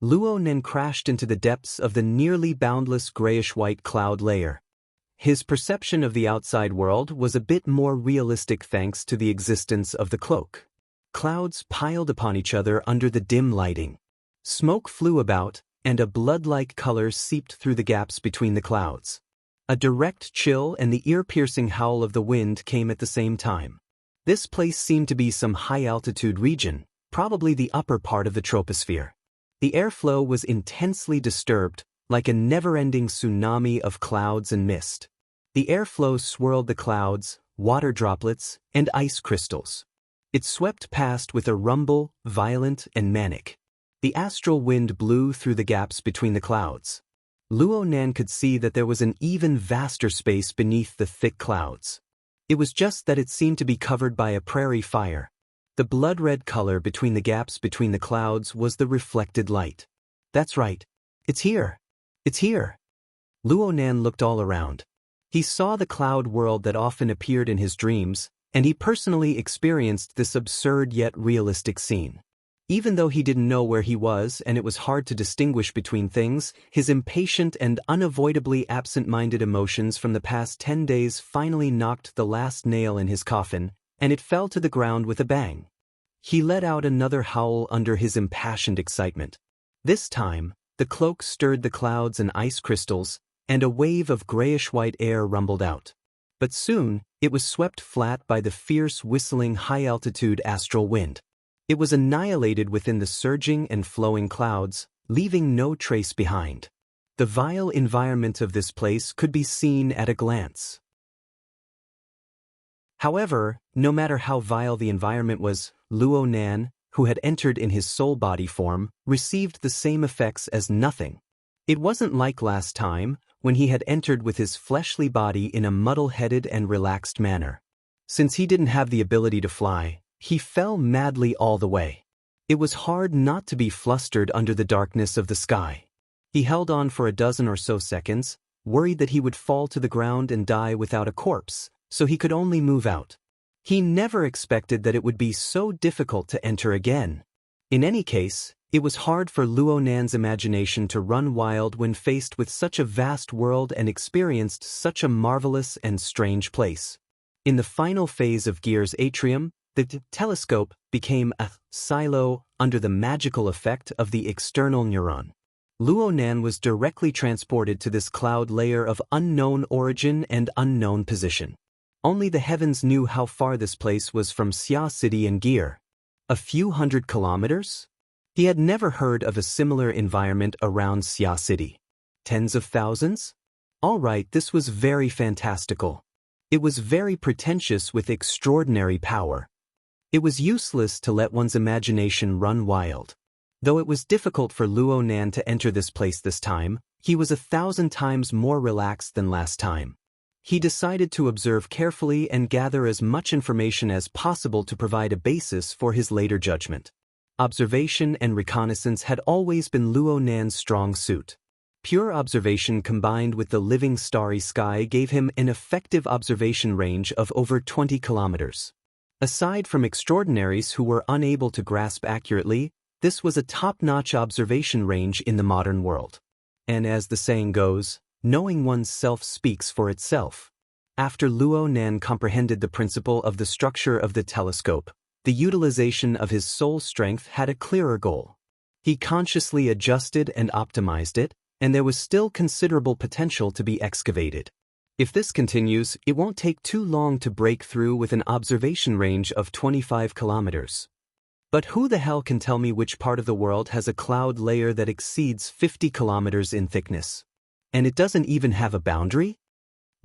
Luo Nan crashed into the depths of the nearly boundless grayish-white cloud layer. His perception of the outside world was a bit more realistic thanks to the existence of the cloak. Clouds piled upon each other under the dim lighting. Smoke flew about, and a blood-like color seeped through the gaps between the clouds. A direct chill and the ear-piercing howl of the wind came at the same time. This place seemed to be some high-altitude region, probably the upper part of the troposphere. The airflow was intensely disturbed, like a never-ending tsunami of clouds and mist. The airflow swirled the clouds, water droplets, and ice crystals. It swept past with a rumble, violent and manic. The astral wind blew through the gaps between the clouds. Luo Nan could see that there was an even vaster space beneath the thick clouds. It was just that it seemed to be covered by a prairie fire. The blood-red color between the gaps between the clouds was the reflected light. That's right. It's here. It's here. Luo Nan looked all around. He saw the cloud world that often appeared in his dreams, and he personally experienced this absurd yet realistic scene. Even though he didn't know where he was and it was hard to distinguish between things, his impatient and unavoidably absent-minded emotions from the past 10 days finally knocked the last nail in his coffin, and it fell to the ground with a bang. He let out another howl under his impassioned excitement. This time, the cloak stirred the clouds and ice crystals, and a wave of grayish-white air rumbled out. But soon, it was swept flat by the fierce, whistling, high-altitude astral wind. It was annihilated within the surging and flowing clouds, leaving no trace behind. The vile environment of this place could be seen at a glance. However, no matter how vile the environment was, Luo Nan, who had entered in his soul body form, received the same effects as nothing. It wasn't like last time, when he had entered with his fleshly body in a muddle-headed and relaxed manner. Since he didn't have the ability to fly, he fell madly all the way. It was hard not to be flustered under the darkness of the sky. He held on for a dozen or so seconds, worried that he would fall to the ground and die without a corpse, so he could only move out. He never expected that it would be so difficult to enter again. In any case, it was hard for Luo Nan's imagination to run wild when faced with such a vast world and experienced such a marvelous and strange place. In the final phase of Gear's atrium, the telescope became a silo under the magical effect of the external neuron. Luo Nan was directly transported to this cloud layer of unknown origin and unknown position. Only the heavens knew how far this place was from Xia City and Gear. A few hundred kilometers? He had never heard of a similar environment around Xia City. Tens of thousands? All right, this was very fantastical. It was very pretentious with extraordinary power. It was useless to let one's imagination run wild. Though it was difficult for Luo Nan to enter this place this time, he was 1,000 times more relaxed than last time. He decided to observe carefully and gather as much information as possible to provide a basis for his later judgment. Observation and reconnaissance had always been Luo Nan's strong suit. Pure observation combined with the living starry sky gave him an effective observation range of over 20 kilometers. Aside from extraordinaries who were unable to grasp accurately, this was a top-notch observation range in the modern world. And as the saying goes, knowing one's self speaks for itself. After Luo Nan comprehended the principle of the structure of the telescope, the utilization of his soul strength had a clearer goal. He consciously adjusted and optimized it, and there was still considerable potential to be excavated. If this continues, it won't take too long to break through with an observation range of 25 kilometers. But who the hell can tell me which part of the world has a cloud layer that exceeds 50 kilometers in thickness? And it doesn't even have a boundary?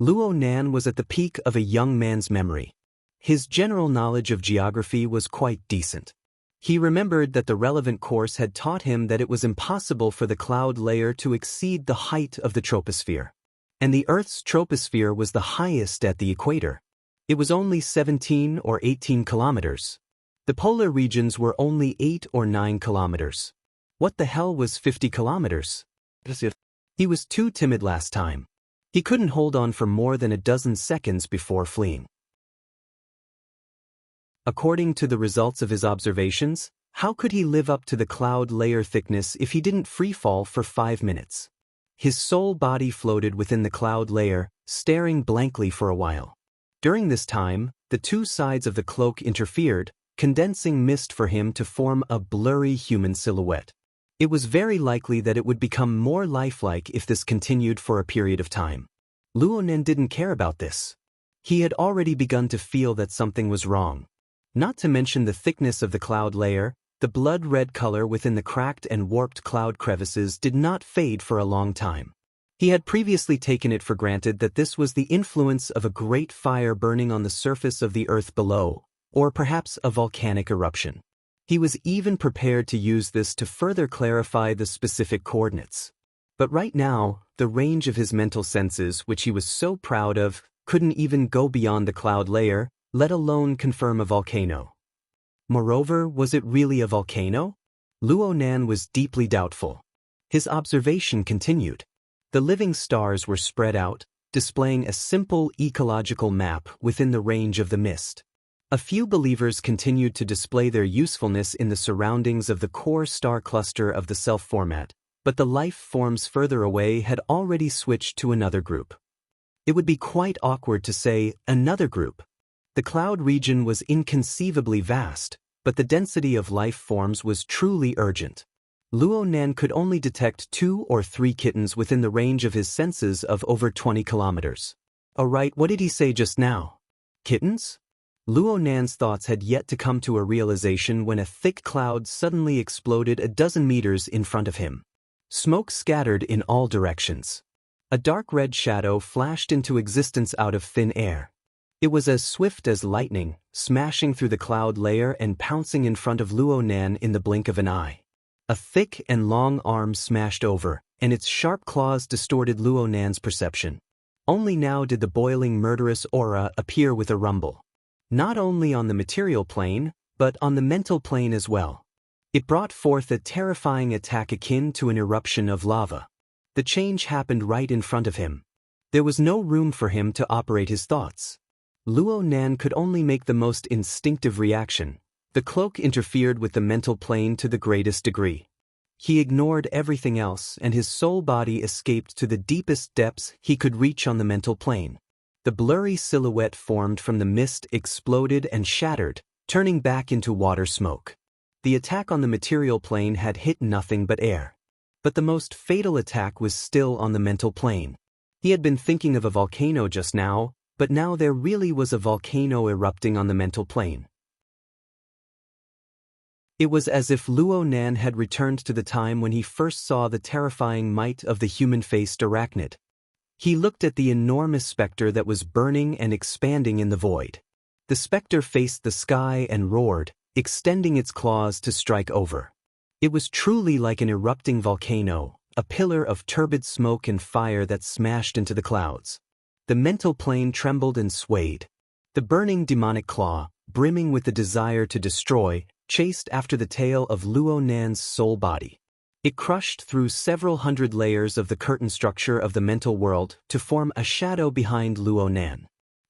Luo Nan was at the peak of a young man's memory. His general knowledge of geography was quite decent. He remembered that the relevant course had taught him that it was impossible for the cloud layer to exceed the height of the troposphere. And the Earth's troposphere was the highest at the equator. It was only 17 or 18 kilometers. The polar regions were only 8 or 9 kilometers. What the hell was 50 kilometers? He was too timid last time. He couldn't hold on for more than a dozen seconds before fleeing. According to the results of his observations, how could he live up to the cloud layer thickness if he didn't freefall for 5 minutes? His soul body floated within the cloud layer, staring blankly for a while. During this time, the two sides of the cloak interfered, condensing mist for him to form a blurry human silhouette. It was very likely that it would become more lifelike if this continued for a period of time. Luo Nan didn't care about this. He had already begun to feel that something was wrong. Not to mention the thickness of the cloud layer, the blood-red color within the cracked and warped cloud crevices did not fade for a long time. He had previously taken it for granted that this was the influence of a great fire burning on the surface of the earth below, or perhaps a volcanic eruption. He was even prepared to use this to further clarify the specific coordinates. But right now, the range of his mental senses, which he was so proud of, couldn't even go beyond the cloud layer, let alone confirm a volcano. Moreover, was it really a volcano? Luo Nan was deeply doubtful. His observation continued. The living stars were spread out, displaying a simple ecological map within the range of the mist. A few believers continued to display their usefulness in the surroundings of the core star cluster of the self format, but the life forms further away had already switched to another group. It would be quite awkward to say, another group. The cloud region was inconceivably vast, but the density of life forms was truly urgent. Luo Nan could only detect 2 or 3 kittens within the range of his senses of over 20 kilometers. Alright, what did he say just now? Kittens? Luo Nan's thoughts had yet to come to a realization when a thick cloud suddenly exploded a dozen meters in front of him. Smoke scattered in all directions. A dark red shadow flashed into existence out of thin air. It was as swift as lightning, smashing through the cloud layer and pouncing in front of Luo Nan in the blink of an eye. A thick and long arm smashed over, and its sharp claws distorted Luo Nan's perception. Only now did the boiling murderous aura appear with a rumble. Not only on the material plane, but on the mental plane as well. It brought forth a terrifying attack akin to an eruption of lava. The change happened right in front of him. There was no room for him to operate his thoughts. Luo Nan could only make the most instinctive reaction. The cloak interfered with the mental plane to the greatest degree. He ignored everything else, and his soul body escaped to the deepest depths he could reach on the mental plane. The blurry silhouette formed from the mist exploded and shattered, turning back into water smoke. The attack on the material plane had hit nothing but air. But the most fatal attack was still on the mental plane. He had been thinking of a volcano just now, but now there really was a volcano erupting on the mental plane. It was as if Luo Nan had returned to the time when he first saw the terrifying might of the human-faced arachnid. He looked at the enormous specter that was burning and expanding in the void. The specter faced the sky and roared, extending its claws to strike over. It was truly like an erupting volcano, a pillar of turbid smoke and fire that smashed into the clouds. The mental plane trembled and swayed. The burning demonic claw, brimming with the desire to destroy, chased after the tail of Luo Nan's soul body. It crushed through several hundred layers of the curtain structure of the mental world to form a shadow behind Luo Nan.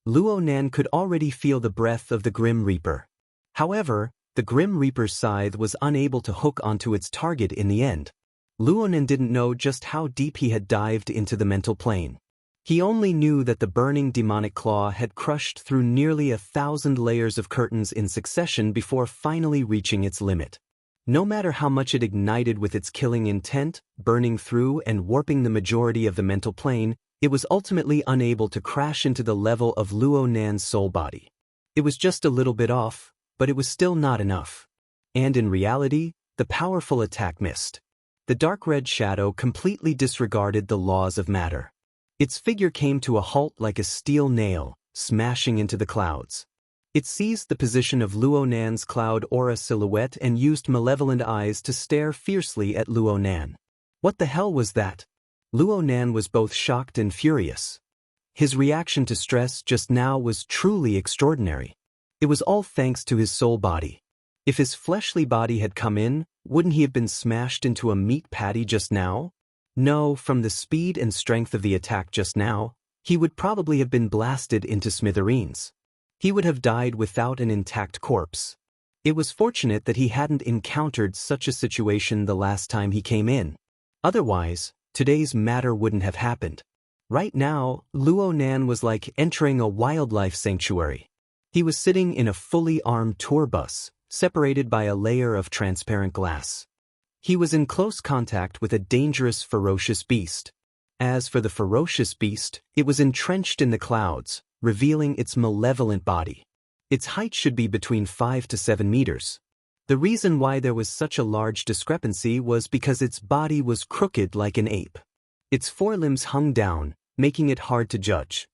Luo Nan could already feel the breath of the Grim Reaper. However, the Grim Reaper's scythe was unable to hook onto its target in the end. Luo Nan didn't know just how deep he had dived into the mental plane. He only knew that the burning demonic claw had crushed through nearly 1,000 layers of curtains in succession before finally reaching its limit. No matter how much it ignited with its killing intent, burning through and warping the majority of the mental plane, it was ultimately unable to crash into the level of Luo Nan's soul body. It was just a little bit off, but it was still not enough. And in reality, the powerful attack missed. The dark red shadow completely disregarded the laws of matter. Its figure came to a halt like a steel nail, smashing into the clouds. It seized the position of Luo Nan's cloud aura silhouette and used malevolent eyes to stare fiercely at Luo Nan. What the hell was that? Luo Nan was both shocked and furious. His reaction to stress just now was truly extraordinary. It was all thanks to his soul body. If his fleshly body had come in, wouldn't he have been smashed into a meat patty just now? No, from the speed and strength of the attack just now, he would probably have been blasted into smithereens. He would have died without an intact corpse. It was fortunate that he hadn't encountered such a situation the last time he came in. Otherwise, today's matter wouldn't have happened. Right now, Luo Nan was like entering a wildlife sanctuary. He was sitting in a fully armed tour bus, separated by a layer of transparent glass. He was in close contact with a dangerous, ferocious beast. As for the ferocious beast, it was entrenched in the clouds, revealing its malevolent body. Its height should be between 5 to 7 meters. The reason why there was such a large discrepancy was because its body was crooked like an ape. Its forelimbs hung down, making it hard to judge.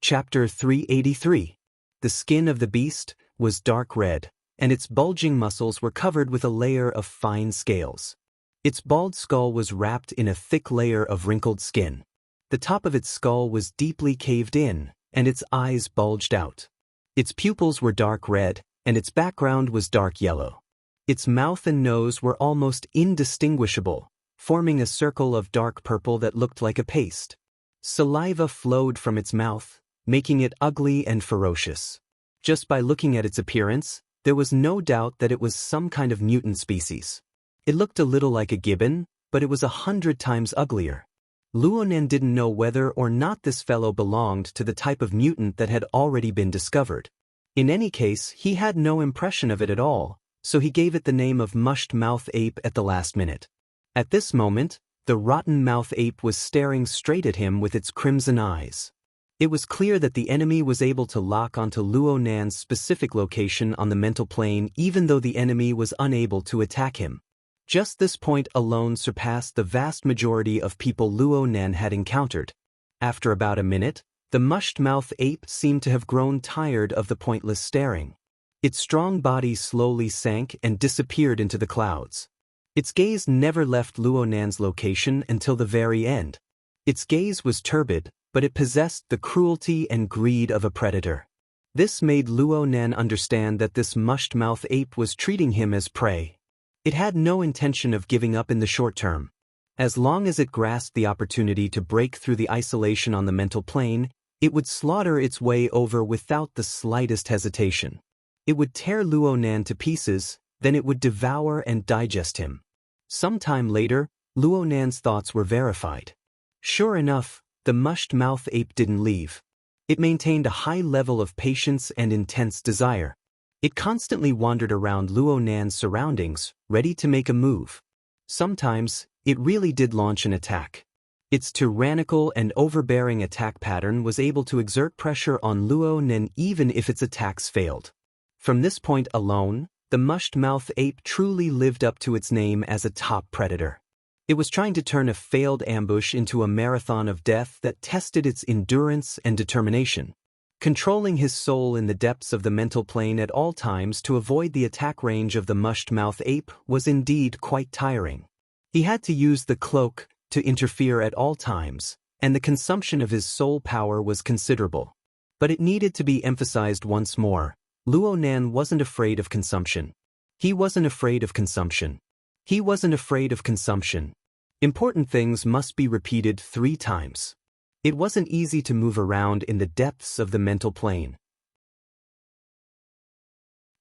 Chapter 383. The skin of the beast was dark red, and its bulging muscles were covered with a layer of fine scales. Its bald skull was wrapped in a thick layer of wrinkled skin. The top of its skull was deeply caved in, and its eyes bulged out. Its pupils were dark red, and its background was dark yellow. Its mouth and nose were almost indistinguishable, forming a circle of dark purple that looked like a paste. Saliva flowed from its mouth, making it ugly and ferocious. Just by looking at its appearance, there was no doubt that it was some kind of mutant species. It looked a little like a gibbon, but it was 100 times uglier. Luo Nan didn't know whether or not this fellow belonged to the type of mutant that had already been discovered. In any case, he had no impression of it at all, so he gave it the name of mushed-mouth ape at the last minute. At this moment, the rotten-mouth ape was staring straight at him with its crimson eyes. It was clear that the enemy was able to lock onto Luo Nan's specific location on the mental plane even though the enemy was unable to attack him. Just this point alone surpassed the vast majority of people Luo Nan had encountered. After about a minute, the mushed-mouth ape seemed to have grown tired of the pointless staring. Its strong body slowly sank and disappeared into the clouds. Its gaze never left Luo Nan's location until the very end. Its gaze was turbid, but it possessed the cruelty and greed of a predator. This made Luo Nan understand that this mushed-mouth ape was treating him as prey. It had no intention of giving up in the short term. As long as it grasped the opportunity to break through the isolation on the mental plane, it would slaughter its way over without the slightest hesitation. It would tear Luo Nan to pieces, then it would devour and digest him. Sometime later, Luo Nan's thoughts were verified. Sure enough, the mushed-mouth ape didn't leave. It maintained a high level of patience and intense desire. It constantly wandered around Luo Nan's surroundings, ready to make a move. Sometimes, it really did launch an attack. Its tyrannical and overbearing attack pattern was able to exert pressure on Luo Nan even if its attacks failed. From this point alone, the mushed-mouth ape truly lived up to its name as a top predator. It was trying to turn a failed ambush into a marathon of death that tested its endurance and determination. Controlling his soul in the depths of the mental plane at all times to avoid the attack range of the mushed-mouth ape was indeed quite tiring. He had to use the cloak to interfere at all times, and the consumption of his soul power was considerable. But it needed to be emphasized once more. Luo Nan wasn't afraid of consumption. He wasn't afraid of consumption. He wasn't afraid of consumption. Important things must be repeated 3 times. It wasn't easy to move around in the depths of the mental plane.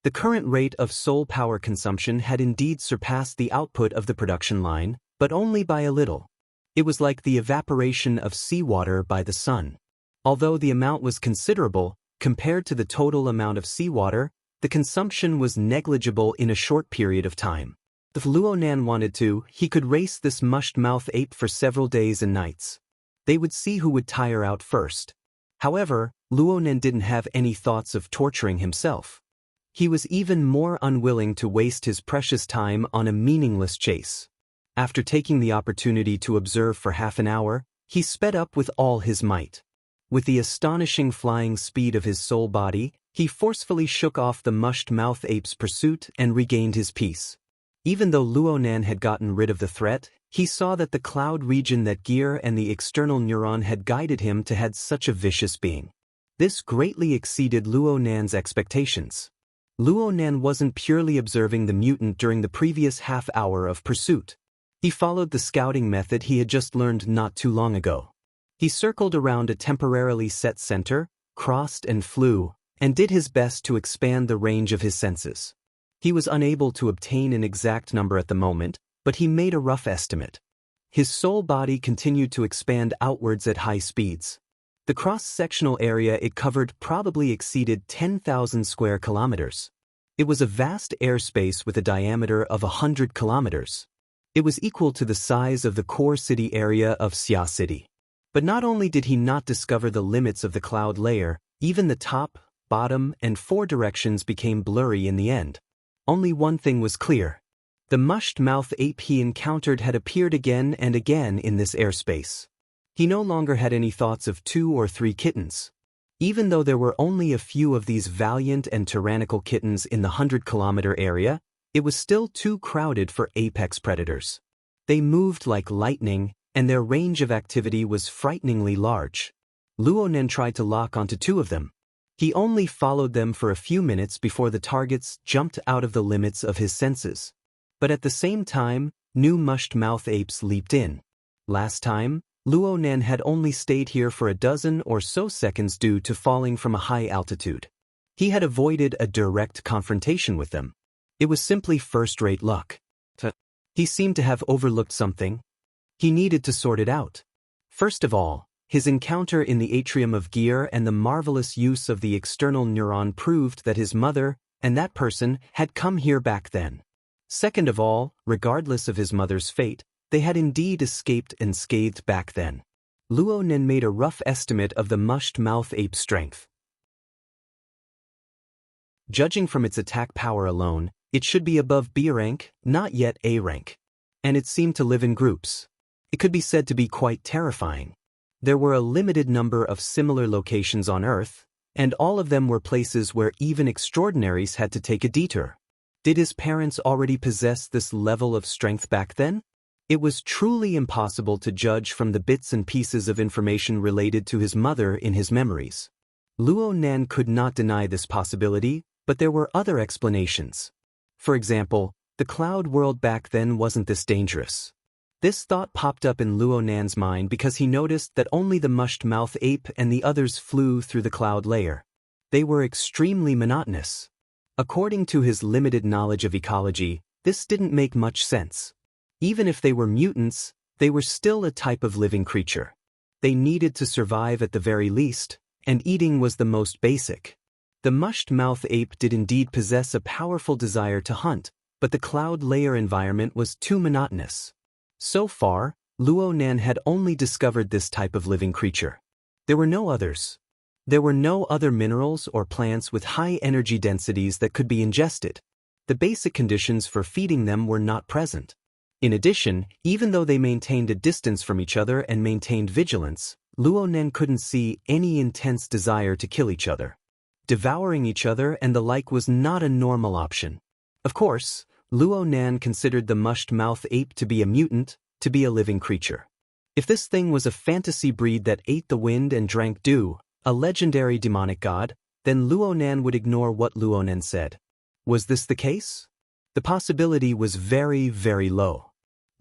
The current rate of soul power consumption had indeed surpassed the output of the production line, but only by a little. It was like the evaporation of seawater by the sun. Although the amount was considerable, compared to the total amount of seawater, the consumption was negligible in a short period of time. If Luo Nan wanted to, he could race this mushed-mouth ape for several days and nights. They would see who would tire out first. However, Luo Nan didn't have any thoughts of torturing himself. He was even more unwilling to waste his precious time on a meaningless chase. After taking the opportunity to observe for half an hour, he sped up with all his might. With the astonishing flying speed of his soul body, he forcefully shook off the mushed-mouth ape's pursuit and regained his peace. Even though Luo Nan had gotten rid of the threat, he saw that the cloud region that Gear and the external neuron had guided him to had such a vicious being. This greatly exceeded Luo Nan's expectations. Luo Nan wasn't purely observing the mutant during the previous half hour of pursuit. He followed the scouting method he had just learned not too long ago. He circled around a temporarily set center, crossed and flew, and did his best to expand the range of his senses. He was unable to obtain an exact number at the moment, but he made a rough estimate. His soul body continued to expand outwards at high speeds. The cross-sectional area it covered probably exceeded 10,000 square kilometers. It was a vast airspace with a diameter of 100 kilometers. It was equal to the size of the core city area of Xia City. But not only did he not discover the limits of the cloud layer, even the top, bottom, and 4 directions became blurry in the end. Only one thing was clear. The mushed-mouth ape he encountered had appeared again and again in this airspace. He no longer had any thoughts of 2 or 3 kittens. Even though there were only a few of these valiant and tyrannical kittens in the 100-kilometer area, it was still too crowded for apex predators. They moved like lightning, and their range of activity was frighteningly large. Luo Nan tried to lock onto 2 of them. He only followed them for a few minutes before the targets jumped out of the limits of his senses. But at the same time, new mushed-mouth apes leaped in. Last time, Luo Nan had only stayed here for a dozen or so seconds due to falling from a high altitude. He had avoided a direct confrontation with them. It was simply first-rate luck. He seemed to have overlooked something. He needed to sort it out. First of all, his encounter in the atrium of Gear and the marvelous use of the external neuron proved that his mother, and that person, had come here back then. Second of all, regardless of his mother's fate, they had indeed escaped unscathed back then. Luo Nan made a rough estimate of the mushed-mouth ape's strength. Judging from its attack power alone, it should be above B rank, not yet A rank. And it seemed to live in groups. It could be said to be quite terrifying. There were a limited number of similar locations on Earth, and all of them were places where even extraordinaries had to take a detour. Did his parents already possess this level of strength back then? It was truly impossible to judge from the bits and pieces of information related to his mother in his memories. Luo Nan could not deny this possibility, but there were other explanations. For example, the cloud world back then wasn't this dangerous. This thought popped up in Luo Nan's mind because he noticed that only the mushed-mouth ape and the others flew through the cloud layer. They were extremely monotonous. According to his limited knowledge of ecology, this didn't make much sense. Even if they were mutants, they were still a type of living creature. They needed to survive at the very least, and eating was the most basic. The mushed-mouth ape did indeed possess a powerful desire to hunt, but the cloud layer environment was too monotonous. So far, Luo Nan had only discovered this type of living creature. There were no others. There were no other minerals or plants with high energy densities that could be ingested. The basic conditions for feeding them were not present. In addition, even though they maintained a distance from each other and maintained vigilance, Luo Nan couldn't see any intense desire to kill each other. Devouring each other and the like was not a normal option. Of course, Luo Nan considered the mushed-mouth ape to be a mutant, to be a living creature. If this thing was a fantasy breed that ate the wind and drank dew, a legendary demonic god, then Luo Nan would ignore what Luo Nan said. Was this the case? The possibility was very, very low.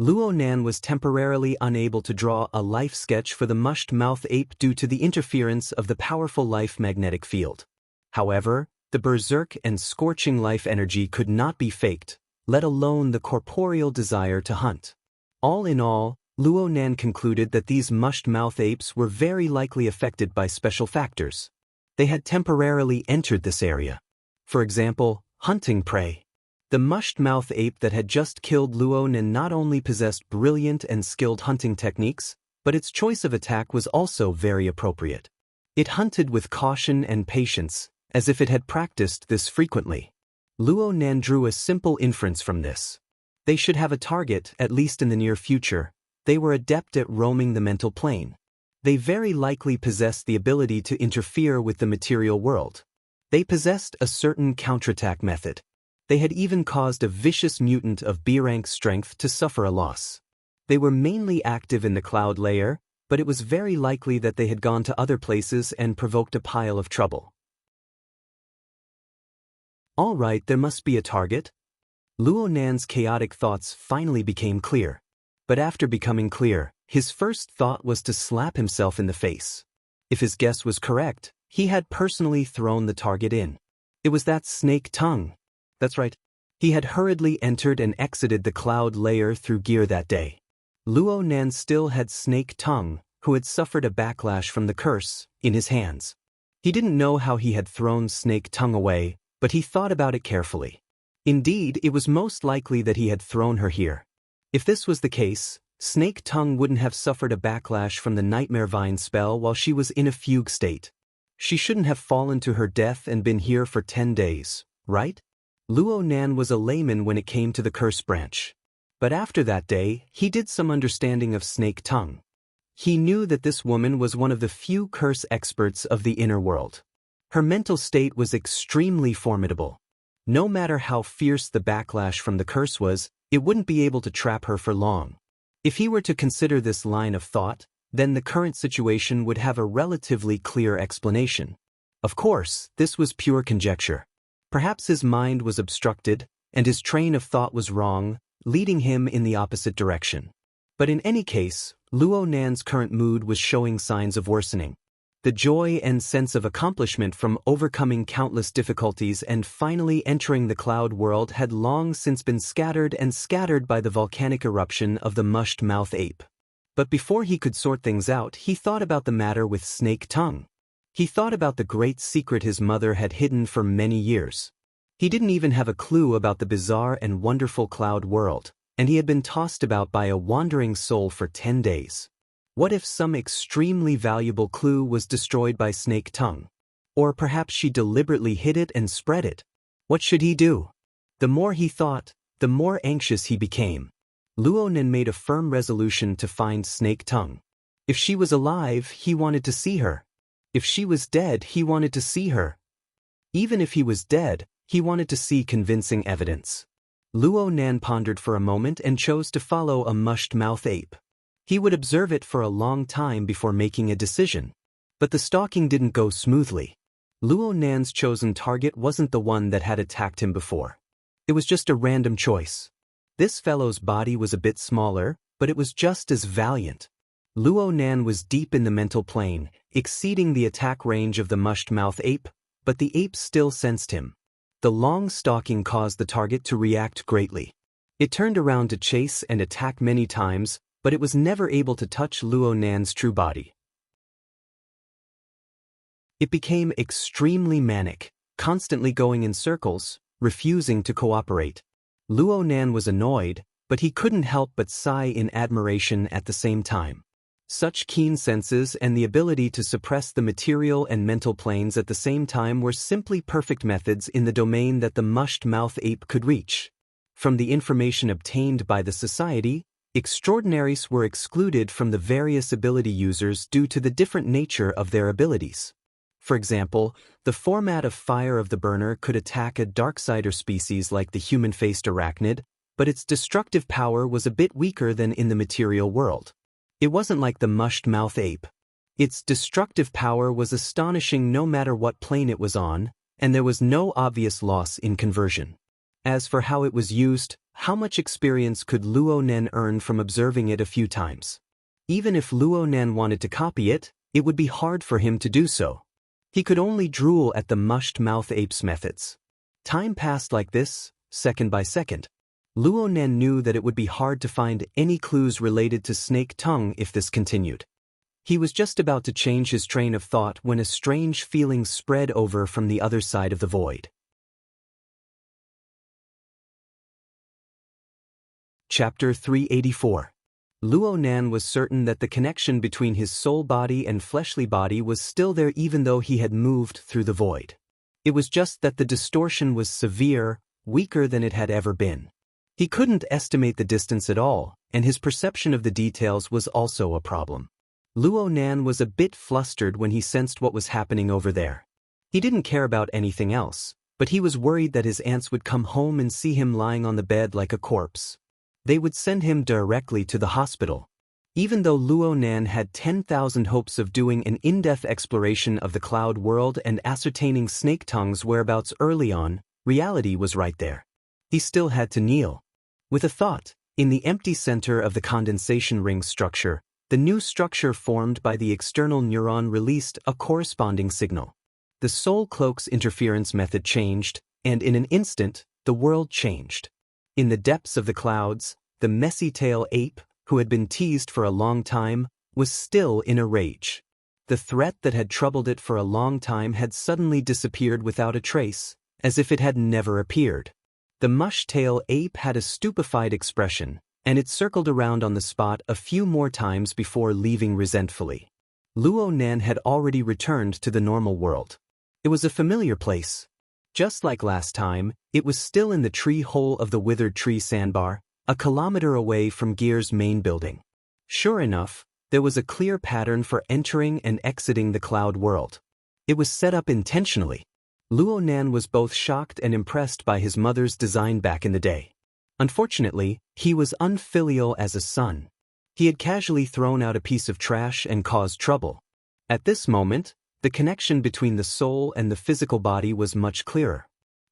Luo Nan was temporarily unable to draw a life sketch for the mushed-mouth ape due to the interference of the powerful life magnetic field. However, the berserk and scorching life energy could not be faked, let alone the corporeal desire to hunt. All in all, Luo Nan concluded that these mushed-mouth apes were very likely affected by special factors. They had temporarily entered this area. For example, hunting prey. The mushed-mouth ape that had just killed Luo Nan not only possessed brilliant and skilled hunting techniques, but its choice of attack was also very appropriate. It hunted with caution and patience, as if it had practiced this frequently. Luo Nan drew a simple inference from this. They should have a target, at least in the near future. They were adept at roaming the mental plane. They very likely possessed the ability to interfere with the material world. They possessed a certain counterattack method. They had even caused a vicious mutant of B-rank strength to suffer a loss. They were mainly active in the cloud layer, but it was very likely that they had gone to other places and provoked a pile of trouble. All right, there must be a target. Luo Nan's chaotic thoughts finally became clear. But after becoming clear, his first thought was to slap himself in the face. If his guess was correct, he had personally thrown the target in. It was that snake tongue. That's right. He had hurriedly entered and exited the cloud layer through gear that day. Luo Nan still had Snake Tongue, who had suffered a backlash from the curse, in his hands. He didn't know how he had thrown Snake Tongue away, but he thought about it carefully. Indeed, it was most likely that he had thrown her here. If this was the case, Snake Tongue wouldn't have suffered a backlash from the Nightmare Vine spell while she was in a fugue state. She shouldn't have fallen to her death and been here for 10 days, right? Luo Nan was a layman when it came to the curse branch. But after that day, he did some understanding of Snake Tongue. He knew that this woman was one of the few curse experts of the inner world. Her mental state was extremely formidable. No matter how fierce the backlash from the curse was, it wouldn't be able to trap her for long. If he were to consider this line of thought, then the current situation would have a relatively clear explanation. Of course, this was pure conjecture. Perhaps his mind was obstructed, and his train of thought was wrong, leading him in the opposite direction. But in any case, Luo Nan's current mood was showing signs of worsening. The joy and sense of accomplishment from overcoming countless difficulties and finally entering the cloud world had long since been scattered by the volcanic eruption of the mushed-mouth ape. But before he could sort things out, he thought about the matter with Snake Tongue. He thought about the great secret his mother had hidden for many years. He didn't even have a clue about the bizarre and wonderful cloud world, and he had been tossed about by a wandering soul for 10 days. What if some extremely valuable clue was destroyed by Snake Tongue? Or perhaps she deliberately hid it and spread it? What should he do? The more he thought, the more anxious he became. Luo Nan made a firm resolution to find Snake Tongue. If she was alive, he wanted to see her. If she was dead, he wanted to see her. Even if he was dead, he wanted to see convincing evidence. Luo Nan pondered for a moment and chose to follow a mushed-mouth ape. He would observe it for a long time before making a decision. But the stalking didn't go smoothly. Luo Nan's chosen target wasn't the one that had attacked him before. It was just a random choice. This fellow's body was a bit smaller, but it was just as valiant. Luo Nan was deep in the mental plane, exceeding the attack range of the mushed-mouth ape, but the ape still sensed him. The long stalking caused the target to react greatly. It turned around to chase and attack many times, but it was never able to touch Luo Nan's true body. It became extremely manic. constantly going in circles, refusing to cooperate. Luo Nan was annoyed, but he couldn't help but sigh in admiration at the same time. Such keen senses and the ability to suppress the material and mental planes at the same time were simply perfect methods in the domain that the mushed-mouth ape could reach. From the information obtained by the society, extraordinaries were excluded from the various ability users due to the different nature of their abilities. For example, the format of Fire of the Burner could attack a Darksider species like the human-faced arachnid, but its destructive power was a bit weaker than in the material world. It wasn't like the mushed-mouth ape. Its destructive power was astonishing no matter what plane it was on, and there was no obvious loss in conversion. As for how it was used, how much experience could Luo Nen earn from observing it a few times? Even if Luo Nen wanted to copy it, it would be hard for him to do so. He could only drool at the mushed-mouth ape's methods. Time passed like this, second by second. Luo Nen knew that it would be hard to find any clues related to Snake Tongue if this continued. He was just about to change his train of thought when a strange feeling spread over from the other side of the void. Chapter 384. Luo Nan was certain that the connection between his soul body and fleshly body was still there even though he had moved through the void. It was just that the distortion was severe, weaker than it had ever been. He couldn't estimate the distance at all, and his perception of the details was also a problem. Luo Nan was a bit flustered when he sensed what was happening over there. He didn't care about anything else, but he was worried that his aunts would come home and see him lying on the bed like a corpse. They would send him directly to the hospital. Even though Luo Nan had 10,000 hopes of doing an in-depth exploration of the cloud world and ascertaining Snake Tongue's whereabouts early on, reality was right there. He still had to kneel. With a thought, in the empty center of the condensation ring structure, the new structure formed by the external neuron released a corresponding signal. The soul cloak's interference method changed, and in an instant, the world changed. In the depths of the clouds, the messy-tail ape, who had been teased for a long time, was still in a rage. The threat that had troubled it for a long time had suddenly disappeared without a trace, as if it had never appeared. The mush-tail ape had a stupefied expression, and it circled around on the spot a few more times before leaving resentfully. Luo Nan had already returned to the normal world. It was a familiar place. Just like last time, it was still in the tree hole of the withered tree sandbar, a kilometer away from Gear's main building. Sure enough, there was a clear pattern for entering and exiting the cloud world. It was set up intentionally. Luo Nan was both shocked and impressed by his mother's design back in the day. Unfortunately, he was unfilial as a son. He had casually thrown out a piece of trash and caused trouble. At this moment, the connection between the soul and the physical body was much clearer.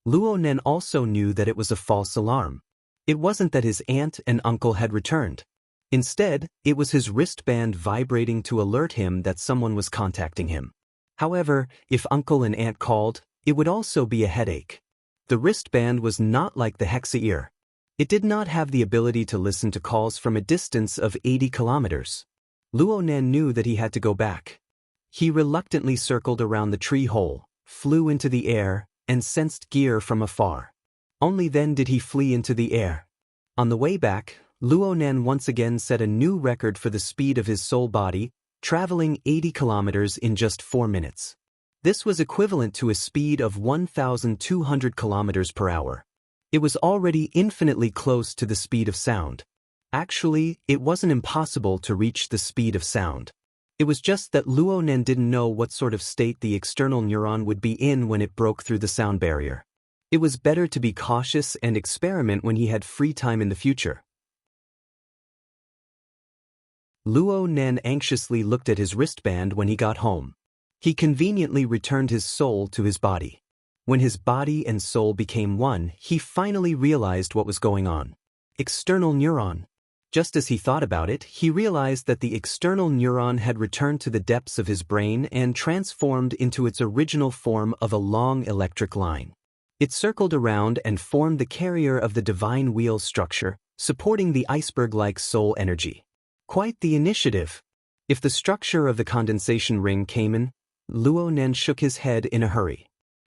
Luo Nen also knew that it was a false alarm. It wasn't that his aunt and uncle had returned. Instead, it was his wristband vibrating to alert him that someone was contacting him. However, if uncle and aunt called, it would also be a headache. The wristband was not like the Hexa ear. It did not have the ability to listen to calls from a distance of 80 kilometers. Luo Nen knew that he had to go back. He reluctantly circled around the tree hole, flew into the air, and sensed Gear from afar. Only then did he flee into the air. On the way back, Luo Nen once again set a new record for the speed of his soul body, traveling 80 kilometers in just 4 minutes. This was equivalent to a speed of 1,200 kilometers per hour. It was already infinitely close to the speed of sound. Actually, it wasn't impossible to reach the speed of sound. It was just that Luo Nen didn't know what sort of state the external neuron would be in when it broke through the sound barrier. It was better to be cautious and experiment when he had free time in the future. Luo Nen anxiously looked at his wristband when he got home. He conveniently returned his soul to his body. When his body and soul became one, he finally realized what was going on. External neuron. Just as he thought about it, he realized that the external neuron had returned to the depths of his brain and transformed into its original form of a long electric line. It circled around and formed the carrier of the divine wheel structure, supporting the iceberg-like soul energy. Quite the initiative. If the structure of the condensation ring came in, Luo Nen shook his head in a hurry.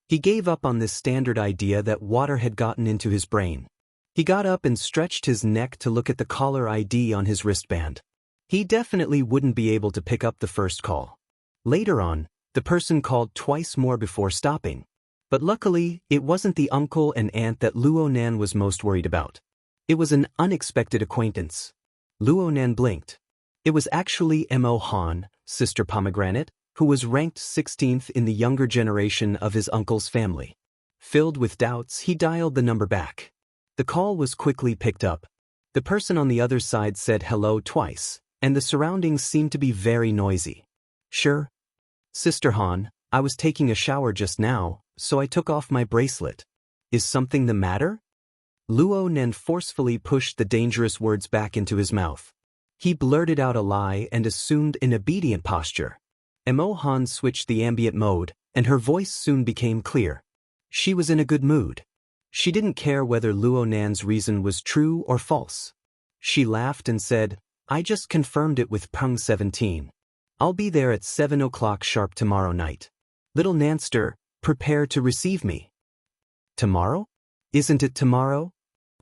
He gave up on this standard idea that water had gotten into his brain. He got up and stretched his neck to look at the caller ID on his wristband. He definitely wouldn't be able to pick up the first call. Later on, the person called twice more before stopping. But luckily, it wasn't the uncle and aunt that Luo Nan was most worried about. It was an unexpected acquaintance. Luo Nan blinked. It was actually Mo Han, Sister Pomegranate, who was ranked 16th in the younger generation of his uncle's family. Filled with doubts, he dialed the number back. The call was quickly picked up. The person on the other side said hello twice, and the surroundings seemed to be very noisy. Sure. Sister Han, I was taking a shower just now, so I took off my bracelet. Is something the matter? Luo Nan forcefully pushed the dangerous words back into his mouth. He blurted out a lie and assumed an obedient posture. Mo Han switched the ambient mode, and her voice soon became clear. She was in a good mood. She didn't care whether Luo Nan's reason was true or false. She laughed and said, I just confirmed it with Peng 17. I'll be there at 7 o'clock sharp tomorrow night. Little Nanster, prepare to receive me. Tomorrow? Isn't it tomorrow?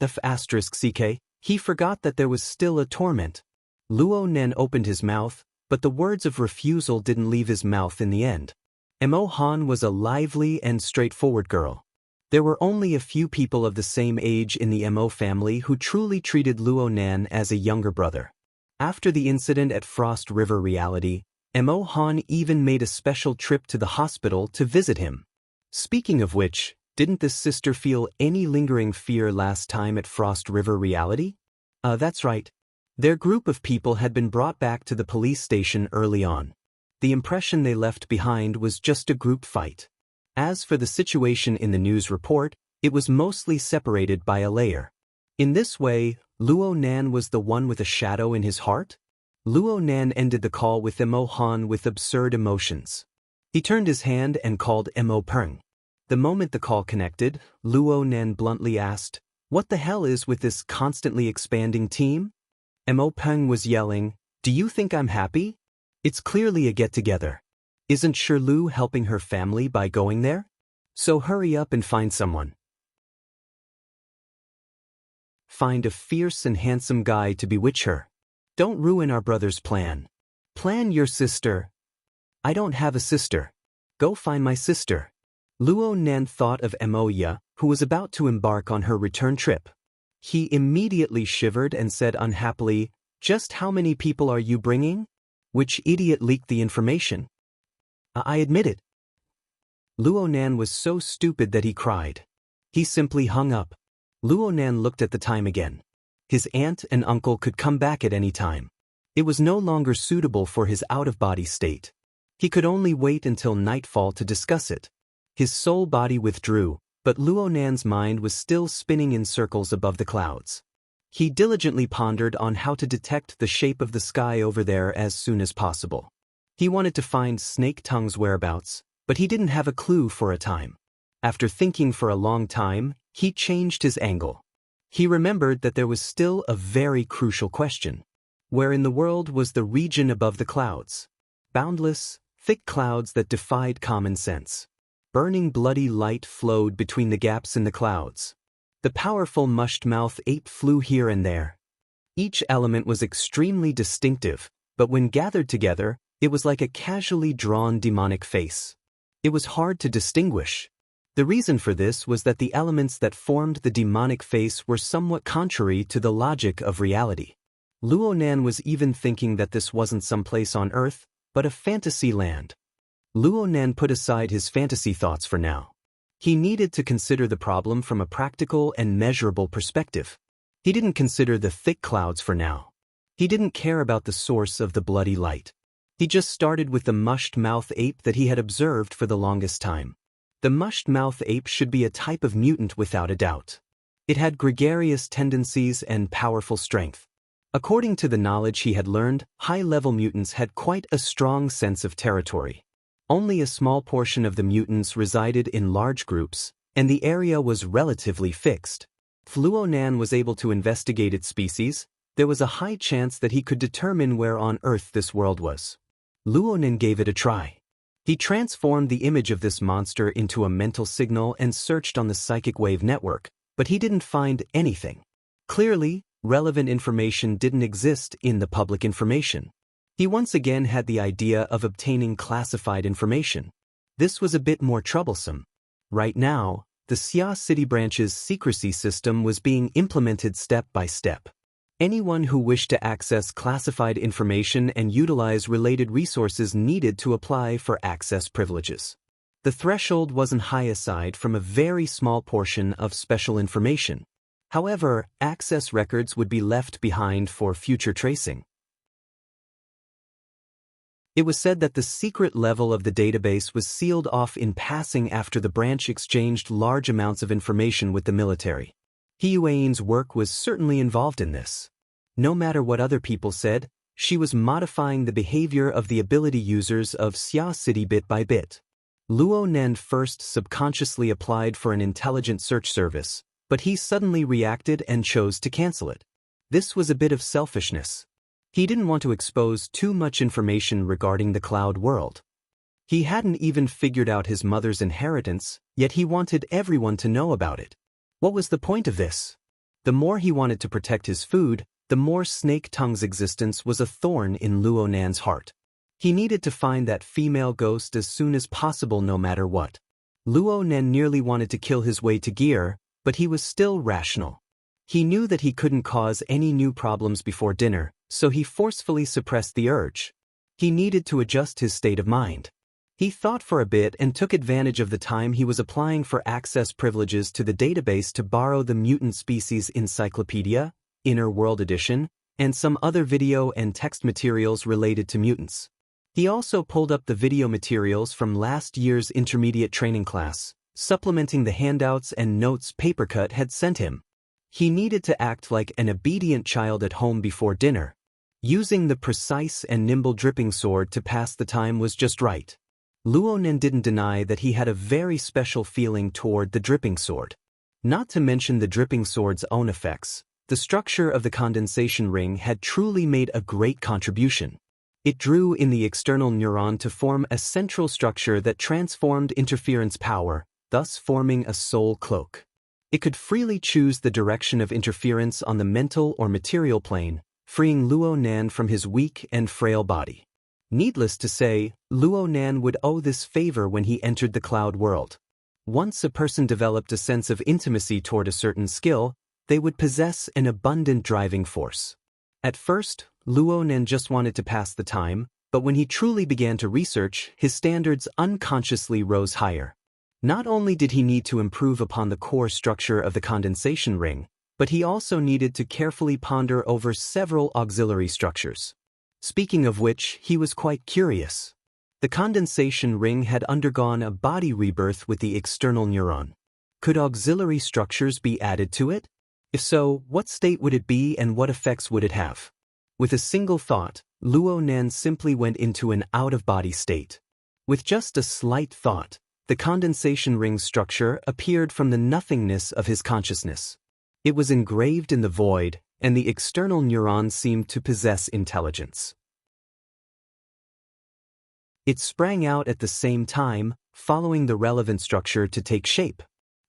*CK, he forgot that there was still a torment. Luo Nan opened his mouth, but the words of refusal didn't leave his mouth in the end. Mo Han was a lively and straightforward girl. There were only a few people of the same age in the Mo family who truly treated Luo Nan as a younger brother. After the incident at Frost River Reality, Mo Han even made a special trip to the hospital to visit him. Speaking of which, didn't this sister feel any lingering fear last time at Frost River Reality? That's right. Their group of people had been brought back to the police station early on. The impression they left behind was just a group fight. As for the situation in the news report, it was mostly separated by a layer. In this way, Luo Nan was the one with a shadow in his heart? Luo Nan ended the call with Mo Han with absurd emotions. He turned his hand and called Mo Peng. The moment the call connected, Luo Nan bluntly asked, What the hell is with this constantly expanding team? Mo Peng was yelling, Do you think I'm happy? It's clearly a get-together. Isn't Shirlu helping her family by going there? So hurry up and find someone. Find a fierce and handsome guy to bewitch her. Don't ruin our brother's plan. Plan your sister. I don't have a sister. Go find my sister. Luo Nan thought of Emoya, who was about to embark on her return trip. He immediately shivered and said unhappily, Just how many people are you bringing? Which idiot leaked the information? I admit it. Luo Nan was so stupid that he cried. He simply hung up. Luo Nan looked at the time again. His aunt and uncle could come back at any time. It was no longer suitable for his out-of-body state. He could only wait until nightfall to discuss it. His soul body withdrew, but Luo Nan's mind was still spinning in circles above the clouds. He diligently pondered on how to detect the shape of the sky over there as soon as possible. He wanted to find Snake Tongue's whereabouts, but he didn't have a clue for a time. After thinking for a long time, he changed his angle. He remembered that there was still a very crucial question. Where in the world was the region above the clouds? Boundless, thick clouds that defied common sense. Burning bloody light flowed between the gaps in the clouds. The powerful mushed-mouth ape flew here and there. Each element was extremely distinctive, but when gathered together, it was like a casually drawn demonic face. It was hard to distinguish. The reason for this was that the elements that formed the demonic face were somewhat contrary to the logic of reality. Luo Nan was even thinking that this wasn't some place on Earth, but a fantasy land. Luo Nan put aside his fantasy thoughts for now. He needed to consider the problem from a practical and measurable perspective. He didn't consider the thick clouds for now. He didn't care about the source of the bloody light. He just started with the mushed-mouth ape that he had observed for the longest time. The mushed-mouth ape should be a type of mutant without a doubt. It had gregarious tendencies and powerful strength. According to the knowledge he had learned, high-level mutants had quite a strong sense of territory. Only a small portion of the mutants resided in large groups, and the area was relatively fixed. If Luo Nan was able to investigate its species, there was a high chance that he could determine where on Earth this world was. Luo Nan gave it a try. He transformed the image of this monster into a mental signal and searched on the psychic wave network, but he didn't find anything. Clearly, relevant information didn't exist in the public information. He once again had the idea of obtaining classified information. This was a bit more troublesome. Right now, the Xia City branch's secrecy system was being implemented step by step. Anyone who wished to access classified information and utilize related resources needed to apply for access privileges. The threshold wasn't high aside from a very small portion of special information. However, access records would be left behind for future tracing. It was said that the secret level of the database was sealed off in passing after the branch exchanged large amounts of information with the military. He Yuan's work was certainly involved in this. No matter what other people said, she was modifying the behavior of the ability users of Xia City bit by bit. Luo Nen first subconsciously applied for an intelligent search service, but he suddenly reacted and chose to cancel it. This was a bit of selfishness. He didn't want to expose too much information regarding the cloud world. He hadn't even figured out his mother's inheritance, yet he wanted everyone to know about it. What was the point of this? The more he wanted to protect his food, the more Snake Tongue's existence was a thorn in Luo Nan's heart. He needed to find that female ghost as soon as possible no matter what. Luo Nan nearly wanted to kill his way to gear, but he was still rational. He knew that he couldn't cause any new problems before dinner, so he forcefully suppressed the urge. He needed to adjust his state of mind. He thought for a bit and took advantage of the time he was applying for access privileges to the database to borrow the Mutant Species Encyclopedia, Inner World Edition, and some other video and text materials related to mutants. He also pulled up the video materials from last year's intermediate training class, supplementing the handouts and notes Papercut had sent him. He needed to act like an obedient child at home before dinner. Using the precise and nimble dripping sword to pass the time was just right. Luo Nen didn't deny that he had a very special feeling toward the dripping sword. Not to mention the dripping sword's own effects, the structure of the condensation ring had truly made a great contribution. It drew in the external neuron to form a central structure that transformed interference power, thus forming a soul cloak. It could freely choose the direction of interference on the mental or material plane, freeing Luo Nan from his weak and frail body. Needless to say, Luo Nan would owe this favor when he entered the cloud world. Once a person developed a sense of intimacy toward a certain skill, they would possess an abundant driving force. At first, Luo Nan just wanted to pass the time, but when he truly began to research, his standards unconsciously rose higher. Not only did he need to improve upon the core structure of the condensation ring, but he also needed to carefully ponder over several auxiliary structures. Speaking of which, he was quite curious. The condensation ring had undergone a body rebirth with the external neuron. Could auxiliary structures be added to it? If so, what state would it be and what effects would it have? With a single thought, Luo Nan simply went into an out-of-body state. With just a slight thought, the condensation ring structure appeared from the nothingness of his consciousness. It was engraved in the void, and the external neuron seemed to possess intelligence. It sprang out at the same time, following the relevant structure to take shape.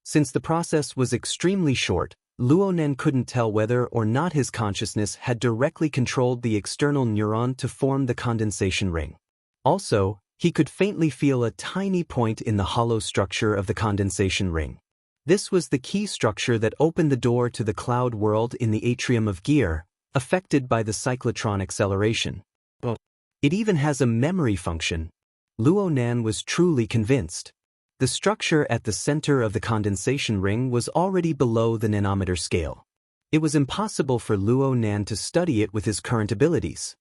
Since the process was extremely short, Luo Nen couldn't tell whether or not his consciousness had directly controlled the external neuron to form the condensation ring. Also, he could faintly feel a tiny point in the hollow structure of the condensation ring. This was the key structure that opened the door to the cloud world in the atrium of gear, affected by the cyclotron acceleration. It even has a memory function. Luo Nan was truly convinced. The structure at the center of the condensation ring was already below the nanometer scale. It was impossible for Luo Nan to study it with his current abilities.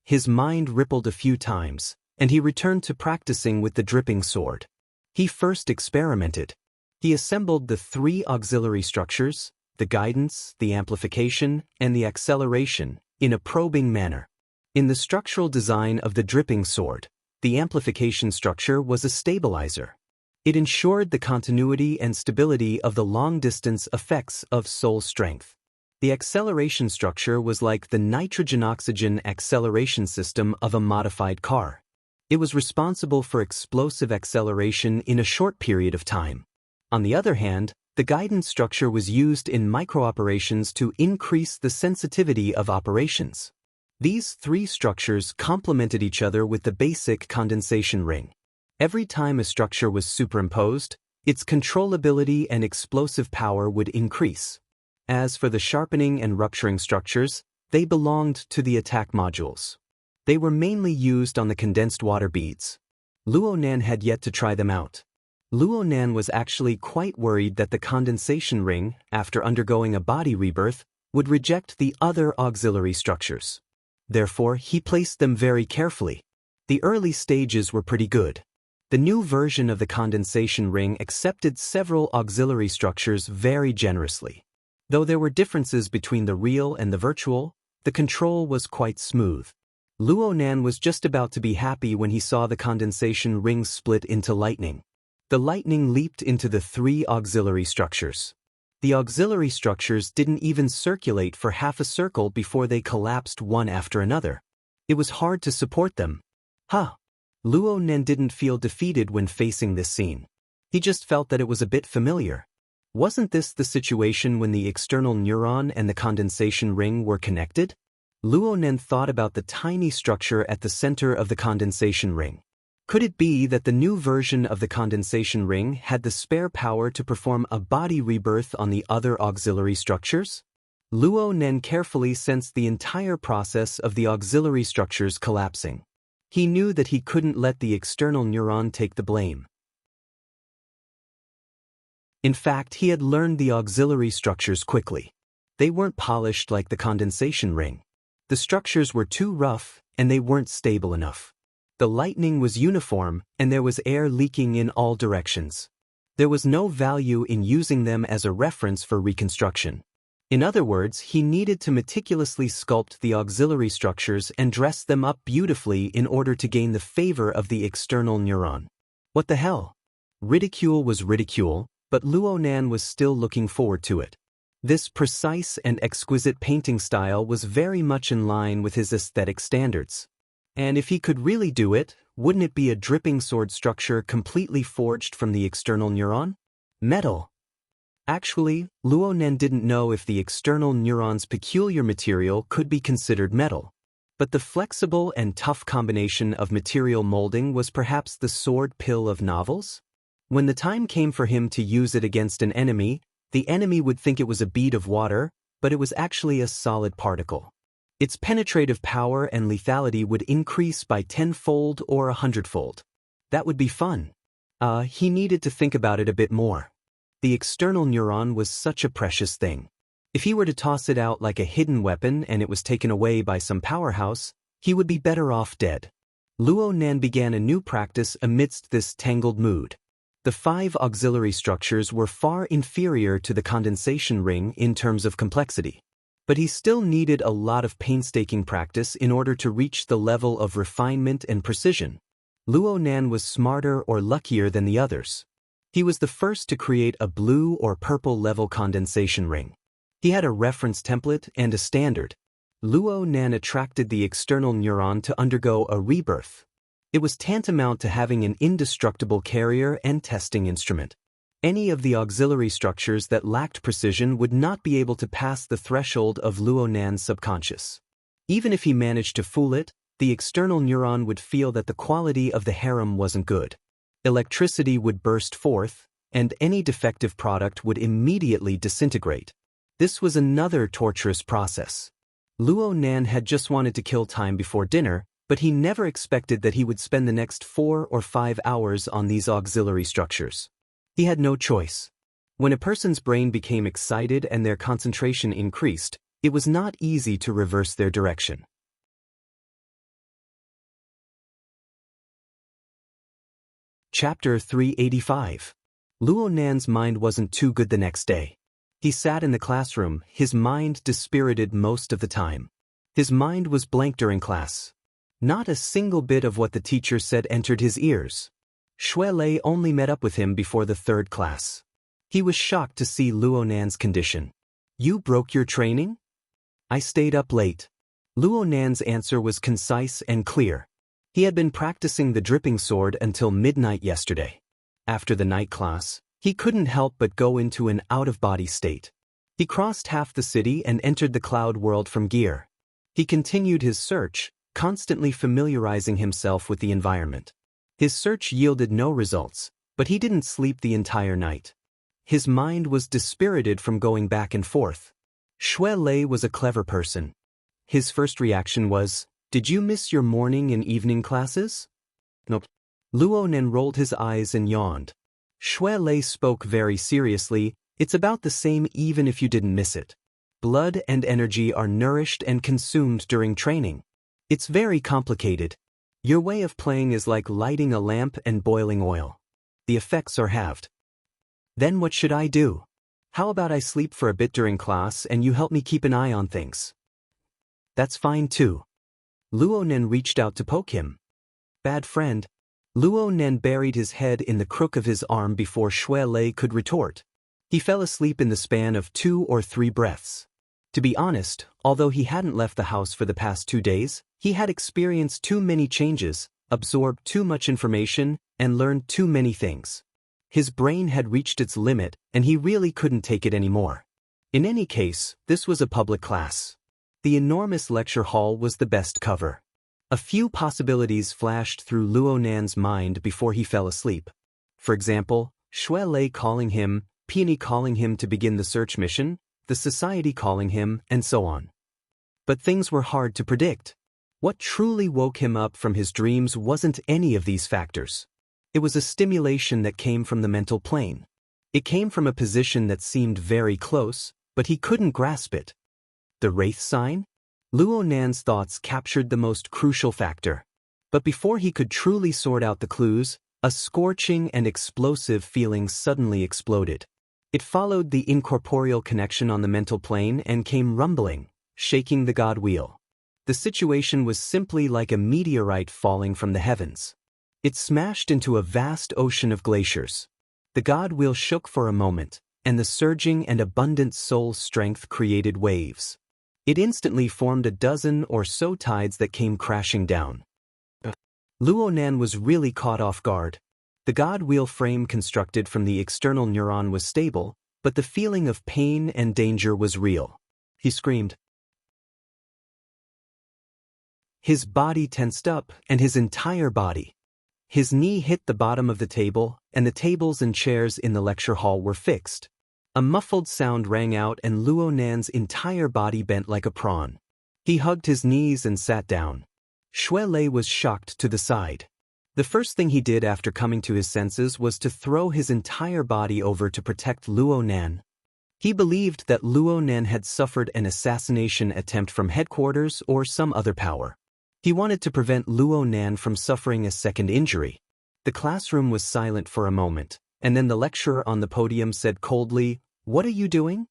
His mind rippled a few times, and he returned to practicing with the dripping sword. He first experimented. He assembled the 3 auxiliary structures, the guidance, the amplification, and the acceleration, in a probing manner. In the structural design of the dripping sword, the amplification structure was a stabilizer. It ensured the continuity and stability of the long-distance effects of soul strength. The acceleration structure was like the nitrogen-oxygen acceleration system of a modified car. It was responsible for explosive acceleration in a short period of time. On the other hand, the guidance structure was used in microoperations to increase the sensitivity of operations. These three structures complemented each other with the basic condensation ring. Every time a structure was superimposed, its controllability and explosive power would increase. As for the sharpening and rupturing structures, they belonged to the attack modules. They were mainly used on the condensed water beads. Luo Nan had yet to try them out. Luo Nan was actually quite worried that the condensation ring, after undergoing a body rebirth, would reject the other auxiliary structures. Therefore, he placed them very carefully. The early stages were pretty good. The new version of the condensation ring accepted several auxiliary structures very generously. Though there were differences between the real and the virtual, the control was quite smooth. Luo Nan was just about to be happy when he saw the condensation ring split into lightning. The lightning leaped into the three auxiliary structures. The auxiliary structures didn't even circulate for half a circle before they collapsed one after another. It was hard to support them. Luo Nan didn't feel defeated when facing this scene. He just felt that it was a bit familiar. Wasn't this the situation when the external neuron and the condensation ring were connected? Luo Nan thought about the tiny structure at the center of the condensation ring. Could it be that the new version of the condensation ring had the spare power to perform a body rebirth on the other auxiliary structures? Luo Nan carefully sensed the entire process of the auxiliary structures collapsing. He knew that he couldn't let the external neuron take the blame. In fact, he had learned the auxiliary structures quickly. They weren't polished like the condensation ring. The structures were too rough, and they weren't stable enough. The lightning was uniform, and there was air leaking in all directions. There was no value in using them as a reference for reconstruction. In other words, he needed to meticulously sculpt the auxiliary structures and dress them up beautifully in order to gain the favor of the external neuron. What the hell? Ridicule was ridicule, but Luo Nan was still looking forward to it. This precise and exquisite painting style was very much in line with his aesthetic standards. And if he could really do it, wouldn't it be a dripping sword structure completely forged from the external neuron? Metal. Actually, Luo Nan didn't know if the external neuron's peculiar material could be considered metal. But the flexible and tough combination of material molding was perhaps the sword pill of novels? When the time came for him to use it against an enemy, the enemy would think it was a bead of water, but it was actually a solid particle. Its penetrative power and lethality would increase by 10-fold or 100-fold. That would be fun. He needed to think about it a bit more. The external neuron was such a precious thing. If he were to toss it out like a hidden weapon and it was taken away by some powerhouse, he would be better off dead. Luo Nan began a new practice amidst this tangled mood. The 5 auxiliary structures were far inferior to the condensation ring in terms of complexity. But he still needed a lot of painstaking practice in order to reach the level of refinement and precision. Luo Nan was smarter or luckier than the others. He was the first to create a blue or purple level condensation ring. He had a reference template and a standard. Luo Nan attracted the external neuron to undergo a rebirth. It was tantamount to having an indestructible carrier and testing instrument. Any of the auxiliary structures that lacked precision would not be able to pass the threshold of Luo Nan's subconscious. Even if he managed to fool it, the external neuron would feel that the quality of the harem wasn't good. Electricity would burst forth, and any defective product would immediately disintegrate. This was another torturous process. Luo Nan had just wanted to kill time before dinner, but he never expected that he would spend the next 4 or 5 hours on these auxiliary structures. He had no choice. When a person's brain became excited and their concentration increased, it was not easy to reverse their direction. Chapter 385. Luo Nan's mind wasn't too good the next day. He sat in the classroom, his mind dispirited most of the time. His mind was blank during class. Not a single bit of what the teacher said entered his ears. Xue Lei only met up with him before the 3rd class. He was shocked to see Luo Nan's condition. "You broke your training?" "I stayed up late." Luo Nan's answer was concise and clear. He had been practicing the dripping sword until midnight yesterday. After the night class, he couldn't help but go into an out-of-body state. He crossed half the city and entered the cloud world from gear. He continued his search, constantly familiarizing himself with the environment. His search yielded no results, but he didn't sleep the entire night. His mind was dispirited from going back and forth. Shui Lei was a clever person. His first reaction was, "Did you miss your morning and evening classes?" "Nope." Luo Nen rolled his eyes and yawned. Shui Lei spoke very seriously, "It's about the same even if you didn't miss it. Blood and energy are nourished and consumed during training. It's very complicated. Your way of playing is like lighting a lamp and boiling oil. The effects are halved. Then what should I do? How about I sleep for a bit during class and you help me keep an eye on things?" "That's fine too." Luo Nen reached out to poke him. "Bad friend." Luo Nen buried his head in the crook of his arm before Shui Lei could retort. He fell asleep in the span of 2 or 3 breaths. To be honest, although he hadn't left the house for the past 2 days, he had experienced too many changes, absorbed too much information, and learned too many things. His brain had reached its limit, and he really couldn't take it anymore. In any case, this was a public class. The enormous lecture hall was the best cover. A few possibilities flashed through Luo Nan's mind before he fell asleep. For example, Shui Lei calling him, Peony calling him to begin the search mission, the society calling him, and so on. But things were hard to predict. What truly woke him up from his dreams wasn't any of these factors. It was a stimulation that came from the mental plane. It came from a position that seemed very close, but he couldn't grasp it. The Wraith sign? Luo Nan's thoughts captured the most crucial factor. But before he could truly sort out the clues, a scorching and explosive feeling suddenly exploded. It followed the incorporeal connection on the mental plane and came rumbling, shaking the God Wheel. The situation was simply like a meteorite falling from the heavens. It smashed into a vast ocean of glaciers. The God Wheel shook for a moment, and the surging and abundant soul strength created waves. It instantly formed a dozen or so tides that came crashing down. Luo Nan was really caught off guard. The God Wheel frame constructed from the external neuron was stable, but the feeling of pain and danger was real. He screamed. His body tensed up, and his entire body. His knee hit the bottom of the table, and the tables and chairs in the lecture hall were fixed. A muffled sound rang out and Luo Nan's entire body bent like a prawn. He hugged his knees and sat down. Shui Lei was shocked to the side. The first thing he did after coming to his senses was to throw his entire body over to protect Luo Nan. He believed that Luo Nan had suffered an assassination attempt from headquarters or some other power. He wanted to prevent Luo Nan from suffering a second injury. The classroom was silent for a moment, and then the lecturer on the podium said coldly, "What are you doing?"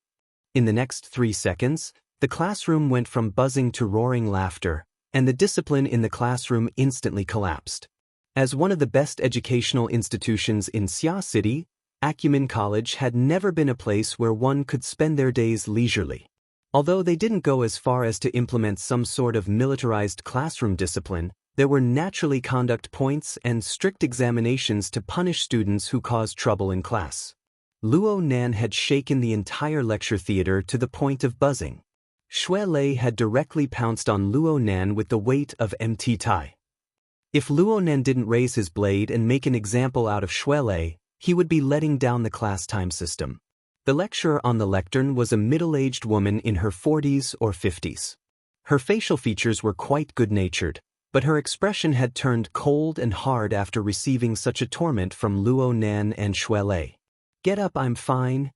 In the next 3 seconds, the classroom went from buzzing to roaring laughter, and the discipline in the classroom instantly collapsed. As one of the best educational institutions in Xia City, Acumen College had never been a place where one could spend their days leisurely. Although they didn't go as far as to implement some sort of militarized classroom discipline, there were naturally conduct points and strict examinations to punish students who caused trouble in class. Luo Nan had shaken the entire lecture theater to the point of buzzing. Shui Lei had directly pounced on Luo Nan with the weight of MT Tai. If Luo Nan didn't raise his blade and make an example out of Shui Lei, he would be letting down the class time system. The lecturer on the lectern was a middle-aged woman in her 40s or 50s. Her facial features were quite good-natured, but her expression had turned cold and hard after receiving such a torment from Luo Nan and Shui Lei. "Get up, I'm fine."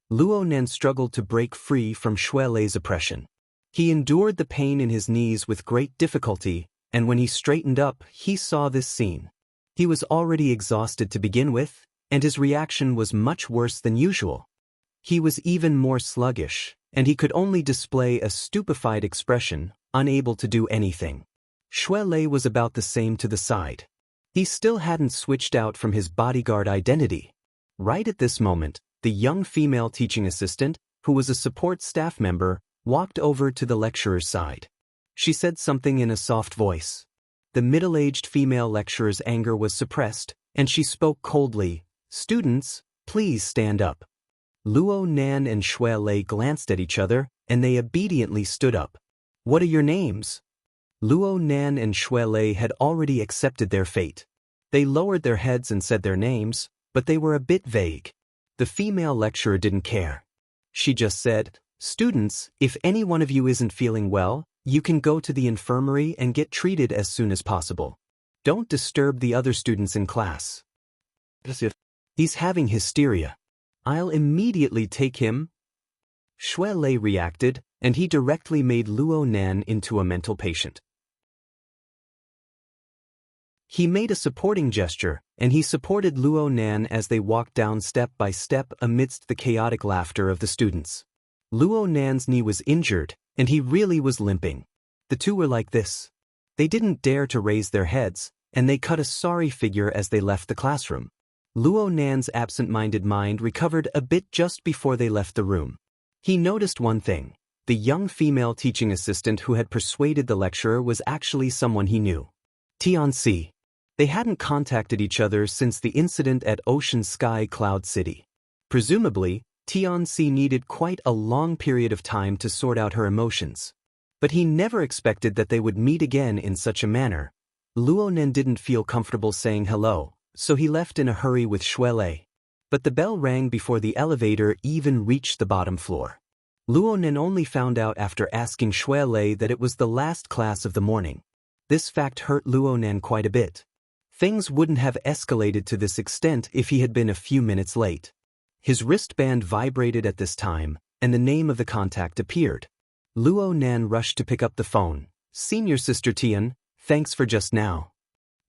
Luo Nan struggled to break free from Shui Lei's oppression. He endured the pain in his knees with great difficulty, and when he straightened up, he saw this scene. He was already exhausted to begin with, and his reaction was much worse than usual. He was even more sluggish, and he could only display a stupefied expression, unable to do anything. Shui Lei was about the same to the side. He still hadn't switched out from his bodyguard identity. Right at this moment, the young female teaching assistant, who was a support staff member, walked over to the lecturer's side. She said something in a soft voice. The middle-aged female lecturer's anger was suppressed, and she spoke coldly. "Students, please stand up." Luo Nan and Shui Lei glanced at each other, and they obediently stood up. "What are your names?" Luo Nan and Shui Lei had already accepted their fate. They lowered their heads and said their names, but they were a bit vague. The female lecturer didn't care. She just said, "Students, if any one of you isn't feeling well, you can go to the infirmary and get treated as soon as possible. Don't disturb the other students in class. He's having hysteria. I'll immediately take him." Shui Lei reacted, and he directly made Luo Nan into a mental patient. He made a supporting gesture, and he supported Luo Nan as they walked down step by step amidst the chaotic laughter of the students. Luo Nan's knee was injured, and he really was limping. The two were like this. They didn't dare to raise their heads, and they cut a sorry figure as they left the classroom. Luo Nan's absent-minded mind recovered a bit just before they left the room. He noticed one thing. The young female teaching assistant who had persuaded the lecturer was actually someone he knew. Tianxi. They hadn't contacted each other since the incident at Ocean Sky Cloud City. Presumably, Tianxi needed quite a long period of time to sort out her emotions. But he never expected that they would meet again in such a manner. Luo Nan didn't feel comfortable saying hello, so he left in a hurry with Shui Lei. But the bell rang before the elevator even reached the bottom floor. Luo Nan only found out after asking Shui Lei that it was the last class of the morning. This fact hurt Luo Nan quite a bit. Things wouldn't have escalated to this extent if he had been a few minutes late. His wristband vibrated at this time, and the name of the contact appeared. Luo Nan rushed to pick up the phone. "Senior Sister Tian, thanks for just now."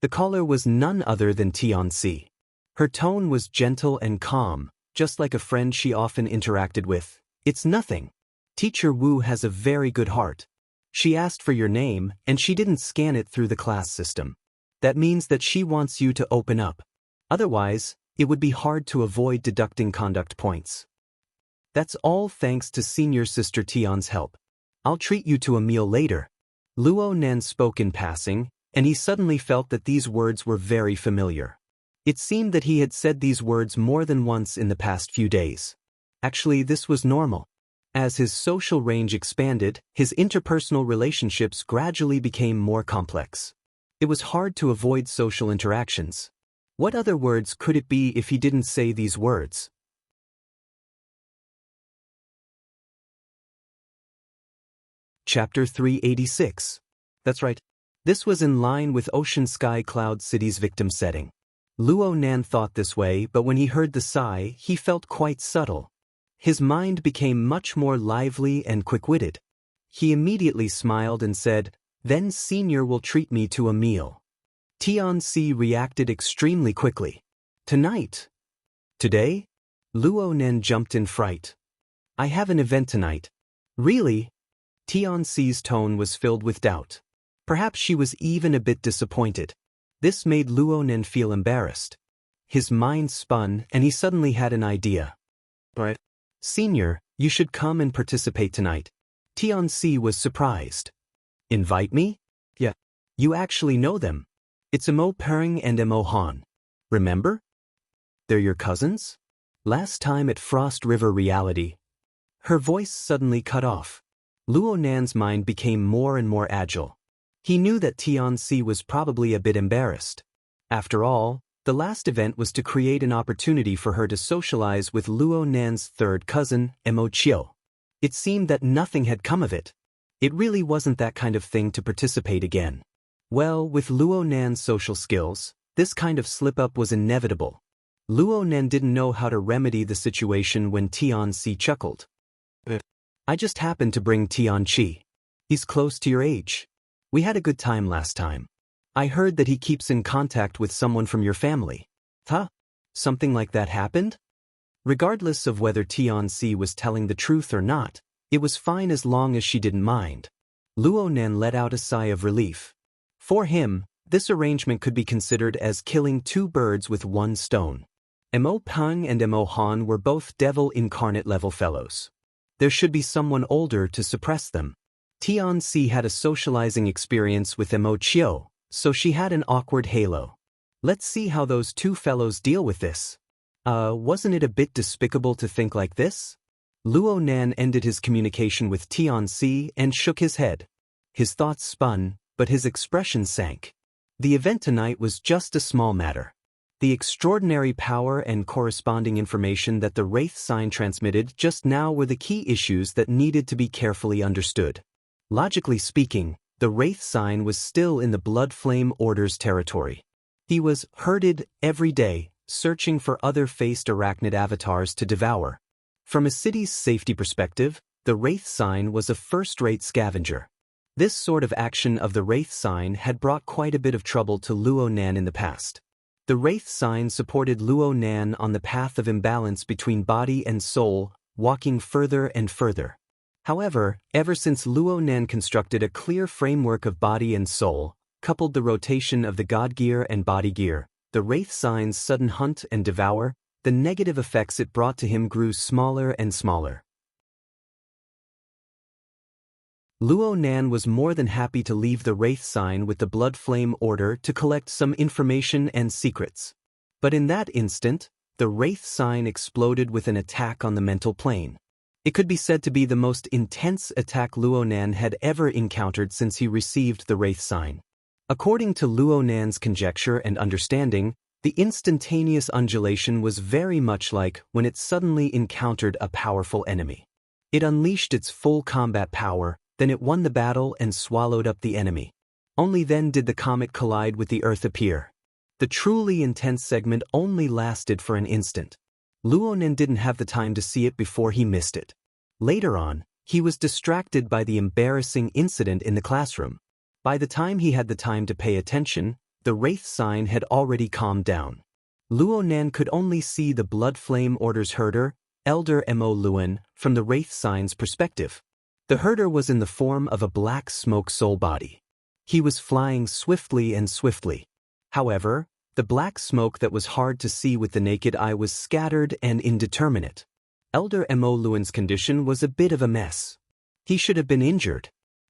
The caller was none other than Tianxi. Her tone was gentle and calm, just like a friend she often interacted with. "It's nothing. Teacher Wu has a very good heart. She asked for your name, and she didn't scan it through the class system. That means that she wants you to open up. Otherwise, it would be hard to avoid deducting conduct points. That's all thanks to Senior Sister Tian's help. I'll treat you to a meal later." Luo Nan spoke in passing, and he suddenly felt that these words were very familiar. It seemed that he had said these words more than once in the past few days. Actually, this was normal. As his social range expanded, his interpersonal relationships gradually became more complex. It was hard to avoid social interactions. What other words could it be if he didn't say these words? Chapter 386. That's right. This was in line with Ocean Sky Cloud City's victim setting. Luo Nan thought this way, but when he heard the sigh, he felt quite subtle. His mind became much more lively and quick-witted. He immediately smiled and said, "Then Senior will treat me to a meal." Tianxi reacted extremely quickly. "Tonight?" "Today?" Luo Nan jumped in fright. "I have an event tonight." "Really?" Tianxi's tone was filled with doubt. Perhaps she was even a bit disappointed. This made Luo Nan feel embarrassed. His mind spun, and he suddenly had an idea. "Right. Senior, you should come and participate tonight." Tianxi was surprised. "Invite me?" "Yeah. You actually know them. It's Mo Pering and Mo Han. Remember? They're your cousins? Last time at Frost River Reality." Her voice suddenly cut off. Luo Nan's mind became more and more agile. He knew that Tianxi was probably a bit embarrassed. After all, the last event was to create an opportunity for her to socialize with Luo Nan's third cousin, Mo Chiu. It seemed that nothing had come of it. It really wasn't that kind of thing to participate again. Well, with Luo Nan's social skills, this kind of slip-up was inevitable. Luo Nan didn't know how to remedy the situation when Tianxi chuckled. "I just happened to bring Tianqi. He's close to your age. We had a good time last time. I heard that he keeps in contact with someone from your family." "Huh? Something like that happened?" Regardless of whether Tianxi was telling the truth or not, it was fine as long as she didn't mind. Luo Nan let out a sigh of relief. For him, this arrangement could be considered as killing two birds with one stone. Mo Peng and Mo Han were both devil incarnate level fellows. There should be someone older to suppress them. Tianxi had a socializing experience with Mo Chiu, So she had an awkward halo. Let's see how those two fellows deal with this. Wasn't it a bit despicable to think like this? Luo Nan ended his communication with Tianxi and shook his head. His thoughts spun, but his expression sank. The event tonight was just a small matter. The extraordinary power and corresponding information that the Wraith sign transmitted just now were the key issues that needed to be carefully understood. Logically speaking, the Wraith sign was still in the Blood Flame Order's territory. He was herded every day, searching for other faced arachnid avatars to devour. From a city's safety perspective, the Wraith sign was a first-rate scavenger. This sort of action of the Wraith sign had brought quite a bit of trouble to Luo Nan in the past. The Wraith sign supported Luo Nan on the path of imbalance between body and soul, walking further and further. However, ever since Luo Nan constructed a clear framework of body and soul, coupled the rotation of the God Gear and Body Gear, the Wraith sign's sudden hunt and devour, the negative effects it brought to him grew smaller and smaller. Luo Nan was more than happy to leave the Wraith sign with the Blood Flame Order to collect some information and secrets. But in that instant, the Wraith sign exploded with an attack on the mental plane. It could be said to be the most intense attack Luo Nan had ever encountered since he received the Wraith sign. According to Luo Nan's conjecture and understanding, the instantaneous undulation was very much like when it suddenly encountered a powerful enemy. It unleashed its full combat power, then it won the battle and swallowed up the enemy. Only then did the comet collide with the Earth appear. The truly intense segment only lasted for an instant. Luo Nan didn't have the time to see it before he missed it. Later on, he was distracted by the embarrassing incident in the classroom. By the time he had the time to pay attention, the Wraith sign had already calmed down. Luo Nan could only see the Blood Flame Order's herder, Elder Mo Luan, from the Wraith sign's perspective. The herder was in the form of a black smoke soul body. He was flying swiftly and swiftly. However, the black smoke that was hard to see with the naked eye was scattered and indeterminate. Elder Mo Luan's condition was a bit of a mess. He should have been injured.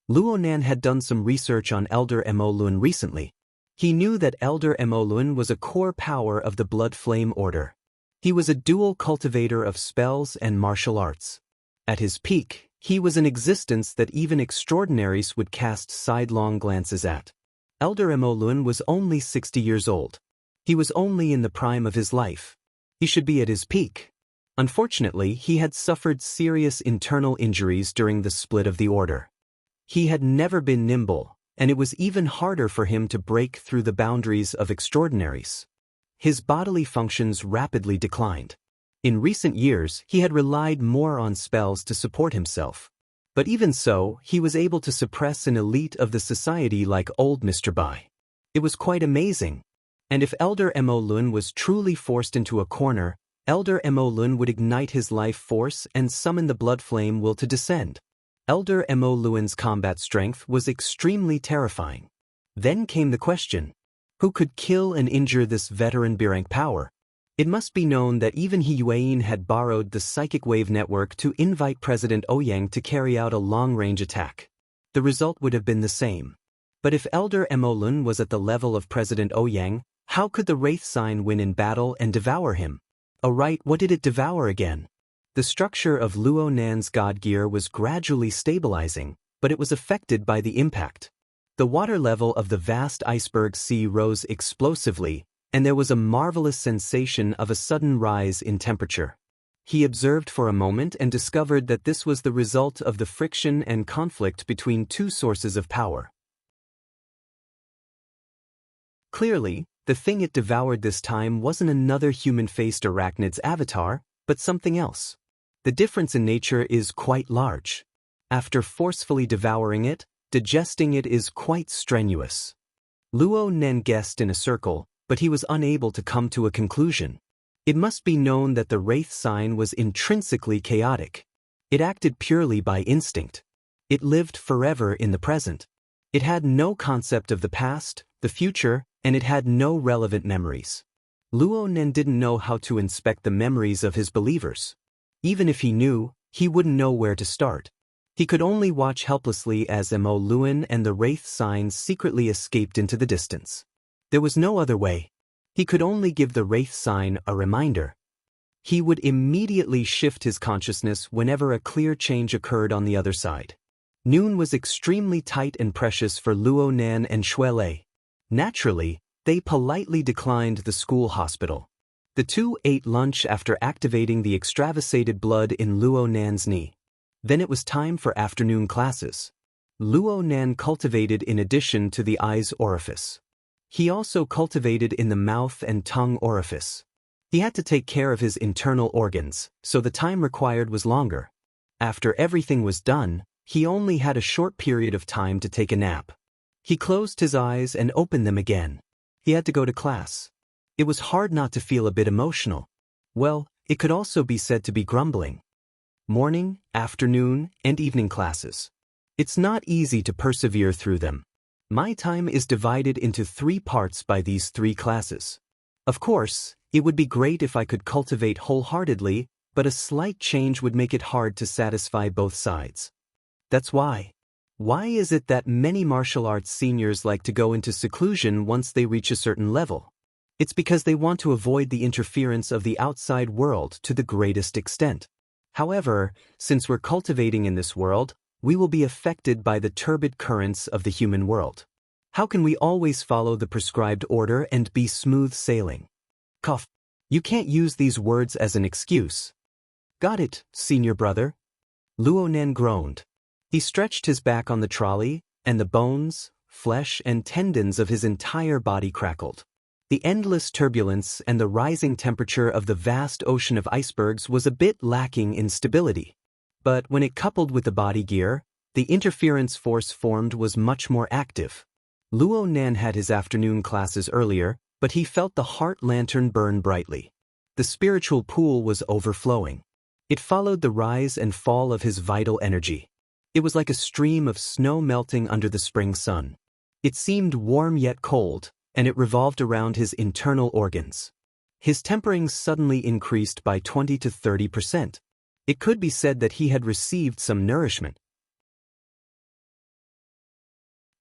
Luo Nan had done some research on Elder Mo Luan recently. He knew that Elder Mo Luan was a core power of the Blood Flame Order. He was a dual cultivator of spells and martial arts. At his peak, he was an existence that even extraordinaries would cast sidelong glances at. Elder Mo Luan was only 60 years old. He was only in the prime of his life. He should be at his peak. Unfortunately, he had suffered serious internal injuries during the split of the order. He had never been nimble, and it was even harder for him to break through the boundaries of extraordinaries. His bodily functions rapidly declined. In recent years, he had relied more on spells to support himself. But even so, he was able to suppress an elite of the society like old Mr. Bai. It was quite amazing. And if Elder Mo Luan was truly forced into a corner, Elder Mo Luan would ignite his life force and summon the blood flame will to descend. Elder Mo Luan's combat strength was extremely terrifying. Then came the question: who could kill and injure this veteran B-rank power? It must be known that even He Yuan had borrowed the psychic wave network to invite President Ouyang to carry out a long-range attack. The result would have been the same. But if Elder Mo Luan was at the level of President Ouyang, how could the Wraith sign win in battle and devour him? Oh right, what did it devour again? The structure of Luo Nan's God Gear was gradually stabilizing, but it was affected by the impact. The water level of the vast iceberg sea rose explosively, and there was a marvelous sensation of a sudden rise in temperature. He observed for a moment and discovered that this was the result of the friction and conflict between two sources of power. Clearly, the thing it devoured this time wasn't another human-faced arachnid's avatar, but something else. The difference in nature is quite large. After forcefully devouring it, digesting it is quite strenuous. Luo Nan guessed in a circle, but he was unable to come to a conclusion. It must be known that the Wraith sign was intrinsically chaotic. It acted purely by instinct. It lived forever in the present. It had no concept of the past, the future, and it had no relevant memories. Luo Nan didn't know how to inspect the memories of his believers. Even if he knew, he wouldn't know where to start. He could only watch helplessly as Mo Luan and the wraith signs secretly escaped into the distance. There was no other way. He could only give the wraith sign a reminder. He would immediately shift his consciousness whenever a clear change occurred on the other side. Noon was extremely tight and precious for Luo Nan and Xue Lei. Naturally, they politely declined the school hospital. The two ate lunch after activating the extravasated blood in Luo Nan's knee. Then it was time for afternoon classes. Luo Nan cultivated in addition to the eye's orifice. He also cultivated in the mouth and tongue orifice. He had to take care of his internal organs, so the time required was longer. After everything was done, he only had a short period of time to take a nap. He closed his eyes and opened them again. He had to go to class. It was hard not to feel a bit emotional. Well, it could also be said to be grumbling. Morning, afternoon, and evening classes. It's not easy to persevere through them. My time is divided into 3 parts by these 3 classes. Of course, it would be great if I could cultivate wholeheartedly, but a slight change would make it hard to satisfy both sides. That's why. Why is it that many martial arts seniors like to go into seclusion once they reach a certain level? It's because they want to avoid the interference of the outside world to the greatest extent. However, since we're cultivating in this world, we will be affected by the turbid currents of the human world. How can we always follow the prescribed order and be smooth sailing? Cough. You can't use these words as an excuse. Got it, senior brother. Luo Nan groaned. He stretched his back on the trolley, and the bones, flesh, and tendons of his entire body crackled. The endless turbulence and the rising temperature of the vast ocean of icebergs was a bit lacking in stability. But when it coupled with the body gear, the interference force formed was much more active. Luo Nan had his afternoon classes earlier, but he felt the heart lantern burn brightly. The spiritual pool was overflowing. It followed the rise and fall of his vital energy. It was like a stream of snow melting under the spring sun. It seemed warm yet cold, and it revolved around his internal organs. His temperings suddenly increased by 20 to 30%. It could be said that he had received some nourishment.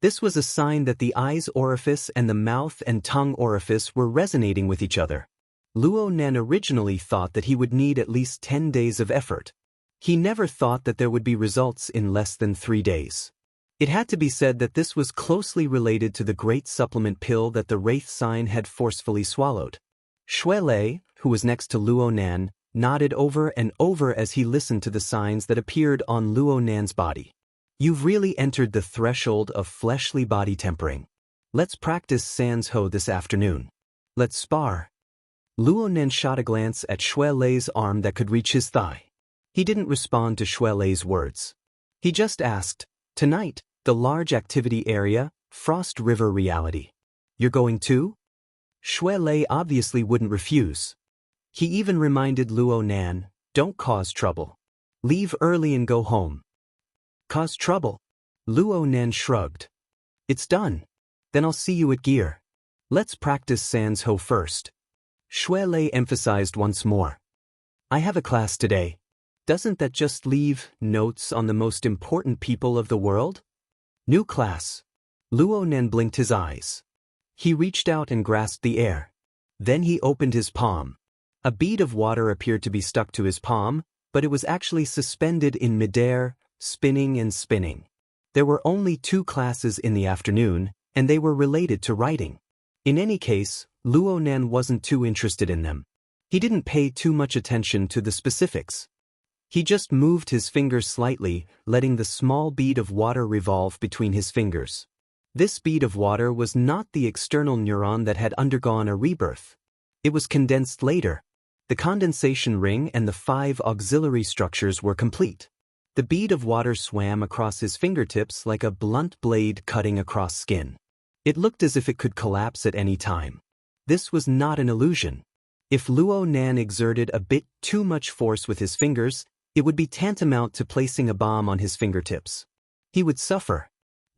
This was a sign that the eye's orifice and the mouth and tongue orifice were resonating with each other. Luo Nan originally thought that he would need at least 10 days of effort. He never thought that there would be results in less than 3 days. It had to be said that this was closely related to the great supplement pill that the wraith sign had forcefully swallowed. Xue Lei, who was next to Luo Nan, nodded over and over as he listened to the signs that appeared on Luo Nan's body. You've really entered the threshold of fleshly body tempering. Let's practice Sans Ho this afternoon. Let's spar. Luo Nan shot a glance at Xue Lei's arm that could reach his thigh. He didn't respond to Xue Lei's words. He just asked, "Tonight, the large activity area, Frost River reality. You're going too?" Xue Lei obviously wouldn't refuse. He even reminded Luo Nan, "Don't cause trouble. Leave early and go home." Cause trouble? Luo Nan shrugged. "It's done. Then I'll see you at gear. Let's practice Sans Ho first." Xue Lei emphasized once more. "I have a class today. Doesn't that just leave notes on the most important people of the world?" New class. Luo Nan blinked his eyes. He reached out and grasped the air. Then he opened his palm. A bead of water appeared to be stuck to his palm, but it was actually suspended in midair, spinning and spinning. There were only 2 classes in the afternoon, and they were related to writing. In any case, Luo Nan wasn't too interested in them. He didn't pay too much attention to the specifics. He just moved his fingers slightly, letting the small bead of water revolve between his fingers. This bead of water was not the external neuron that had undergone a rebirth. It was condensed later. The condensation ring and the 5 auxiliary structures were complete. The bead of water swam across his fingertips like a blunt blade cutting across skin. It looked as if it could collapse at any time. This was not an illusion. If Luo Nan exerted a bit too much force with his fingers, it would be tantamount to placing a bomb on his fingertips. He would suffer.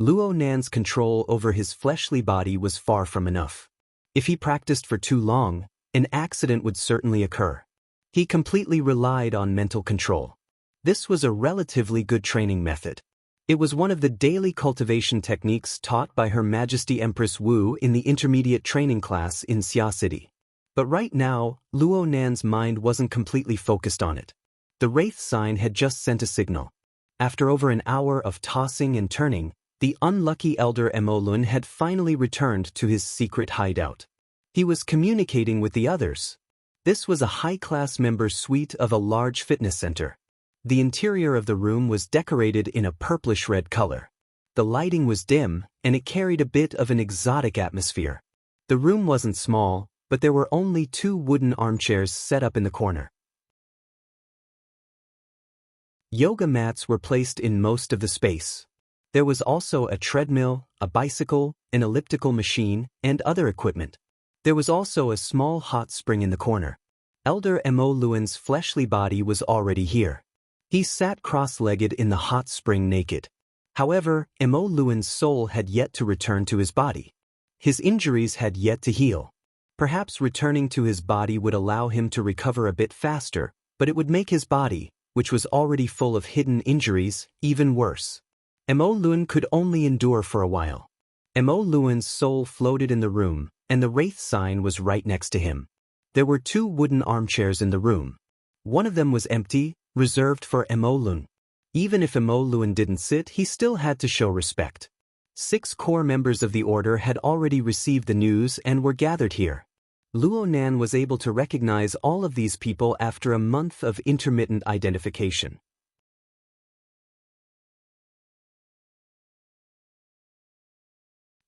Luo Nan's control over his fleshly body was far from enough. If he practiced for too long, an accident would certainly occur. He completely relied on mental control. This was a relatively good training method. It was one of the daily cultivation techniques taught by Her Majesty Empress Wu in the intermediate training class in Xia City. But right now, Luo Nan's mind wasn't completely focused on it. The Wraith sign had just sent a signal. After over an hour of tossing and turning, the unlucky elder Emolun had finally returned to his secret hideout. He was communicating with the others. This was a high-class member's suite of a large fitness center. The interior of the room was decorated in a purplish-red color. The lighting was dim, and it carried a bit of an exotic atmosphere. The room wasn't small, but there were only 2 wooden armchairs set up in the corner. Yoga mats were placed in most of the space. There was also a treadmill, a bicycle, an elliptical machine, and other equipment. There was also a small hot spring in the corner. Elder Emo Luan's fleshly body was already here. He sat cross-legged in the hot spring naked. However, Emo Luan's soul had yet to return to his body. His injuries had yet to heal. Perhaps returning to his body would allow him to recover a bit faster, but it would make his body, which was already full of hidden injuries, even worse. Emo Luan could only endure for a while. Emo Luan's soul floated in the room, and the Wraith sign was right next to him. There were 2 wooden armchairs in the room. One of them was empty, reserved for Emo Luan. Even if Emo Luan didn't sit, he still had to show respect. 6 core members of the order had already received the news and were gathered here. Luo Nan was able to recognize all of these people after a month of intermittent identification.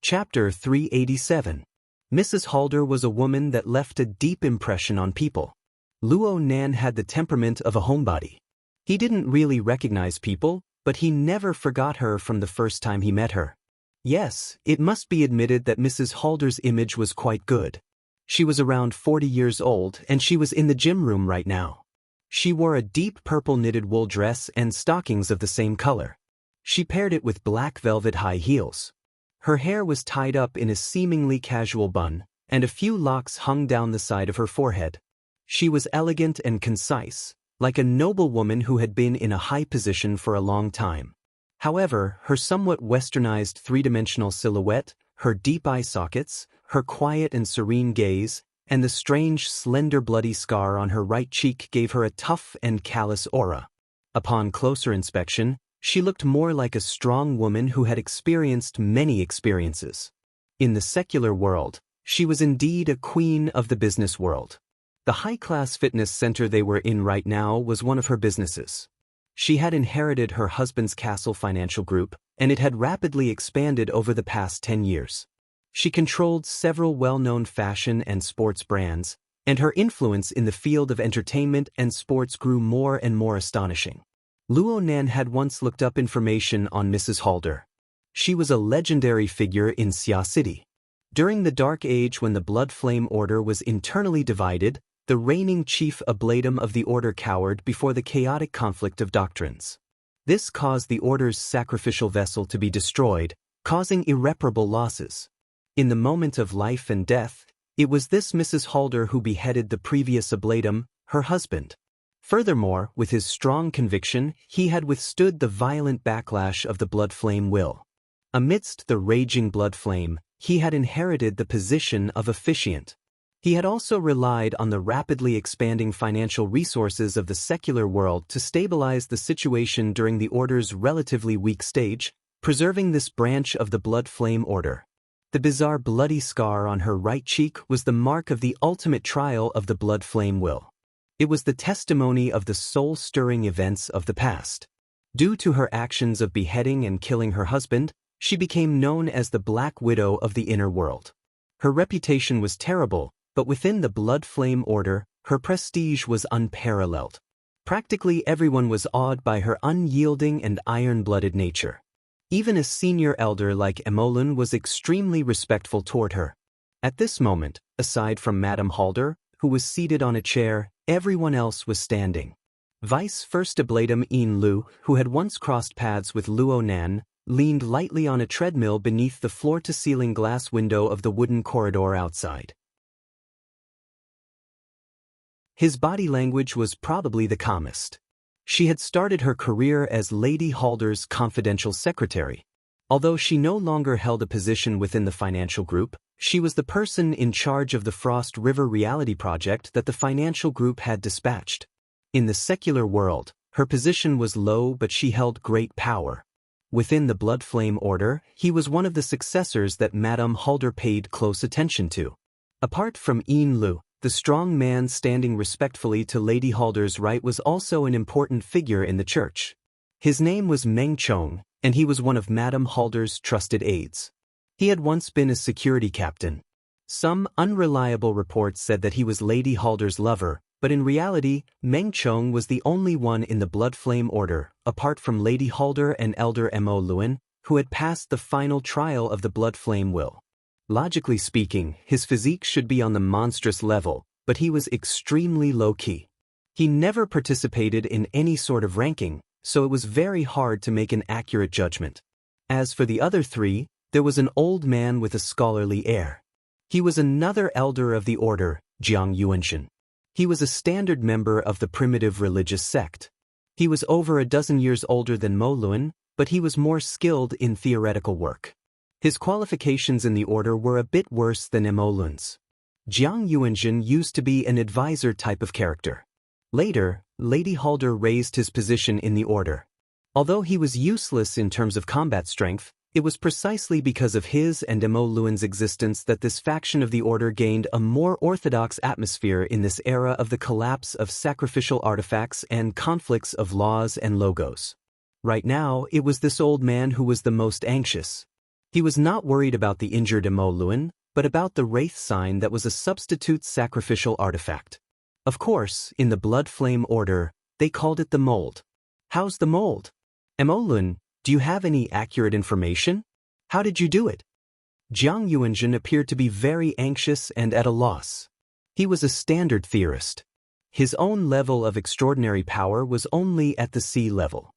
Chapter 387. Mrs. Halder was a woman that left a deep impression on people. Luo Nan had the temperament of a homebody. He didn't really recognize people, but he never forgot her from the first time he met her. Yes, it must be admitted that Mrs. Halder's image was quite good. She was around 40 years old, and she was in the gym room right now. She wore a deep purple knitted wool dress and stockings of the same color. She paired it with black velvet high heels. Her hair was tied up in a seemingly casual bun, and a few locks hung down the side of her forehead. She was elegant and concise, like a noble woman who had been in a high position for a long time. However, her somewhat westernized three-dimensional silhouette, her deep eye sockets, her quiet and serene gaze, and the strange, slender bloody scar on her right cheek gave her a tough and callous aura. Upon closer inspection, she looked more like a strong woman who had experienced many experiences. In the secular world, she was indeed a queen of the business world. The high-class fitness center they were in right now was one of her businesses. She had inherited her husband's Castle Financial Group, and it had rapidly expanded over the past 10 years. She controlled several well-known fashion and sports brands, and her influence in the field of entertainment and sports grew more and more astonishing. Luo Nan had once looked up information on Mrs. Halder. She was a legendary figure in Xia City. During the Dark Age, when the Blood Flame Order was internally divided, the reigning chief ablatum of the order cowered before the chaotic conflict of doctrines. This caused the order's sacrificial vessel to be destroyed, causing irreparable losses. In the moment of life and death, it was this Mrs. Halder who beheaded the previous ablatum, her husband. Furthermore, with his strong conviction, he had withstood the violent backlash of the blood flame will. Amidst the raging blood flame, he had inherited the position of officiant. He had also relied on the rapidly expanding financial resources of the secular world to stabilize the situation during the order's relatively weak stage, preserving this branch of the blood flame order. The bizarre bloody scar on her right cheek was the mark of the ultimate trial of the blood flame will. It was the testimony of the soul-stirring events of the past. Due to her actions of beheading and killing her husband, she became known as the Black Widow of the inner world. Her reputation was terrible, but within the Blood Flame Order, her prestige was unparalleled. Practically everyone was awed by her unyielding and iron-blooded nature. Even a senior elder like Emolun was extremely respectful toward her. At this moment, aside from Madame Halder, who was seated on a chair, everyone else was standing. Vice First Ablatum Yin Lu, who had once crossed paths with Luo Nan, leaned lightly on a treadmill beneath the floor-to-ceiling glass window of the wooden corridor outside. His body language was probably the calmest. She had started her career as Lady Halder's confidential secretary. Although she no longer held a position within the financial group, she was the person in charge of the Frost River reality project that the financial group had dispatched. In the secular world, her position was low, but she held great power. Within the Blood Flame Order, he was one of the successors that Madame Halder paid close attention to. Apart from Yin Lu, the strong man standing respectfully to Lady Halder's right was also an important figure in the church. His name was Meng Chong, and he was one of Madame Halder's trusted aides. He had once been a security captain. Some unreliable reports said that he was Lady Halder's lover, but in reality, Meng Chong was the only one in the Blood Flame Order, apart from Lady Halder and Elder Mo Luen, who had passed the final trial of the Blood Flame Will. Logically speaking, his physique should be on the monstrous level, but he was extremely low-key. He never participated in any sort of ranking, so it was very hard to make an accurate judgment. As for the other three, there was an old man with a scholarly air. He was another elder of the order, Jiang Yuanzhen. He was a standard member of the primitive religious sect. He was over a dozen years older than Mo Luen, but he was more skilled in theoretical work. His qualifications in the order were a bit worse than Mo Luen's. Jiang Yuanzhen used to be an advisor type of character. Later, Lady Halder raised his position in the order. Although he was useless in terms of combat strength, it was precisely because of his and Mo Luen's existence that this faction of the order gained a more orthodox atmosphere in this era of the collapse of sacrificial artifacts and conflicts of laws and logos. Right now, it was this old man who was the most anxious. He was not worried about the injured Mo Luen, but about the wraith sign that was a substitute sacrificial artifact. Of course, in the Blood Flame Order, they called it the mold. How's the mold? Mo Luen, do you have any accurate information? How did you do it? Jiang Yuanzhen appeared to be very anxious and at a loss. He was a standard theorist. His own level of extraordinary power was only at the sea level.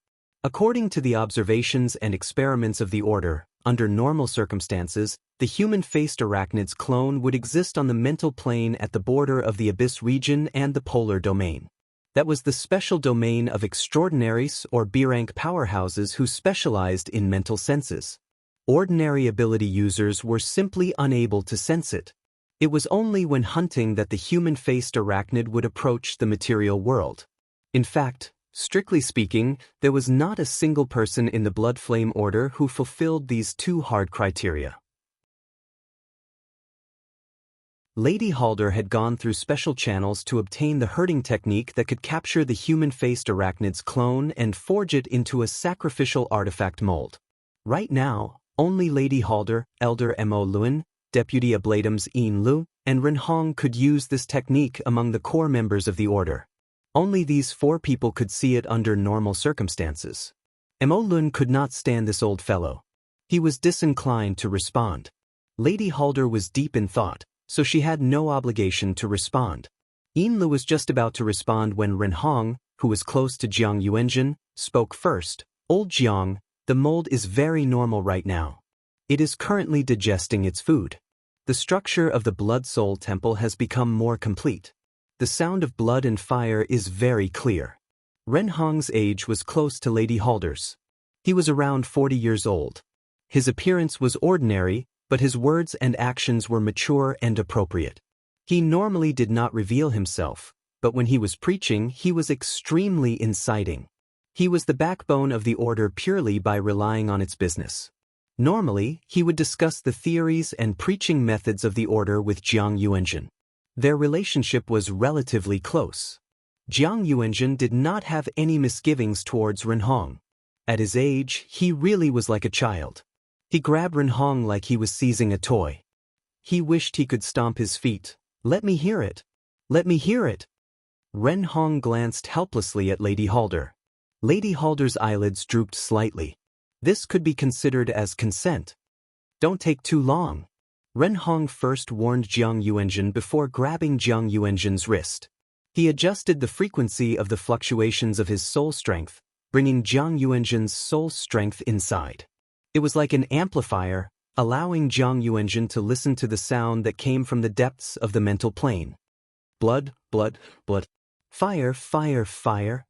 According to the observations and experiments of the Order, under normal circumstances, the human-faced arachnid's clone would exist on the mental plane at the border of the Abyss region and the Polar Domain. That was the special domain of extraordinaries or B-rank powerhouses who specialized in mental senses. Ordinary ability users were simply unable to sense it. It was only when hunting that the human-faced arachnid would approach the material world. In fact, strictly speaking, there was not a single person in the Blood Flame Order who fulfilled these two hard criteria. Lady Halder had gone through special channels to obtain the herding technique that could capture the human-faced arachnid's clone and forge it into a sacrificial artifact mold. Right now, only Lady Halder, Elder Mo Luen, Deputy Ablatum's Yin Lu, and Ren Hong could use this technique among the core members of the Order. Only these four people could see it under normal circumstances. Mo Luen could not stand this old fellow. He was disinclined to respond. Lady Halder was deep in thought, so she had no obligation to respond. Yin Lu was just about to respond when Ren Hong, who was close to Jiang Yuanzhen, spoke first. Old Jiang, the mold is very normal right now. It is currently digesting its food. The structure of the Blood Soul Temple has become more complete. The sound of blood and fire is very clear. Ren Hong's age was close to Lady Halder's. He was around 40 years old. His appearance was ordinary, but his words and actions were mature and appropriate. He normally did not reveal himself, but when he was preaching, he was extremely inciting. He was the backbone of the Order purely by relying on its business. Normally, he would discuss the theories and preaching methods of the Order with Jiang Yuanzhen. Their relationship was relatively close. Jiang Yuanzhen did not have any misgivings towards Ren Hong. At his age, he really was like a child. He grabbed Ren Hong like he was seizing a toy. He wished he could stomp his feet. Let me hear it. Let me hear it. Ren Hong glanced helplessly at Lady Halder. Lady Halder's eyelids drooped slightly. This could be considered as consent. Don't take too long. Ren Hong first warned Jiang Yuanzhen before grabbing Jiang Yuanzhen's wrist. He adjusted the frequency of the fluctuations of his soul strength, bringing Jiang Yuanzhen's soul strength inside. It was like an amplifier, allowing Jiang Yuanzhen to listen to the sound that came from the depths of the mental plane. Blood, blood, blood. Fire, fire, fire.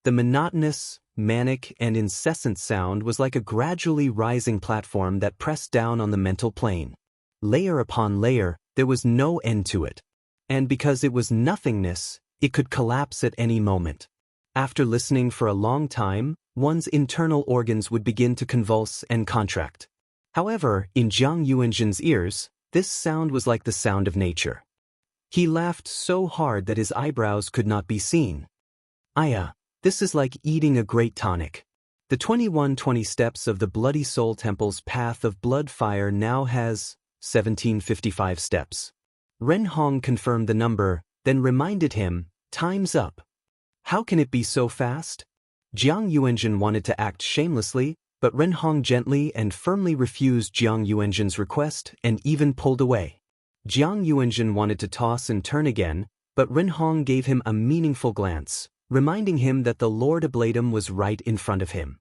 The monotonous, manic, and incessant sound was like a gradually rising platform that pressed down on the mental plane. Layer upon layer, there was no end to it. And because it was nothingness, it could collapse at any moment. After listening for a long time, one's internal organs would begin to convulse and contract. However, in Jiang Yuanzhen's ears, this sound was like the sound of nature. He laughed so hard that his eyebrows could not be seen. Aya, this is like eating a great tonic. The 2120 steps of the Bloody Soul Temple's path of blood fire now has 1755 steps. Ren Hong confirmed the number, then reminded him, "Time's up." "How can it be so fast?" Jiang Yuanzhen wanted to act shamelessly, but Ren Hong gently and firmly refused Jiang Yuanzhen's request and even pulled away. Jiang Yuanzhen wanted to toss and turn again, but Ren Hong gave him a meaningful glance, reminding him that the Lord Ablatum was right in front of him.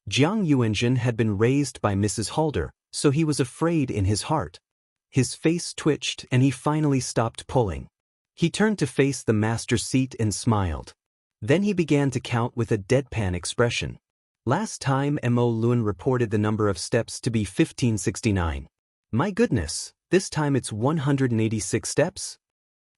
Jiang Yuanzhen had been raised by Mrs. Halder, so he was afraid in his heart. His face twitched and he finally stopped pulling. He turned to face the master's seat and smiled. Then he began to count with a deadpan expression. Last time Mo Lun reported the number of steps to be 1569. My goodness, this time it's 186 steps?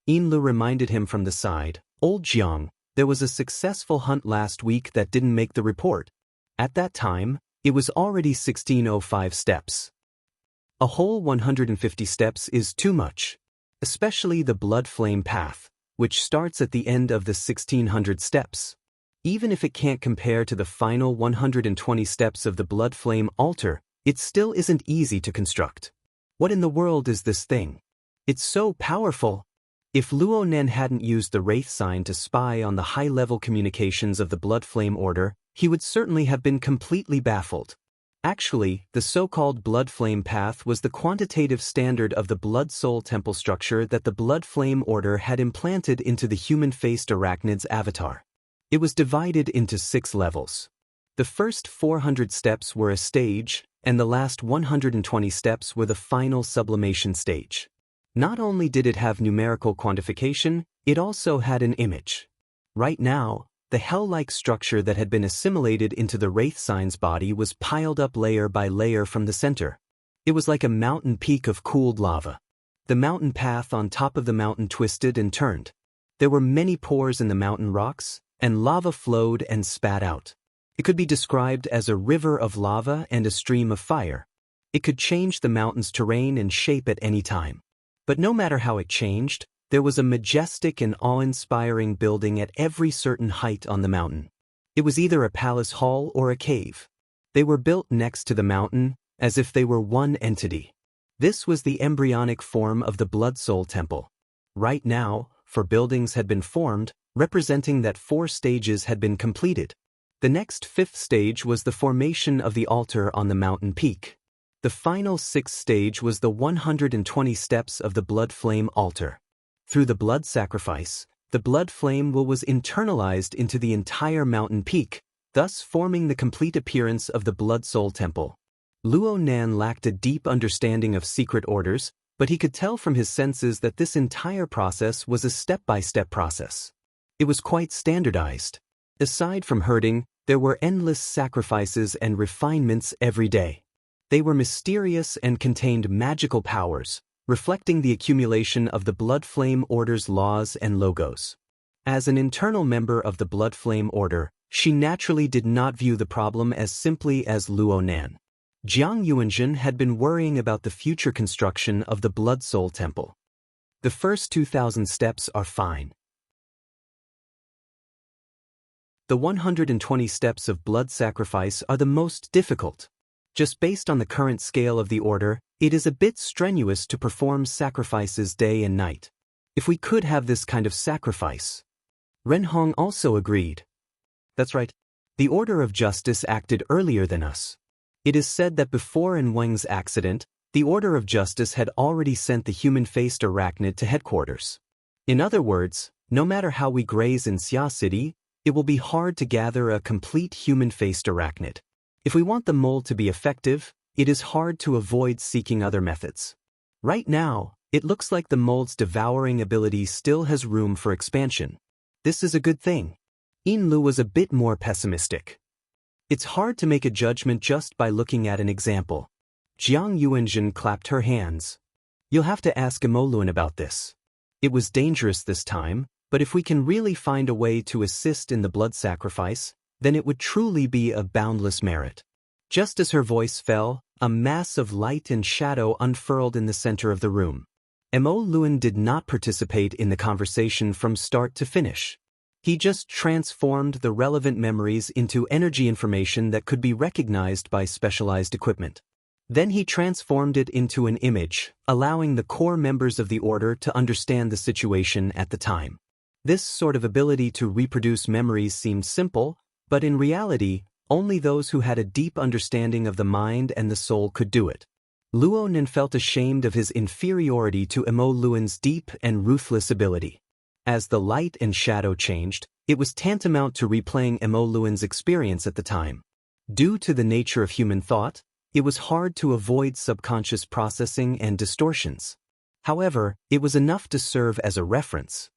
Yin Lu reminded him from the side, "Old Jiang, there was a successful hunt last week that didn't make the report. At that time, it was already 1605 steps. A whole 150 steps is too much. Especially the blood flame path, which starts at the end of the 1600 steps. Even if it can't compare to the final 120 steps of the blood flame altar, it still isn't easy to construct. What in the world is this thing? It's so powerful." If Luo Nen hadn't used the Wraith sign to spy on the high-level communications of the Blood Flame Order, he would certainly have been completely baffled. Actually, the so-called Blood Flame Path was the quantitative standard of the Blood Soul Temple structure that the Blood Flame Order had implanted into the human-faced arachnid's avatar. It was divided into 6 levels. The first 400 steps were a stage, and the last 120 steps were the final sublimation stage. Not only did it have numerical quantification, it also had an image. Right now, the hell-like structure that had been assimilated into the Wraith Sign's body was piled up layer by layer from the center. It was like a mountain peak of cooled lava. The mountain path on top of the mountain twisted and turned. There were many pores in the mountain rocks, and lava flowed and spat out. It could be described as a river of lava and a stream of fire. It could change the mountain's terrain and shape at any time. But no matter how it changed, there was a majestic and awe-inspiring building at every certain height on the mountain. It was either a palace hall or a cave. They were built next to the mountain, as if they were one entity. This was the embryonic form of the Blood Soul Temple. Right now, 4 buildings had been formed, representing that 4 stages had been completed. The next 5th stage was the formation of the altar on the mountain peak. The final 6th stage was the 120 steps of the blood flame altar. Through the blood sacrifice, the blood flame was internalized into the entire mountain peak, thus forming the complete appearance of the Blood Soul Temple. Luo Nan lacked a deep understanding of secret orders, but he could tell from his senses that this entire process was a step-by-step process. It was quite standardized. Aside from herding, there were endless sacrifices and refinements every day. They were mysterious and contained magical powers, reflecting the accumulation of the Blood Flame Order's laws and logos. As an internal member of the Blood Flame Order, she naturally did not view the problem as simply as Luo Nan. Jiang Yuanzhen had been worrying about the future construction of the Blood Soul Temple. The first 2,000 steps are fine. The 120 steps of blood sacrifice are the most difficult. Just based on the current scale of the order, it is a bit strenuous to perform sacrifices day and night. If we could have this kind of sacrifice. Ren Hong also agreed. That's right. The Order of Justice acted earlier than us. It is said that before En Weng's accident, the Order of Justice had already sent the human-faced arachnid to headquarters. In other words, no matter how we graze in Xia City, it will be hard to gather a complete human-faced arachnid. If we want the mold to be effective, it is hard to avoid seeking other methods. Right now, it looks like the mold's devouring ability still has room for expansion. This is a good thing. Inlu was a bit more pessimistic. It's hard to make a judgment just by looking at an example. Jiang Yuanjun clapped her hands. You'll have to ask Emoluan about this. It was dangerous this time, but if we can really find a way to assist in the blood sacrifice, then it would truly be of boundless merit. Just as her voice fell, a mass of light and shadow unfurled in the center of the room. Emoluan did not participate in the conversation from start to finish. He just transformed the relevant memories into energy information that could be recognized by specialized equipment. Then he transformed it into an image, allowing the core members of the order to understand the situation at the time. This sort of ability to reproduce memories seemed simple, but in reality, only those who had a deep understanding of the mind and the soul could do it. Luonan felt ashamed of his inferiority to Emoluan's deep and ruthless ability. As the light and shadow changed, it was tantamount to replaying Emoluan's experience at the time. Due to the nature of human thought, it was hard to avoid subconscious processing and distortions. However, it was enough to serve as a reference.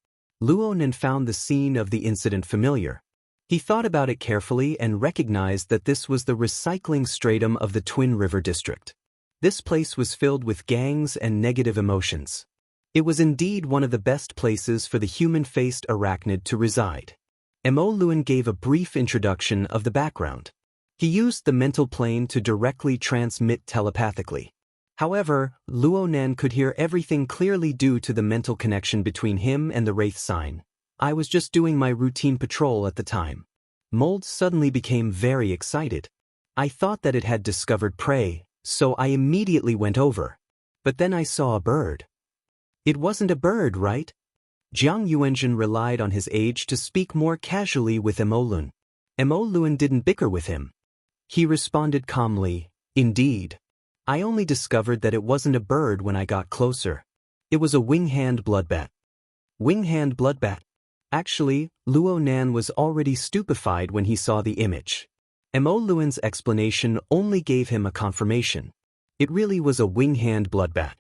Luonan found the scene of the incident familiar. He thought about it carefully and recognized that this was the recycling stratum of the Twin River District. This place was filled with gangs and negative emotions. It was indeed one of the best places for the human-faced arachnid to reside. Emoluan gave a brief introduction of the background. He used the mental plane to directly transmit telepathically. However, Luonan could hear everything clearly due to the mental connection between him and the Wraith sign. I was just doing my routine patrol at the time. Mold suddenly became very excited. I thought that it had discovered prey, so I immediately went over. But then I saw a bird. It wasn't a bird, right? Jiang Yuanjun relied on his age to speak more casually with Emoluan. Emoluan didn't bicker with him. He responded calmly, indeed. I only discovered that it wasn't a bird when I got closer. It was a wing-hand bloodbat. Wing-hand bloodbat? Actually, Luonan was already stupefied when he saw the image. Emoluan's explanation only gave him a confirmation. It really was a wing-hand bloodbat.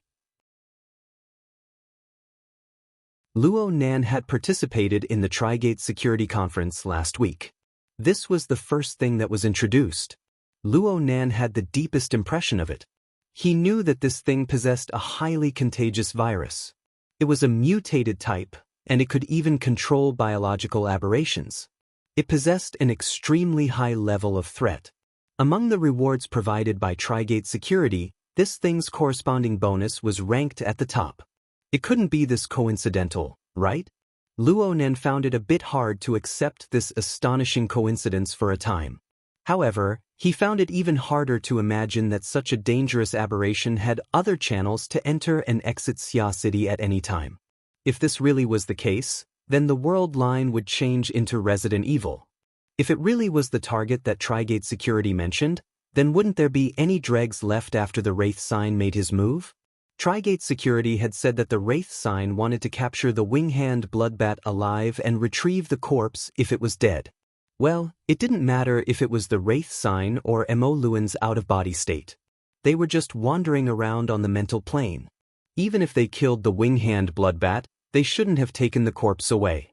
Luonan had participated in the Trigate Security Conference last week. This was the first thing that was introduced. Luonan had the deepest impression of it. He knew that this thing possessed a highly contagious virus. It was a mutated type, and it could even control biological aberrations. It possessed an extremely high level of threat. Among the rewards provided by Trigate Security, this thing's corresponding bonus was ranked at the top. It couldn't be this coincidental, right? Luonan found it a bit hard to accept this astonishing coincidence for a time. However, he found it even harder to imagine that such a dangerous aberration had other channels to enter and exit Xia City at any time. If this really was the case, then the world line would change into Resident Evil. If it really was the target that Trigate Security mentioned, then wouldn't there be any dregs left after the Wraith sign made his move? Trigate Security had said that the Wraith sign wanted to capture the wing-hand bloodbat alive and retrieve the corpse if it was dead. Well, it didn't matter if it was the Wraith sign or Emoluan's out-of-body state. They were just wandering around on the mental plane. Even if they killed the wing-hand bloodbat, they shouldn't have taken the corpse away.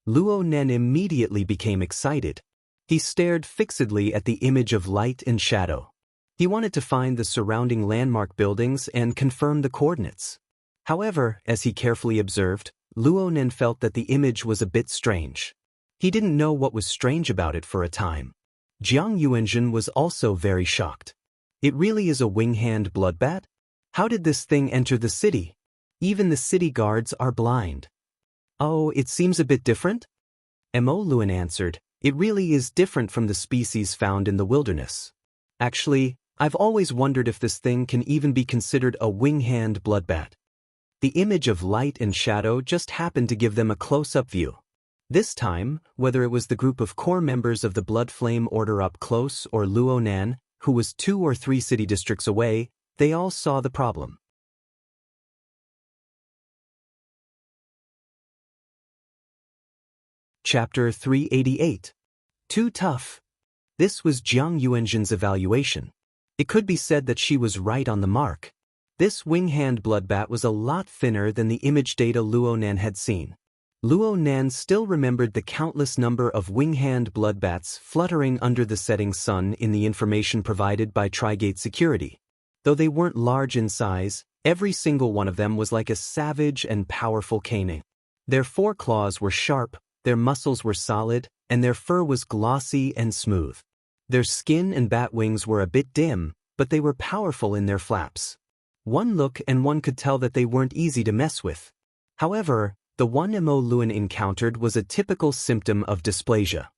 Luonan immediately became excited. He stared fixedly at the image of light and shadow. He wanted to find the surrounding landmark buildings and confirm the coordinates. However, as he carefully observed, Luonan felt that the image was a bit strange. He didn't know what was strange about it for a time. Jiang Yuanjun was also very shocked. It really is a wing-hand bloodbat? How did this thing enter the city? Even the city guards are blind. Oh, it seems a bit different? Emoluan answered, it really is different from the species found in the wilderness. Actually, I've always wondered if this thing can even be considered a wing-hand bloodbat. The image of light and shadow just happened to give them a close-up view. This time, whether it was the group of core members of the Blood Flame Order up close or Luonan, who was 2 or 3 city districts away, they all saw the problem. Chapter 388. Too tough. This was Jiang Yuanjun's evaluation. It could be said that she was right on the mark. This wing-hand bloodbat was a lot thinner than the image data Luonan had seen. Luo Nan still remembered the countless number of wing-hand bloodbats fluttering under the setting sun in the information provided by Trigate Security. Though they weren't large in size, every single one of them was like a savage and powerful caning. Their foreclaws were sharp, their muscles were solid, and their fur was glossy and smooth. Their skin and bat wings were a bit dim, but they were powerful in their flaps. One look and one could tell that they weren't easy to mess with. However, the one Mo Luan encountered was a typical symptom of dysplasia.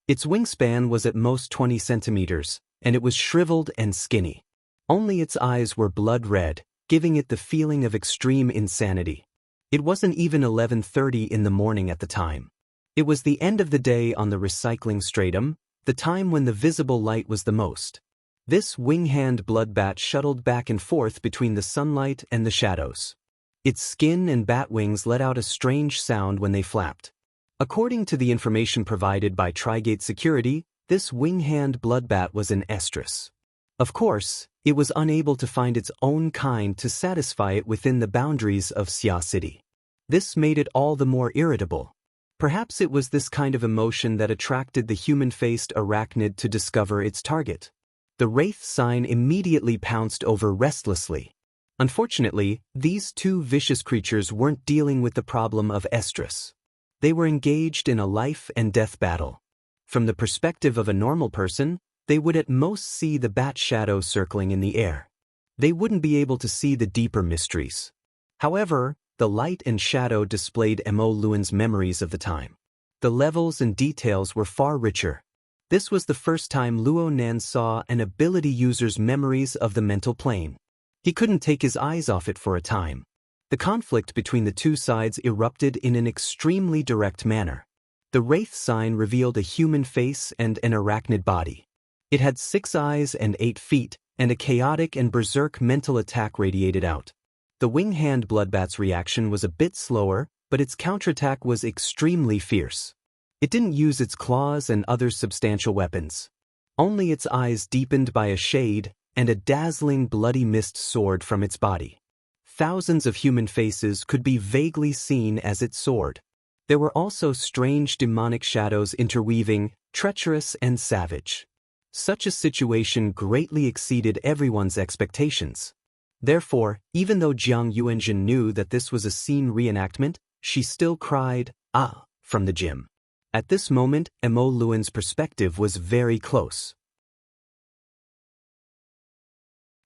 Its wingspan was at most 20 centimeters, and it was shriveled and skinny. Only its eyes were blood red, giving it the feeling of extreme insanity. It wasn't even 11:30 in the morning at the time. It was the end of the day on the recycling stratum, the time when the visible light was the most. This wing-hand bloodbat shuttled back and forth between the sunlight and the shadows. Its skin and bat wings let out a strange sound when they flapped. According to the information provided by Trigate Security, this wing-hand bloodbat was an estrus. Of course, it was unable to find its own kind to satisfy it within the boundaries of Xia City. This made it all the more irritable. Perhaps it was this kind of emotion that attracted the human-faced arachnid to discover its target. The wraith sign immediately pounced over restlessly. Unfortunately, these two vicious creatures weren't dealing with the problem of estrus. They were engaged in a life-and-death battle. From the perspective of a normal person, they would at most see the bat shadow circling in the air. They wouldn't be able to see the deeper mysteries. However, the light and shadow displayed Mo Luan's memories of the time. The levels and details were far richer. This was the first time Luo Nan saw an ability user's memories of the mental plane. He couldn't take his eyes off it for a time. The conflict between the two sides erupted in an extremely direct manner. The wraith sign revealed a human face and an arachnid body. It had 6 eyes and 8 feet, and a chaotic and berserk mental attack radiated out. The wing-hand bloodbat's reaction was a bit slower, but its counterattack was extremely fierce. It didn't use its claws and other substantial weapons. Only its eyes deepened by a shade, and a dazzling bloody mist soared from its body. Thousands of human faces could be vaguely seen as it soared. There were also strange demonic shadows interweaving, treacherous and savage. Such a situation greatly exceeded everyone's expectations. Therefore, even though Jiang Yuanjin knew that this was a scene reenactment, she still cried, "Ah!" from the gym. At this moment, Mo Luan's perspective was very close.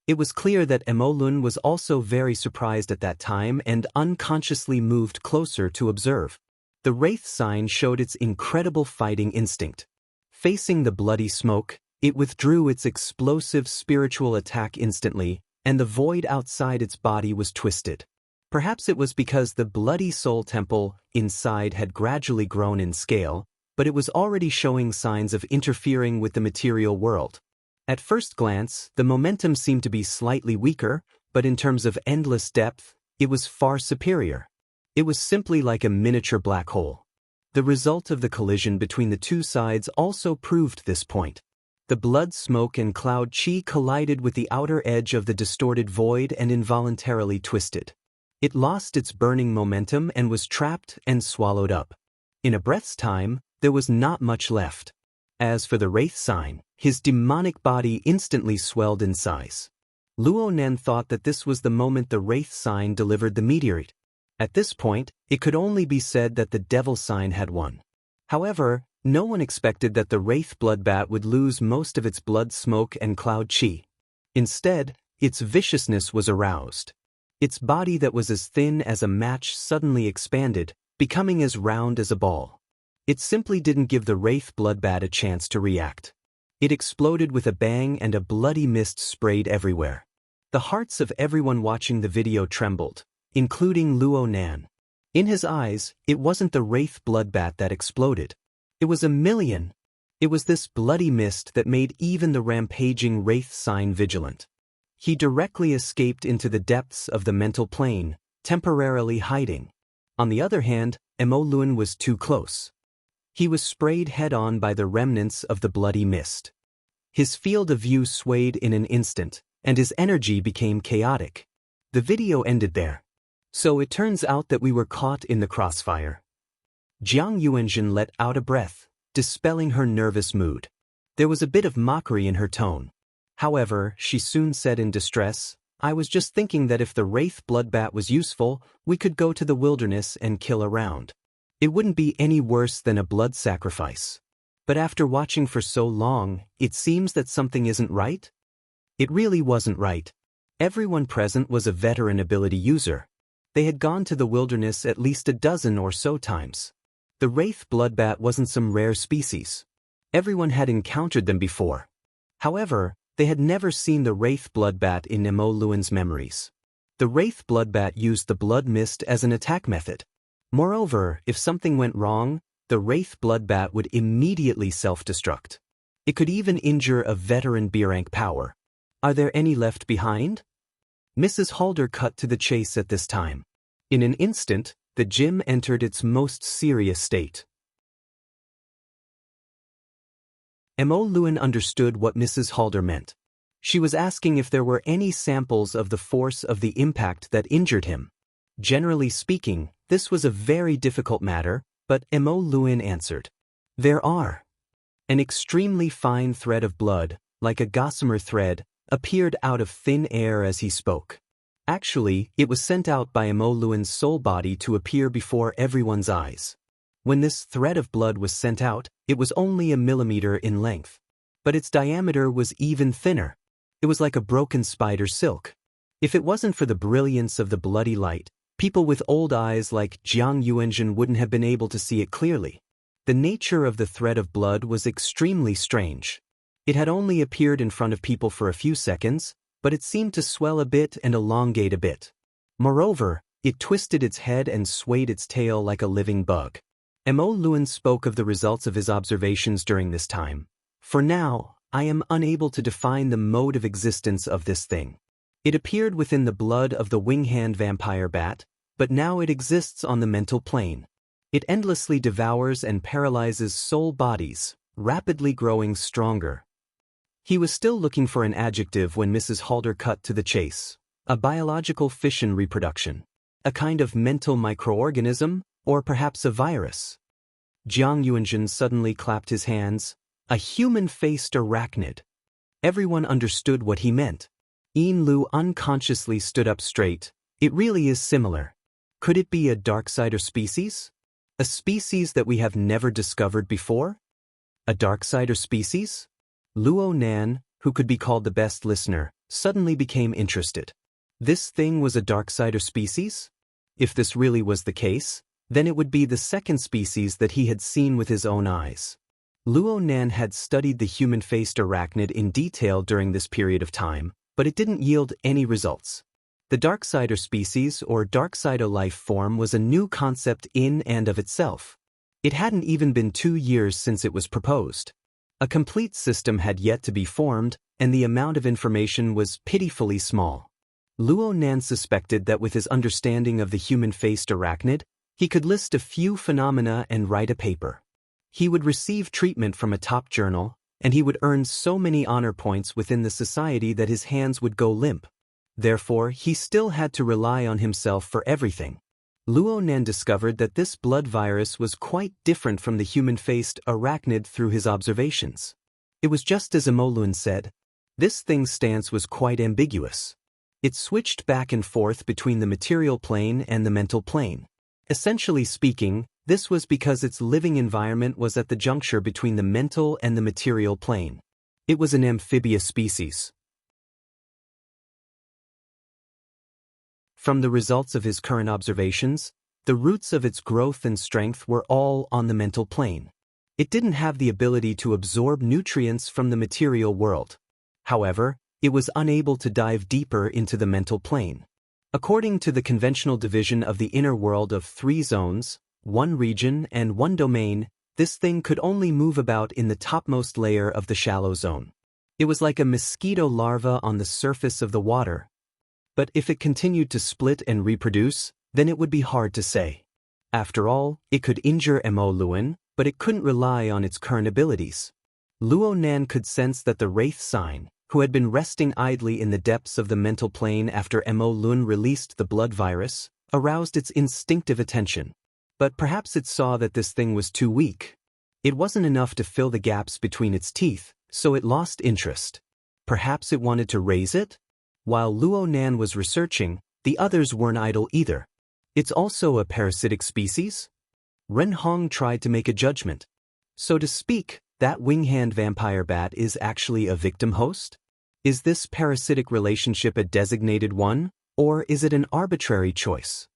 It was clear that Mo Luan was also very surprised at that time and unconsciously moved closer to observe. The wraith sign showed its incredible fighting instinct. Facing the bloody smoke, it withdrew its explosive spiritual attack instantly, and the void outside its body was twisted. Perhaps it was because the bloody soul temple inside had gradually grown in scale, but it was already showing signs of interfering with the material world. At first glance, the momentum seemed to be slightly weaker, but in terms of endless depth, it was far superior. It was simply like a miniature black hole. The result of the collision between the two sides also proved this point. The blood smoke and cloud chi collided with the outer edge of the distorted void and involuntarily twisted. It lost its burning momentum and was trapped and swallowed up. In a breath's time, there was not much left. As for the wraith sign, his demonic body instantly swelled in size. Luo Nan thought that this was the moment the wraith sign delivered the meteorite. At this point, it could only be said that the devil sign had won. However, no one expected that the wraith bloodbat would lose most of its blood smoke and cloud chi. Instead, its viciousness was aroused. Its body that was as thin as a match suddenly expanded, becoming as round as a ball. It simply didn't give the wraith bloodbat a chance to react. It exploded with a bang and a bloody mist sprayed everywhere. The hearts of everyone watching the video trembled, including Luo Nan. In his eyes, it wasn't the wraith bloodbat that exploded. It was a million. It was this bloody mist that made even the rampaging wraith sign vigilant. He directly escaped into the depths of the mental plane, temporarily hiding. On the other hand, Mo Luan was too close. He was sprayed head-on by the remnants of the bloody mist. His field of view swayed in an instant, and his energy became chaotic. The video ended there. So it turns out that we were caught in the crossfire. Jiang Yuanjun let out a breath, dispelling her nervous mood. There was a bit of mockery in her tone. However, she soon said in distress, "I was just thinking that if the Wraith Bloodbat was useful, we could go to the wilderness and kill around. It wouldn't be any worse than a blood sacrifice. But after watching for so long, it seems that something isn't right?" It really wasn't right. Everyone present was a veteran ability user. They had gone to the wilderness at least a dozen or so times. The Wraith Bloodbat wasn't some rare species. Everyone had encountered them before. However, they had never seen the Wraith Bloodbat in Nemo Luan's memories. The Wraith Bloodbat used the blood mist as an attack method. Moreover, if something went wrong, the Wraith Bloodbat would immediately self-destruct. It could even injure a veteran B-rank power. Are there any left behind? Mrs. Halder cut to the chase at this time. In an instant, the gym entered its most serious state. Mo Luan understood what Mrs. Halder meant. She was asking if there were any samples of the force of the impact that injured him. Generally speaking, this was a very difficult matter, but Mo Luan answered. There are. An extremely fine thread of blood, like a gossamer thread, appeared out of thin air as he spoke. Actually, it was sent out by Mo Luan's soul body to appear before everyone's eyes. When this thread of blood was sent out, it was only a millimeter in length. But its diameter was even thinner. It was like a broken spider silk. If it wasn't for the brilliance of the bloody light, people with old eyes like Jiang Yuanjun wouldn't have been able to see it clearly. The nature of the thread of blood was extremely strange. It had only appeared in front of people for a few seconds, but it seemed to swell a bit and elongate a bit. Moreover, it twisted its head and swayed its tail like a living bug. Mo Luan spoke of the results of his observations during this time. For now, I am unable to define the mode of existence of this thing. It appeared within the blood of the wing-hand vampire bat, but now it exists on the mental plane. It endlessly devours and paralyzes soul bodies, rapidly growing stronger. He was still looking for an adjective when Mrs. Halder cut to the chase. A biological fission reproduction. A kind of mental microorganism, or perhaps a virus. Jiang Yuanjun suddenly clapped his hands. A human-faced arachnid. Everyone understood what he meant. Yin Lu unconsciously stood up straight. It really is similar. Could it be a Darksider species? A species that we have never discovered before? A Darksider species? Luo Nan, who could be called the best listener, suddenly became interested. This thing was a Darksider species? If this really was the case, then it would be the second species that he had seen with his own eyes. Luo Nan had studied the human-faced arachnid in detail during this period of time, but it didn't yield any results. The Darksider species or Darksider life form was a new concept in and of itself. It hadn't even been 2 years since it was proposed. A complete system had yet to be formed, and the amount of information was pitifully small. Luo Nan suspected that with his understanding of the human-faced arachnid, he could list a few phenomena and write a paper. He would receive treatment from a top journal, and he would earn so many honor points within the society that his hands would go limp. Therefore, he still had to rely on himself for everything. Luo Nan discovered that this blood virus was quite different from the human-faced arachnid through his observations. It was just as Mo Luan said. This thing's stance was quite ambiguous. It switched back and forth between the material plane and the mental plane. Essentially speaking, this was because its living environment was at the juncture between the mental and the material plane. It was an amphibious species. From the results of his current observations, the roots of its growth and strength were all on the mental plane. It didn't have the ability to absorb nutrients from the material world. However, it was unable to dive deeper into the mental plane. According to the conventional division of the inner world of 3 zones, 1 region and 1 domain, this thing could only move about in the topmost layer of the shallow zone. It was like a mosquito larva on the surface of the water. But if it continued to split and reproduce, then it would be hard to say. After all, it could injure Mo Luan, but it couldn't rely on its current abilities. Luo Nan could sense that the Wraith Sign, who had been resting idly in the depths of the mental plane after Mo Luan released the blood virus, aroused its instinctive attention. But perhaps it saw that this thing was too weak. It wasn't enough to fill the gaps between its teeth, so it lost interest. Perhaps it wanted to raise it? While Luo Nan was researching, the others weren't idle either. It's also a parasitic species? Ren Hong tried to make a judgment. So to speak, that wing-hand vampire bat is actually a victim host? Is this parasitic relationship a designated one, or is it an arbitrary choice?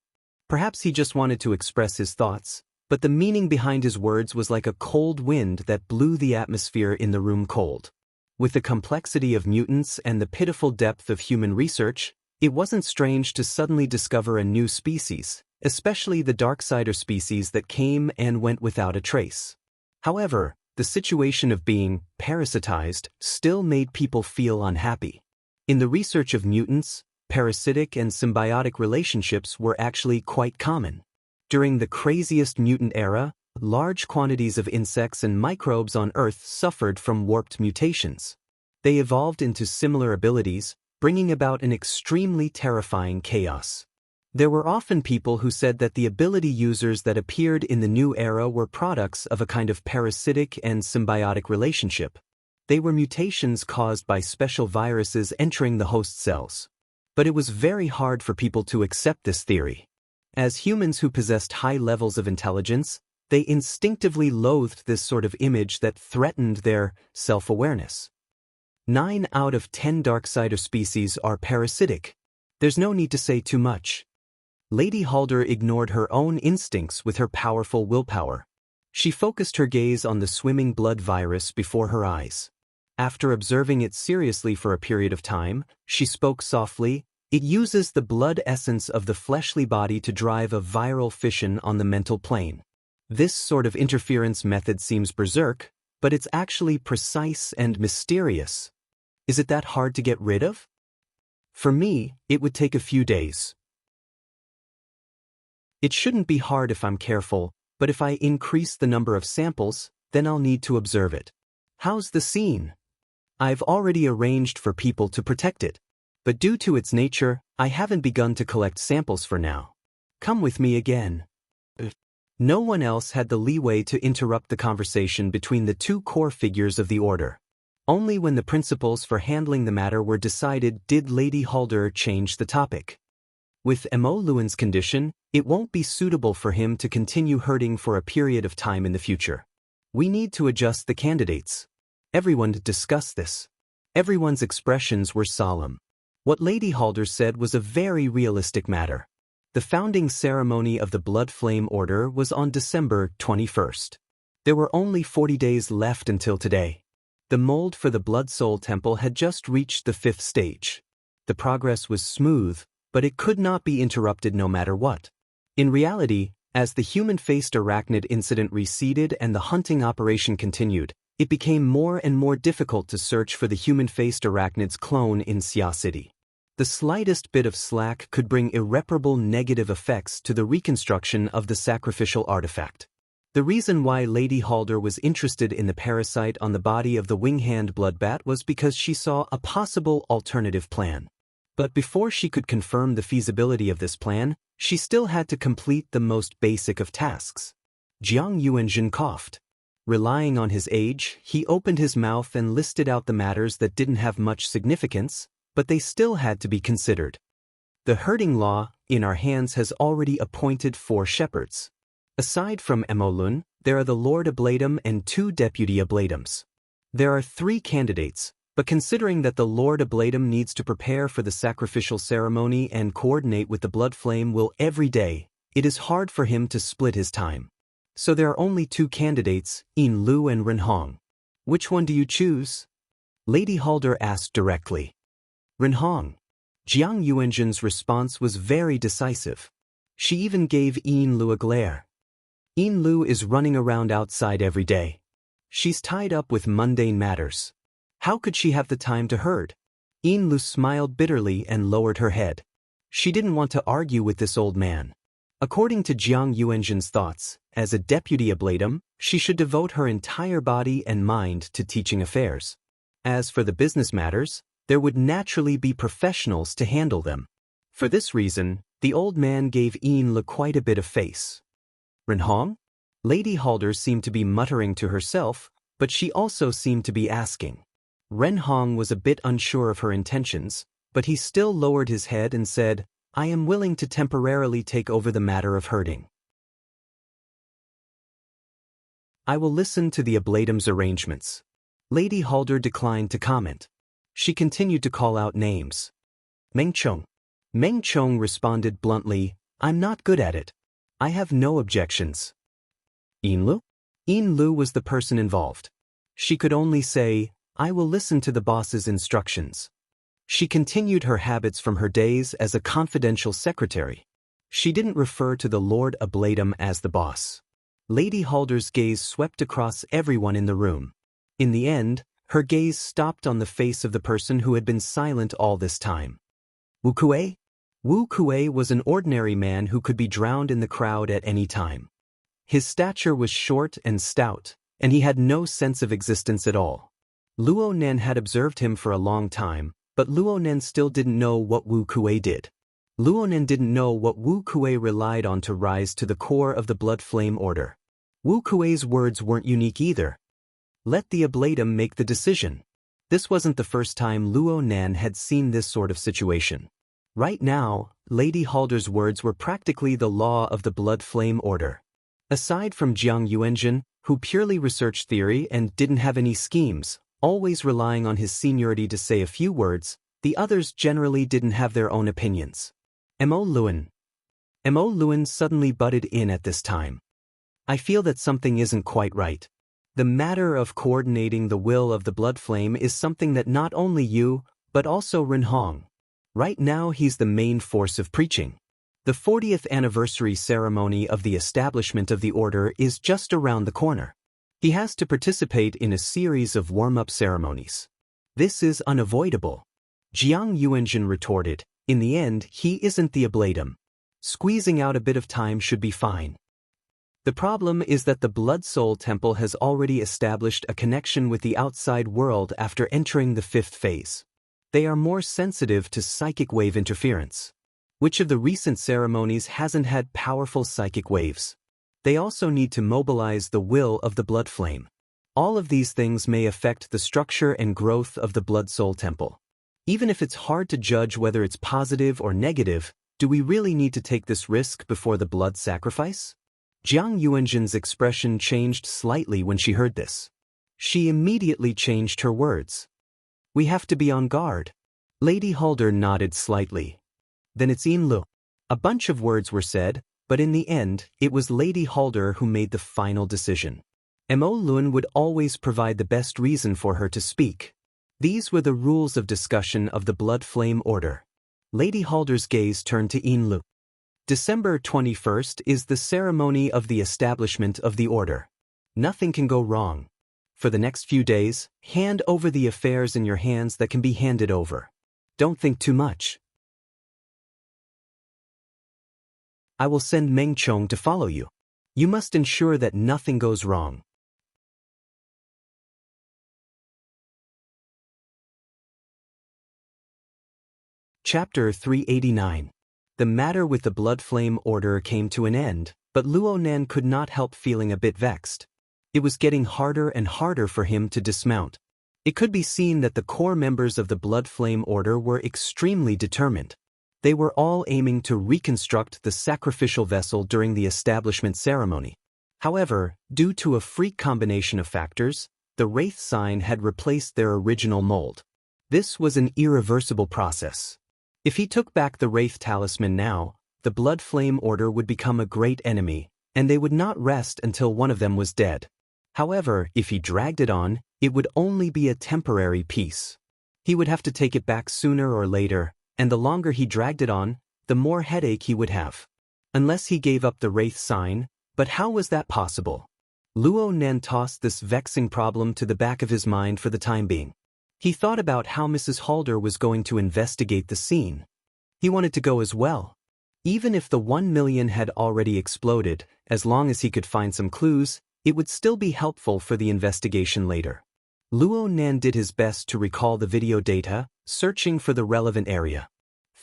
Perhaps he just wanted to express his thoughts, but the meaning behind his words was like a cold wind that blew the atmosphere in the room cold. With the complexity of mutants and the pitiful depth of human research, it wasn't strange to suddenly discover a new species, especially the Darksider species that came and went without a trace. However, the situation of being parasitized still made people feel unhappy. In the research of mutants, parasitic and symbiotic relationships were actually quite common. During the craziest mutant era, large quantities of insects and microbes on Earth suffered from warped mutations. They evolved into similar abilities, bringing about an extremely terrifying chaos. There were often people who said that the ability users that appeared in the new era were products of a kind of parasitic and symbiotic relationship. They were mutations caused by special viruses entering the host cells. But it was very hard for people to accept this theory. As humans who possessed high levels of intelligence, they instinctively loathed this sort of image that threatened their self-awareness. 9 out of 10 Darksider species are parasitic. There's no need to say too much. Lady Halder ignored her own instincts with her powerful willpower. She focused her gaze on the swimming blood virus before her eyes. After observing it seriously for a period of time, she spoke softly. It uses the blood essence of the fleshly body to drive a viral fission on the mental plane. This sort of interference method seems berserk, but it's actually precise and mysterious. Is it that hard to get rid of? For me, it would take a few days. It shouldn't be hard if I'm careful, but if I increase the number of samples, then I'll need to observe it. How's the scene? I've already arranged for people to protect it. But due to its nature, I haven't begun to collect samples for now. Come with me again. No one else had the leeway to interrupt the conversation between the two core figures of the order. Only when the principles for handling the matter were decided did Lady Halder change the topic. With Mo Luan's condition, it won't be suitable for him to continue herding for a period of time in the future. We need to adjust the candidates. Everyone discussed this. Everyone's expressions were solemn. What Lady Halder said was a very realistic matter. The founding ceremony of the Blood Flame Order was on December 21st. There were only 40 days left until today. The mold for the Blood Soul Temple had just reached the 5th stage. The progress was smooth, but it could not be interrupted no matter what. In reality, as the human-faced arachnid incident receded and the hunting operation continued, it became more and more difficult to search for the human-faced arachnid's clone in Xia City. The slightest bit of slack could bring irreparable negative effects to the reconstruction of the sacrificial artifact. The reason why Lady Halder was interested in the parasite on the body of the wing-hand bloodbat was because she saw a possible alternative plan. But before she could confirm the feasibility of this plan, she still had to complete the most basic of tasks. Jiang Yuanzhen coughed. Relying on his age, he opened his mouth and listed out the matters that didn't have much significance, but they still had to be considered. The herding law, in our hands, has already appointed 4 shepherds. Aside from Mo Luan, there are the Lord Ablatum and 2 Deputy Ablatums. There are 3 candidates, but considering that the Lord Ablatum needs to prepare for the sacrificial ceremony and coordinate with the Blood Flame will every day, it is hard for him to split his time. So there are only 2 candidates, Yin Lu and Ren Hong. Which one do you choose? Lady Halder asked directly. Ren Hong. Jiang Yuanzhen's response was very decisive. She even gave Yin Lu a glare. Yin Lu is running around outside every day. She's tied up with mundane matters. How could she have the time to herd? Yin Lu smiled bitterly and lowered her head. She didn't want to argue with this old man. According to Jiang Yuanzhen's thoughts, as a deputy ablatum, she should devote her entire body and mind to teaching affairs. As for the business matters, there would naturally be professionals to handle them. For this reason, the old man gave Yin Lu quite a bit of face. Ren Hong? Lady Halder seemed to be muttering to herself, but she also seemed to be asking. Ren Hong was a bit unsure of her intentions, but he still lowered his head and said, I am willing to temporarily take over the matter of herding. I will listen to the Ablatum's arrangements. Lady Halder declined to comment. She continued to call out names. Meng Chong. Meng Chong responded bluntly, I'm not good at it. I have no objections. Yin Lu? Yin Lu was the person involved. She could only say, I will listen to the boss's instructions. She continued her habits from her days as a confidential secretary. She didn't refer to the Lord Ablatum as the boss. Lady Halder's gaze swept across everyone in the room. In the end, her gaze stopped on the face of the person who had been silent all this time. Wu Kuei? Wu Kuei was an ordinary man who could be drowned in the crowd at any time. His stature was short and stout, and he had no sense of existence at all. Luo Nen had observed him for a long time, but Luo Nen still didn't know what Wu Kuei did. Luo Nen didn't know what Wu Kuei relied on to rise to the core of the Blood Flame Order. Wu Kuei's words weren't unique either. Let the Ablatum make the decision. This wasn't the first time Luo Nen had seen this sort of situation. Right now, Lady Halder's words were practically the law of the Blood Flame Order. Aside from Jiang Yuanjun, who purely researched theory and didn't have any schemes, always relying on his seniority to say a few words, the others generally didn't have their own opinions. Mo Luan suddenly butted in at this time. I feel that something isn't quite right. The matter of coordinating the will of the Blood Flame is something that not only you, but also Ren Hong. Right now he's the main force of preaching. The 40th anniversary ceremony of the establishment of the order is just around the corner. He has to participate in a series of warm-up ceremonies. This is unavoidable. Jiang Yuanjun retorted, in the end, he isn't the Ablatum. Squeezing out a bit of time should be fine. The problem is that the Blood Soul Temple has already established a connection with the outside world after entering the 5th phase. They are more sensitive to psychic wave interference. Which of the recent ceremonies hasn't had powerful psychic waves? They also need to mobilize the will of the Blood Flame. All of these things may affect the structure and growth of the Blood Soul Temple. Even if it's hard to judge whether it's positive or negative, do we really need to take this risk before the blood sacrifice? Jiang Yuanjun's expression changed slightly when she heard this. She immediately changed her words. We have to be on guard. Lady Halder nodded slightly. Then it's Yin Lu. A bunch of words were said, but in the end, it was Lady Halder who made the final decision. Mo Luan would always provide the best reason for her to speak. These were the rules of discussion of the Blood Flame Order. Lady Halder's gaze turned to Yin Lu. December 21st is the ceremony of the establishment of the order. Nothing can go wrong. For the next few days, hand over the affairs in your hands that can be handed over. Don't think too much. I will send Meng Chong to follow you. You must ensure that nothing goes wrong. Chapter 389. The matter with the Blood Flame Order came to an end, but Luo Nen could not help feeling a bit vexed. It was getting harder and harder for him to dismount. It could be seen that the core members of the Blood Flame Order were extremely determined. They were all aiming to reconstruct the sacrificial vessel during the establishment ceremony. However, due to a freak combination of factors, the Wraith sign had replaced their original mold. This was an irreversible process. If he took back the Wraith talisman now, the Blood Flame Order would become a great enemy, and they would not rest until one of them was dead. However, if he dragged it on, it would only be a temporary peace. He would have to take it back sooner or later, and the longer he dragged it on, the more headache he would have. Unless he gave up the Wraith sign, but how was that possible? Luo Nen tossed this vexing problem to the back of his mind for the time being. He thought about how Mrs. Halder was going to investigate the scene. He wanted to go as well. Even if the 1 million had already exploded, as long as he could find some clues, it would still be helpful for the investigation later. Luo Nen did his best to recall the video data, searching for the relevant area.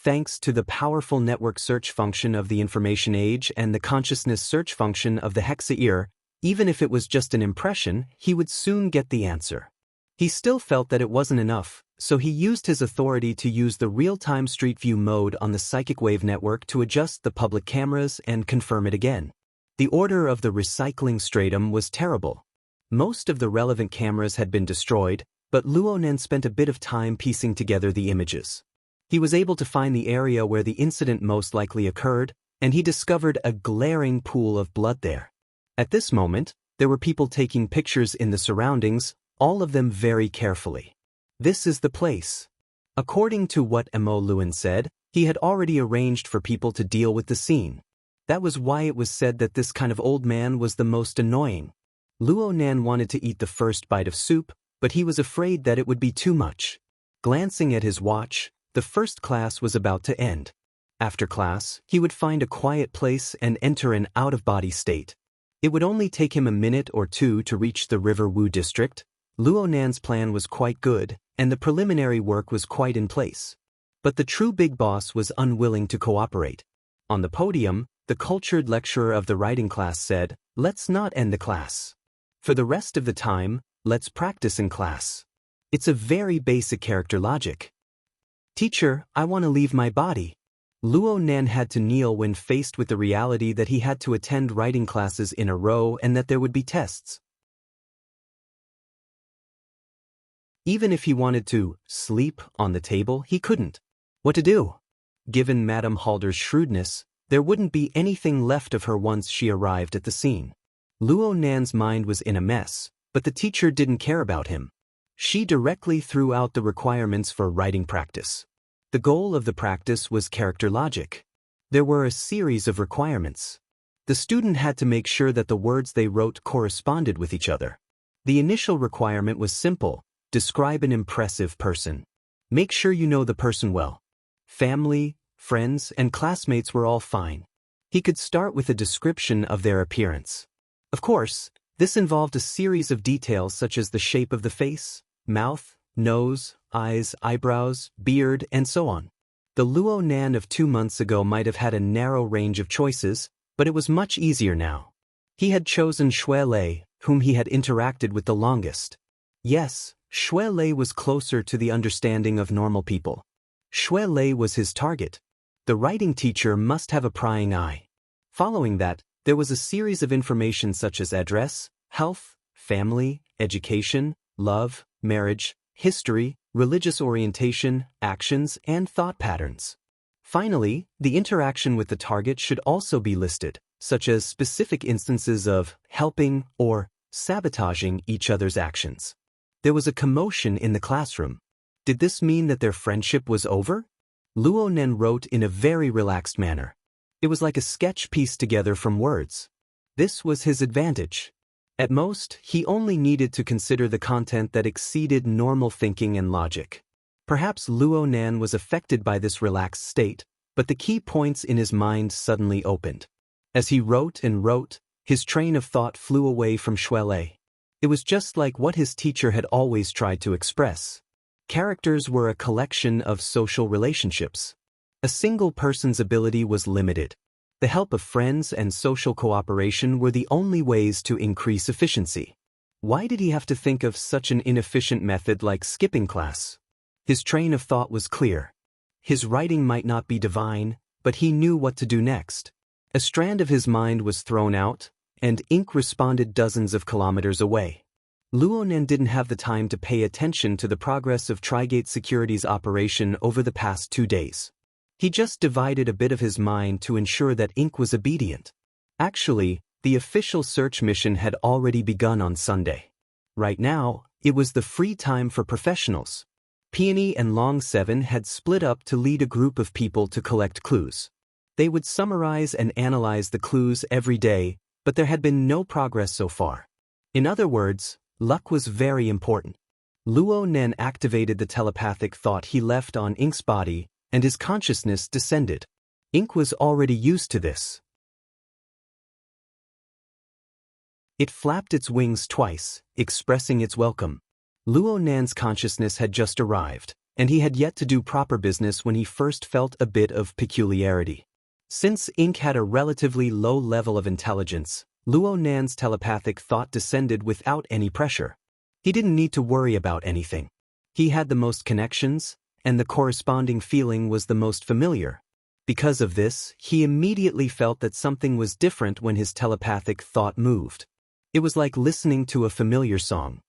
thanks to the powerful network search function of the information age and the consciousness search function of the Hexaear, even if it was just an impression, he would soon get the answer. He still felt that it wasn't enough, so he used his authority to use the real-time Street View mode on the psychic wave network to adjust the public cameras and confirm it again. The order of the recycling stratum was terrible. Most of the relevant cameras had been destroyed, but Luonen spent a bit of time piecing together the images. He was able to find the area where the incident most likely occurred, and he discovered a glaring pool of blood there. At this moment, there were people taking pictures in the surroundings, all of them very carefully. This is the place. According to what Mo Luen said, he had already arranged for people to deal with the scene. That was why it was said that this kind of old man was the most annoying. Luonan wanted to eat the first bite of soup, but he was afraid that it would be too much. Glancing at his watch, the first class was about to end. After class, he would find a quiet place and enter an out-of-body state. It would only take him a minute or two to reach the River Wu district. Luonan's plan was quite good, and the preliminary work was quite in place. But the true big boss was unwilling to cooperate. On the podium, the cultured lecturer of the writing class said, "Let's not end the class. For the rest of the time, let's practice in class. It's a very basic character logic." "Teacher, I want to leave my body." Luonan had to kneel when faced with the reality that he had to attend writing classes in a row and that there would be tests. Even if he wanted to sleep on the table, he couldn't. What to do? Given Madame Halder's shrewdness, there wouldn't be anything left of her once she arrived at the scene. Luonan's mind was in a mess, but the teacher didn't care about him. She directly threw out the requirements for writing practice. The goal of the practice was character logic. There were a series of requirements. The student had to make sure that the words they wrote corresponded with each other. The initial requirement was simple: describe an impressive person. Make sure you know the person well. Family, friends, and classmates were all fine. He could start with a description of their appearance. Of course, this involved a series of details such as the shape of the face, mouth, nose, eyes, eyebrows, beard, and so on. The Luonan of 2 months ago might have had a narrow range of choices, but it was much easier now. He had chosen Xue Lei, whom he had interacted with the longest. Yes, Xue Lei was closer to the understanding of normal people. Xue Lei was his target. The writing teacher must have a prying eye. Following that, there was a series of information such as address, health, family, education, love, marriage, history, religious orientation, actions, and thought patterns. Finally, the interaction with the target should also be listed, such as specific instances of helping or sabotaging each other's actions. There was a commotion in the classroom. Did this mean that their friendship was over? Luonen wrote in a very relaxed manner. It was like a sketch pieced together from words. This was his advantage. At most, he only needed to consider the content that exceeded normal thinking and logic. Perhaps Luonan was affected by this relaxed state, but the key points in his mind suddenly opened. As he wrote and wrote, his train of thought flew away from Xue Lei. It was just like what his teacher had always tried to express. Characters were a collection of social relationships. A single person's ability was limited. The help of friends and social cooperation were the only ways to increase efficiency. Why did he have to think of such an inefficient method like skipping class? His train of thought was clear. His writing might not be divine, but he knew what to do next. A strand of his mind was thrown out, and ink responded dozens of kilometers away. Luonan didn't have the time to pay attention to the progress of Trigate Security's operation over the past 2 days. He just divided a bit of his mind to ensure that ink was obedient. Actually, the official search mission had already begun on Sunday. Right now, it was the free time for professionals. Peony and Long Seven had split up to lead a group of people to collect clues. They would summarize and analyze the clues every day, but there had been no progress so far. In other words, luck was very important. Luonan activated the telepathic thought he left on Ink's body, and his consciousness descended. Ink was already used to this. It flapped its wings twice, expressing its welcome. Luonan's consciousness had just arrived, and he had yet to do proper business when he first felt a bit of peculiarity. Since Ink had a relatively low level of intelligence, Luo Nan's telepathic thought descended without any pressure. He didn't need to worry about anything. He had the most connections, and the corresponding feeling was the most familiar. Because of this, he immediately felt that something was different when his telepathic thought moved. It was like listening to a familiar song.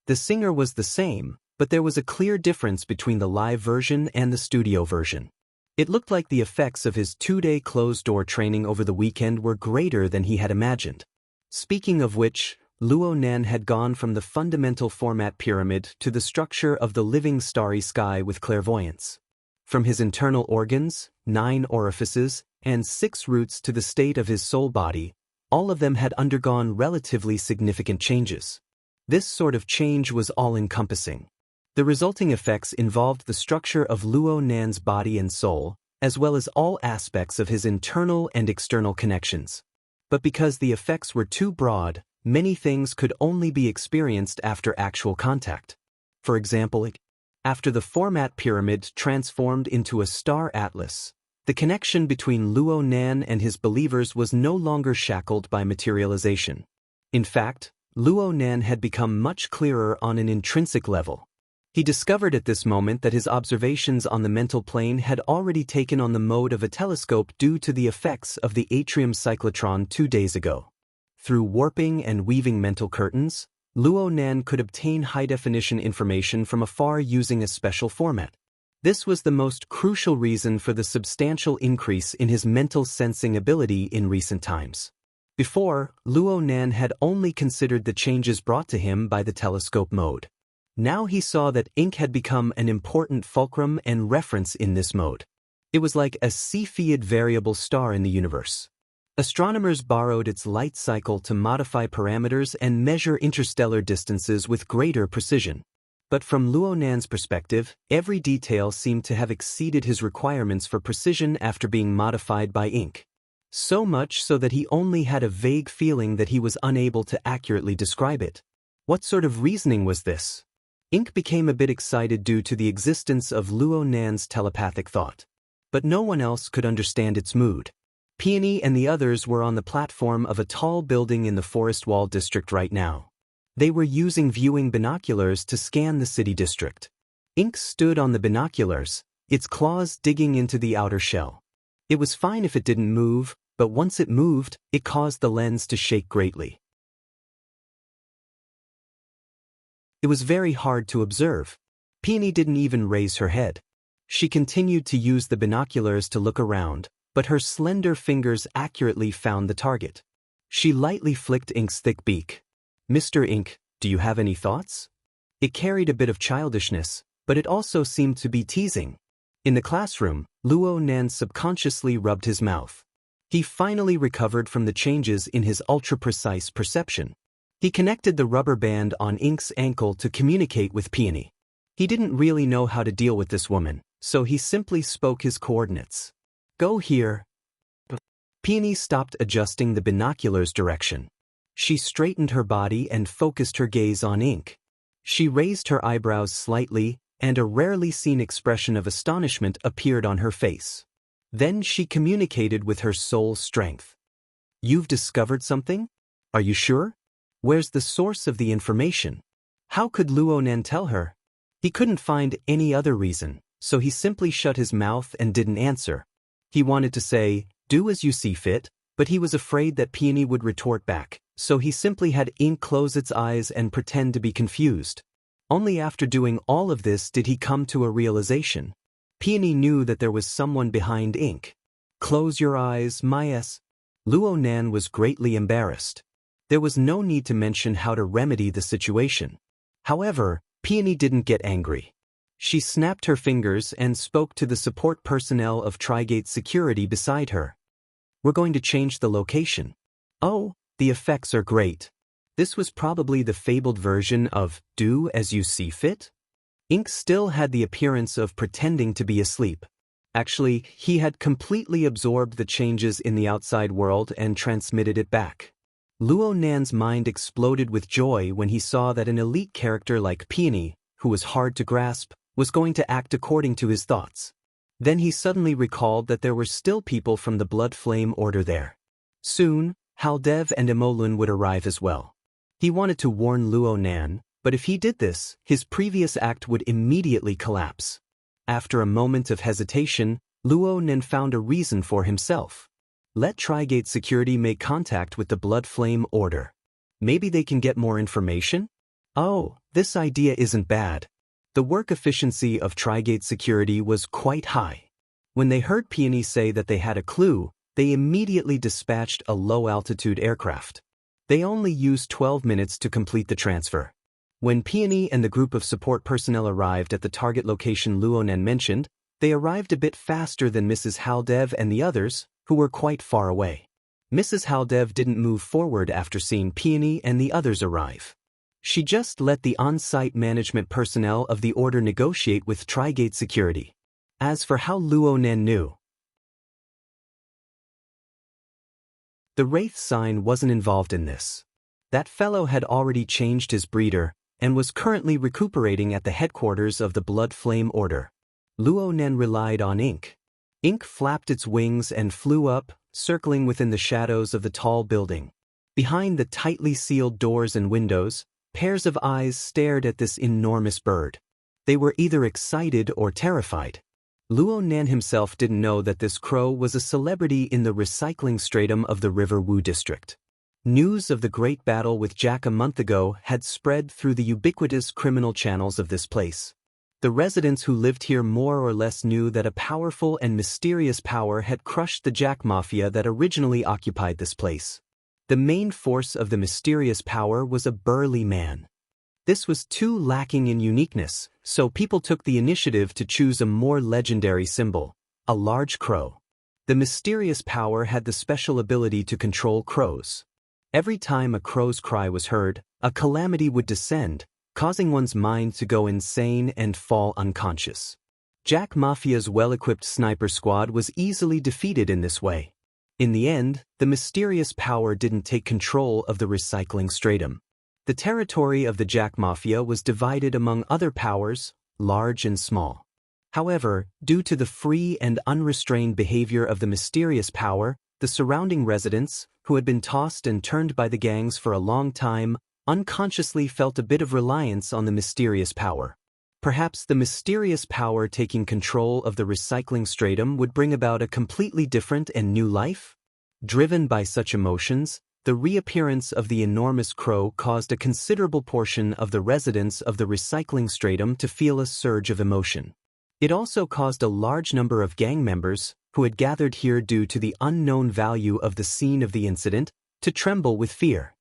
The singer was the same, but there was a clear difference between the live version and the studio version. It looked like the effects of his 2-day closed-door training over the weekend were greater than he had imagined. Speaking of which, Luo Nan had gone from the fundamental format pyramid to the structure of the living starry sky with clairvoyance. From his internal organs, 9 orifices, and 6 roots to the state of his soul body, all of them had undergone relatively significant changes. This sort of change was all-encompassing. The resulting effects involved the structure of Luo Nan's body and soul, as well as all aspects of his internal and external connections. But because the effects were too broad, many things could only be experienced after actual contact. For example, after the format pyramid transformed into a star atlas, the connection between Luo Nan and his believers was no longer shackled by materialization. In fact, Luo Nan had become much clearer on an intrinsic level. He discovered at this moment that his observations on the mental plane had already taken on the mode of a telescope due to the effects of the atrium cyclotron 2 days ago. Through warping and weaving mental curtains, Luo Nan could obtain high-definition information from afar using a special format. This was the most crucial reason for the substantial increase in his mental sensing ability in recent times. Before, Luo Nan had only considered the changes brought to him by the telescope mode. Now he saw that Ink had become an important fulcrum and reference in this mode. It was like a Cepheid variable star in the universe. Astronomers borrowed its light cycle to modify parameters and measure interstellar distances with greater precision. But from Luo Nan's perspective, every detail seemed to have exceeded his requirements for precision after being modified by Ink. So much so that he only had a vague feeling that he was unable to accurately describe it. What sort of reasoning was this? Ink became a bit excited due to the existence of Luo Nan's telepathic thought. But no one else could understand its mood. Peony and the others were on the platform of a tall building in the Forest Wall district right now. They were using viewing binoculars to scan the city district. Ink stood on the binoculars, its claws digging into the outer shell. It was fine if it didn't move, but once it moved, it caused the lens to shake greatly. It was very hard to observe. Peony didn't even raise her head. She continued to use the binoculars to look around, but her slender fingers accurately found the target. She lightly flicked Ink's thick beak. "Mr. Ink, do you have any thoughts?" It carried a bit of childishness, but it also seemed to be teasing. In the classroom, Luo Nan subconsciously rubbed his mouth. He finally recovered from the changes in his ultra-precise perception. He connected the rubber band on Ink's ankle to communicate with Peony. He didn't really know how to deal with this woman, so he simply spoke his coordinates. "Go here." Peony stopped adjusting the binoculars' direction. She straightened her body and focused her gaze on Ink. She raised her eyebrows slightly, and a rarely seen expression of astonishment appeared on her face. Then she communicated with her soul strength. "You've discovered something? Are you sure? Where's the source of the information?" How could Luo Nan tell her? He couldn't find any other reason, so he simply shut his mouth and didn't answer. He wanted to say, "Do as you see fit," but he was afraid that Peony would retort back, so he simply had Ink close its eyes and pretend to be confused. Only after doing all of this did he come to a realization. Peony knew that there was someone behind Ink. "Close your eyes, Mies." Luo Nan was greatly embarrassed. There was no need to mention how to remedy the situation. However, Peony didn't get angry. She snapped her fingers and spoke to the support personnel of Trigate Security beside her. "We're going to change the location." "Oh, the effects are great." This was probably the fabled version of "do as you see fit." Ink still had the appearance of pretending to be asleep. Actually, he had completely absorbed the changes in the outside world and transmitted it back. Luo Nan's mind exploded with joy when he saw that an elite character like Peony, who was hard to grasp, was going to act according to his thoughts. Then he suddenly recalled that there were still people from the Blood Flame Order there. Soon, Haldev and Emolun would arrive as well. He wanted to warn Luo Nan, but if he did this, his previous act would immediately collapse. After a moment of hesitation, Luo Nan found a reason for himself. Let Trigate Security make contact with the Blood Flame Order. Maybe they can get more information? Oh, this idea isn't bad. The work efficiency of Trigate Security was quite high. When they heard Peony say that they had a clue, they immediately dispatched a low-altitude aircraft. They only used 12 minutes to complete the transfer. When Peony and the group of support personnel arrived at the target location Luonan mentioned, they arrived a bit faster than Mrs. Haldev and the others, who were quite far away. Mrs. Haldev didn't move forward after seeing Peony and the others arrive. She just let the on-site management personnel of the order negotiate with Trigate Security. As for how Luonan knew, the Wraith sign wasn't involved in this. That fellow had already changed his breeder and was currently recuperating at the headquarters of the Blood Flame Order. Luonan relied on Ink. Ink flapped its wings and flew up, circling within the shadows of the tall building. Behind the tightly sealed doors and windows, pairs of eyes stared at this enormous bird. They were either excited or terrified. Luonan himself didn't know that this crow was a celebrity in the recycling stratum of the River Wu district. News of the great battle with Jack a month ago had spread through the ubiquitous criminal channels of this place. The residents who lived here more or less knew that a powerful and mysterious power had crushed the Jack Mafia that originally occupied this place. The main force of the mysterious power was a burly man. This was too lacking in uniqueness, so people took the initiative to choose a more legendary symbol, a large crow. The mysterious power had the special ability to control crows. Every time a crow's cry was heard, a calamity would descend, causing one's mind to go insane and fall unconscious. Jack Mafia's well-equipped sniper squad was easily defeated in this way. In the end, the mysterious power didn't take control of the recycling stratum. The territory of the Jack Mafia was divided among other powers, large and small. However, due to the free and unrestrained behavior of the mysterious power, the surrounding residents, who had been tossed and turned by the gangs for a long time, unconsciously felt a bit of reliance on the mysterious power. Perhaps the mysterious power taking control of the recycling stratum would bring about a completely different and new life? Driven by such emotions, the reappearance of the enormous crow caused a considerable portion of the residents of the recycling stratum to feel a surge of emotion. It also caused a large number of gang members, who had gathered here due to the unknown value of the scene of the incident, to tremble with fear.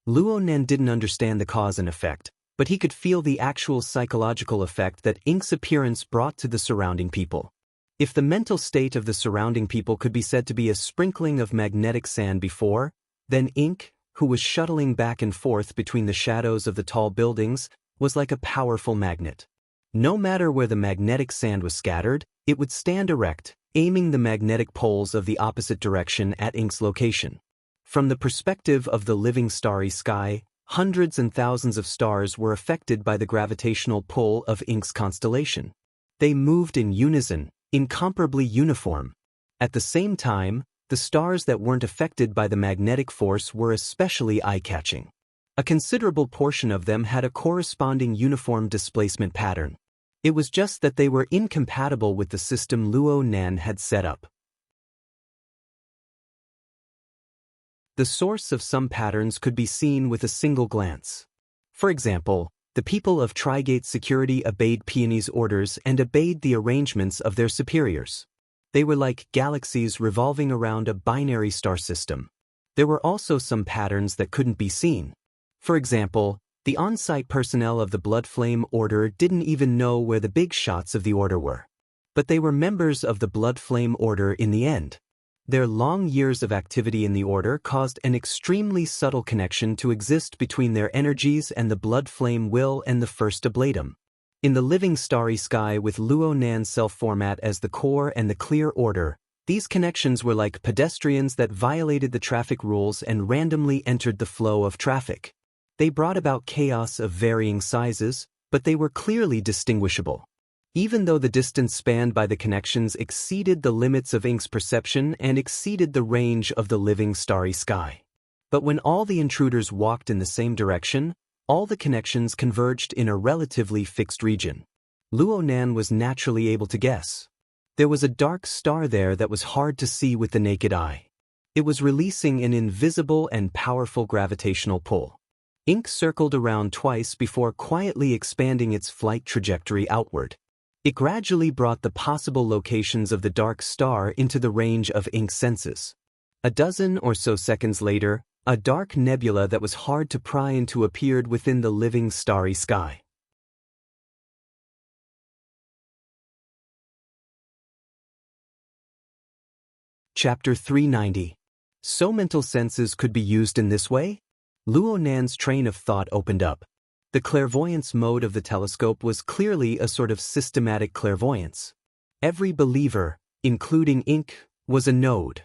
Luonan didn't understand the cause and effect, but he could feel the actual psychological effect that Ink's appearance brought to the surrounding people. If the mental state of the surrounding people could be said to be a sprinkling of magnetic sand before, then Ink, who was shuttling back and forth between the shadows of the tall buildings, was like a powerful magnet. No matter where the magnetic sand was scattered, it would stand erect, aiming the magnetic poles of the opposite direction at Ink's location. From the perspective of the living starry sky, hundreds and thousands of stars were affected by the gravitational pull of Ink's constellation. They moved in unison, incomparably uniform. At the same time, the stars that weren't affected by the magnetic force were especially eye-catching. A considerable portion of them had a corresponding uniform displacement pattern. It was just that they were incompatible with the system Luonan had set up. The source of some patterns could be seen with a single glance. For example, the people of Trigate Security obeyed Peony's orders and obeyed the arrangements of their superiors. They were like galaxies revolving around a binary star system. There were also some patterns that couldn't be seen. For example, the on-site personnel of the Blood Flame Order didn't even know where the big shots of the Order were. But they were members of the Blood Flame Order in the end. Their long years of activity in the Order caused an extremely subtle connection to exist between their energies and the Blood Flame Will and the First Ablatum. In the living starry sky with Luonan's self-format as the core and the clear order, these connections were like pedestrians that violated the traffic rules and randomly entered the flow of traffic. They brought about chaos of varying sizes, but they were clearly distinguishable. Even though the distance spanned by the connections exceeded the limits of Ink's perception and exceeded the range of the living starry sky. But when all the intruders walked in the same direction, all the connections converged in a relatively fixed region. Luo Nan was naturally able to guess. There was a dark star there that was hard to see with the naked eye. It was releasing an invisible and powerful gravitational pull. Ink circled around twice before quietly expanding its flight trajectory outward. It gradually brought the possible locations of the dark star into the range of Ink's senses. A dozen or so seconds later, a dark nebula that was hard to pry into appeared within the living starry sky. Chapter 390. So mental senses could be used in this way? Luo Nan's train of thought opened up. The clairvoyance mode of the telescope was clearly a sort of systematic clairvoyance. Every believer, including Ink, was a node.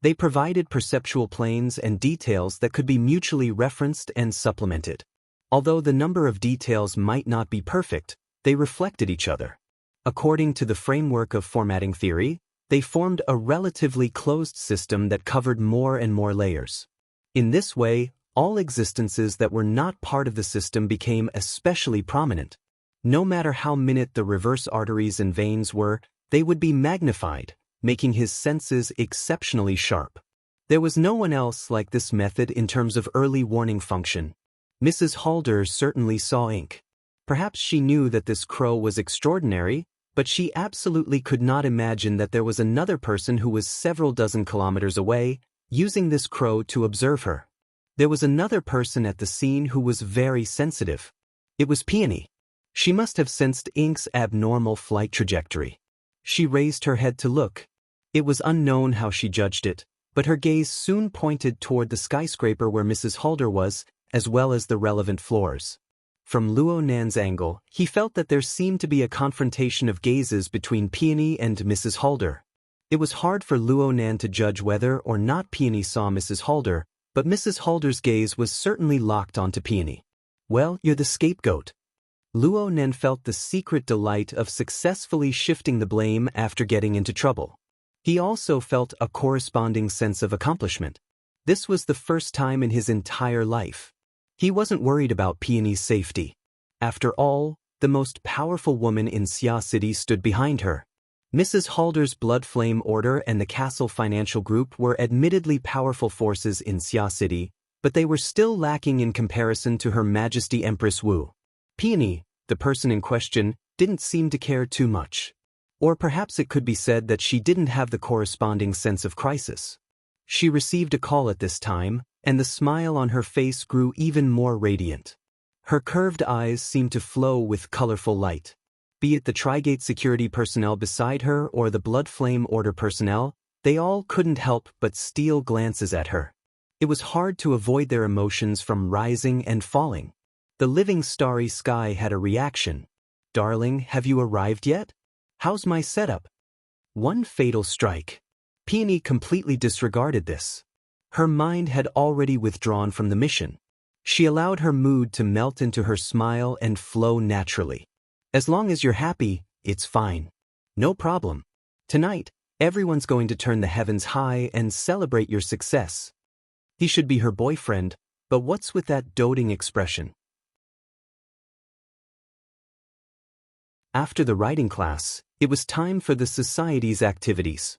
They provided perceptual planes and details that could be mutually referenced and supplemented. Although the number of details might not be perfect, they reflected each other. According to the framework of formatting theory, they formed a relatively closed system that covered more and more layers. In this way, all existences that were not part of the system became especially prominent. No matter how minute the reverse arteries and veins were, they would be magnified, making his senses exceptionally sharp. There was no one else like this method in terms of early warning function. Mrs. Halder certainly saw Ink. Perhaps she knew that this crow was extraordinary, but she absolutely could not imagine that there was another person who was several dozen kilometers away, using this crow to observe her. There was another person at the scene who was very sensitive. It was Peony. She must have sensed Ink's abnormal flight trajectory. She raised her head to look. It was unknown how she judged it, but her gaze soon pointed toward the skyscraper where Mrs. Halder was, as well as the relevant floors. From Luo Nan's angle, he felt that there seemed to be a confrontation of gazes between Peony and Mrs. Halder. It was hard for Luo Nan to judge whether or not Peony saw Mrs. Halder, but Mrs. Halder's gaze was certainly locked onto Peony. Well, you're the scapegoat. Luo Nan felt the secret delight of successfully shifting the blame after getting into trouble. He also felt a corresponding sense of accomplishment. This was the first time in his entire life. He wasn't worried about Peony's safety. After all, the most powerful woman in Xia City stood behind her. Mrs. Halder's Blood Flame Order and the Castle Financial Group were admittedly powerful forces in Xia City, but they were still lacking in comparison to Her Majesty Empress Wu. Peony, the person in question, didn't seem to care too much. Or perhaps it could be said that she didn't have the corresponding sense of crisis. She received a call at this time, and the smile on her face grew even more radiant. Her curved eyes seemed to flow with colorful light. Be it the Trigate security personnel beside her or the Blood Flame Order personnel, they all couldn't help but steal glances at her. It was hard to avoid their emotions from rising and falling. The living starry sky had a reaction. Darling, have you arrived yet? How's my setup? One fatal strike. Peony completely disregarded this. Her mind had already withdrawn from the mission. She allowed her mood to melt into her smile and flow naturally. As long as you're happy, it's fine. No problem. Tonight, everyone's going to turn the heavens high and celebrate your success. He should be her boyfriend, but what's with that doting expression? After the writing class, it was time for the society's activities.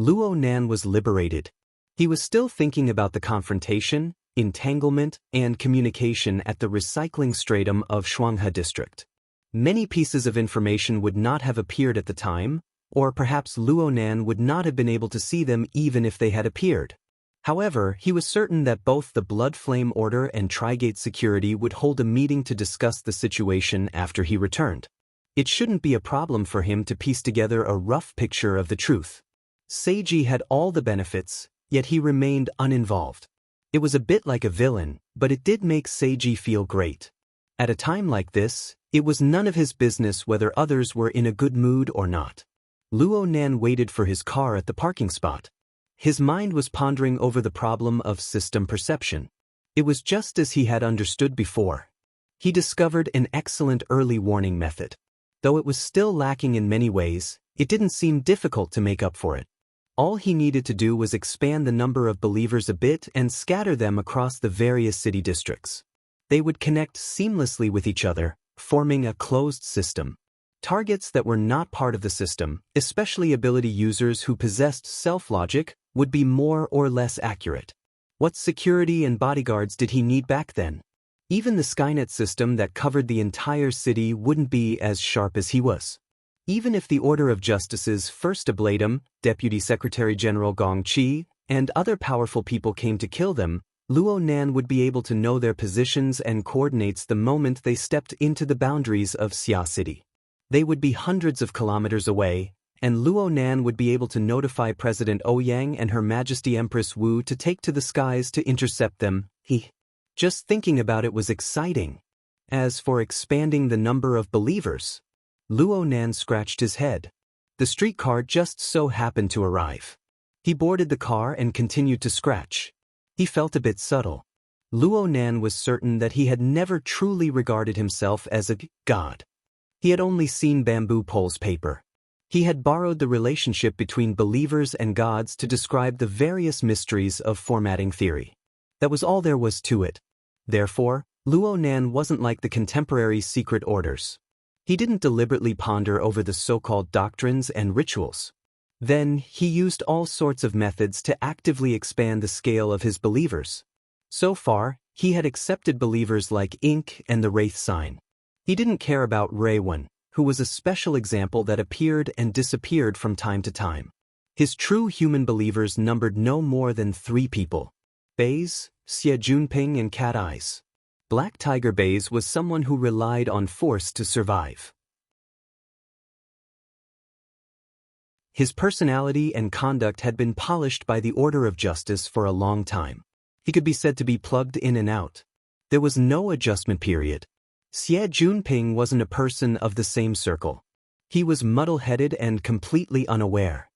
Luo Nan was liberated. He was still thinking about the confrontation, entanglement, and communication at the recycling stratum of Shuanghe District. Many pieces of information would not have appeared at the time, or perhaps Luo Nan would not have been able to see them even if they had appeared. However, he was certain that both the Blood Flame Order and Trigate Security would hold a meeting to discuss the situation after he returned. It shouldn't be a problem for him to piece together a rough picture of the truth. Seiji had all the benefits, yet he remained uninvolved. It was a bit like a villain, but it did make Seiji feel great. At a time like this, it was none of his business whether others were in a good mood or not. Luo Nan waited for his car at the parking spot. His mind was pondering over the problem of system perception. It was just as he had understood before. He discovered an excellent early warning method. Though it was still lacking in many ways, it didn't seem difficult to make up for it. All he needed to do was expand the number of believers a bit and scatter them across the various city districts. They would connect seamlessly with each other, forming a closed system. Targets that were not part of the system, especially ability users who possessed self-logic, would be more or less accurate. What security and bodyguards did he need back then? Even the Skynet system that covered the entire city wouldn't be as sharp as he was. Even if the Order of Justice's first ablatum, Deputy Secretary General Gong Chi, and other powerful people came to kill them, Luo Nan would be able to know their positions and coordinates the moment they stepped into the boundaries of Xia City. They would be hundreds of kilometers away, and Luo Nan would be able to notify President Ouyang and Her Majesty Empress Wu to take to the skies to intercept them. Just thinking about it was exciting. As for expanding the number of believers, Luo Nan scratched his head. The streetcar just so happened to arrive. He boarded the car and continued to scratch. He felt a bit subtle. Luo Nan was certain that he had never truly regarded himself as a god. He had only seen Bamboo Pole's paper. He had borrowed the relationship between believers and gods to describe the various mysteries of formatting theory. That was all there was to it. Therefore, Luo Nan wasn't like the contemporary secret orders. He didn't deliberately ponder over the so-called doctrines and rituals. Then, he used all sorts of methods to actively expand the scale of his believers. So far, he had accepted believers like Ink and the Wraith sign. He didn't care about Reiwan, who was a special example that appeared and disappeared from time to time. His true human believers numbered no more than 3 people: Baze, Xie Junping and Cat Eyes. Black Tiger Baze was someone who relied on force to survive. His personality and conduct had been polished by the Order of Justice for a long time. He could be said to be plugged in and out. There was no adjustment period. Xie Junping wasn't a person of the same circle. He was muddle-headed and completely unaware.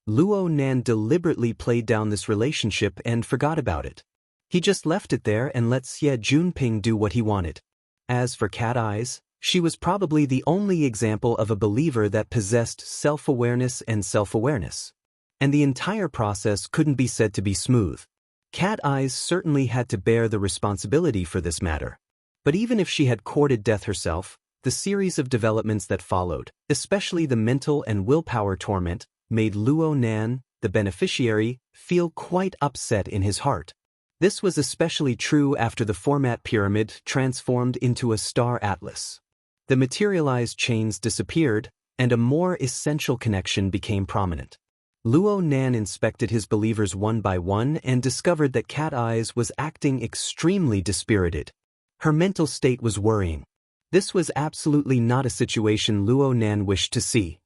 Luo Nan deliberately played down this relationship and forgot about it. He just left it there and let Xie Junping do what he wanted. As for Cat Eyes, she was probably the only example of a believer that possessed self-awareness and self-awareness. And the entire process couldn't be said to be smooth. Cat Eyes certainly had to bear the responsibility for this matter. But even if she had courted death herself, the series of developments that followed, especially the mental and willpower torment, made Luo Nan, the beneficiary, feel quite upset in his heart. This was especially true after the format pyramid transformed into a star atlas. The materialized chains disappeared, and a more essential connection became prominent. Luo Nan inspected his believers one by one and discovered that Cat Eyes was acting extremely dispirited. Her mental state was worrying. This was absolutely not a situation Luo Nan wished to see.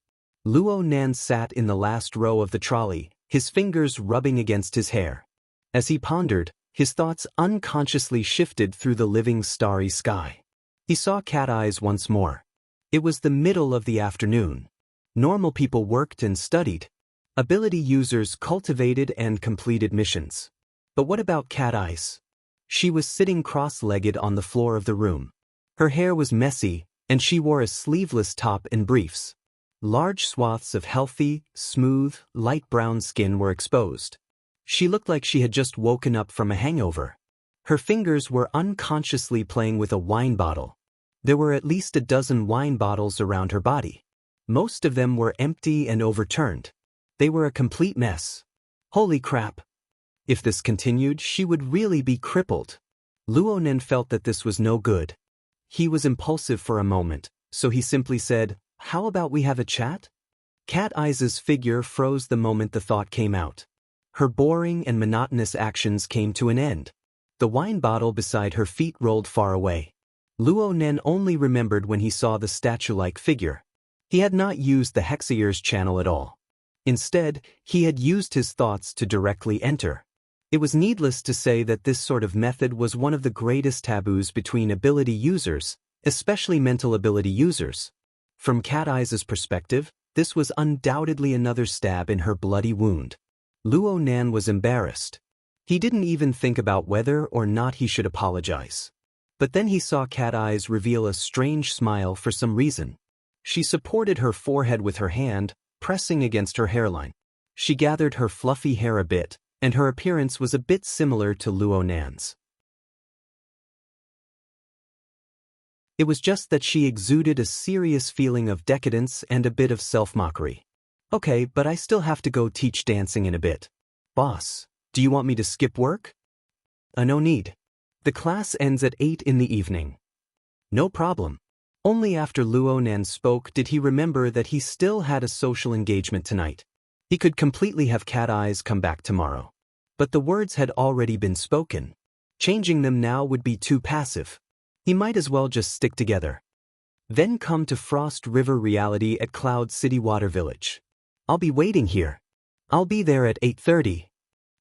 Luo Nan sat in the last row of the trolley, his fingers rubbing against his hair. As he pondered, his thoughts unconsciously shifted through the living starry sky. He saw Cat Eyes once more. It was the middle of the afternoon. Normal people worked and studied. Ability users cultivated and completed missions. But what about Cat Eyes? She was sitting cross-legged on the floor of the room. Her hair was messy, and she wore a sleeveless top and briefs. Large swaths of healthy, smooth, light brown skin were exposed. She looked like she had just woken up from a hangover. Her fingers were unconsciously playing with a wine bottle. There were at least a dozen wine bottles around her body. Most of them were empty and overturned. They were a complete mess. Holy crap! If this continued, she would really be crippled. Luo Nan felt that this was no good. He was impulsive for a moment, so he simply said, "How about we have a chat?" Cat Eyes' figure froze the moment the thought came out. Her boring and monotonous actions came to an end. The wine bottle beside her feet rolled far away. Luo Nan only remembered when he saw the statue-like figure. He had not used the Hexaear's channel at all. Instead, he had used his thoughts to directly enter. It was needless to say that this sort of method was one of the greatest taboos between ability users, especially mental ability users. From Cat Eyes' perspective, this was undoubtedly another stab in her bloody wound. Luo Nan was embarrassed. He didn't even think about whether or not he should apologize. But then he saw Cat Eyes reveal a strange smile for some reason. She supported her forehead with her hand, pressing against her hairline. She gathered her fluffy hair a bit, and her appearance was a bit similar to Luo Nan's. It was just that she exuded a serious feeling of decadence and a bit of self-mockery. Okay, but I still have to go teach dancing in a bit. Boss, do you want me to skip work? No need. The class ends at 8 in the evening. No problem. Only after Luo Nan spoke did he remember that he still had a social engagement tonight. He could completely have Cat Eyes come back tomorrow. But the words had already been spoken. Changing them now would be too passive. He might as well just stick together. Then come to Frost River reality at Cloud City Water Village. I'll be waiting here. I'll be there at 8:30.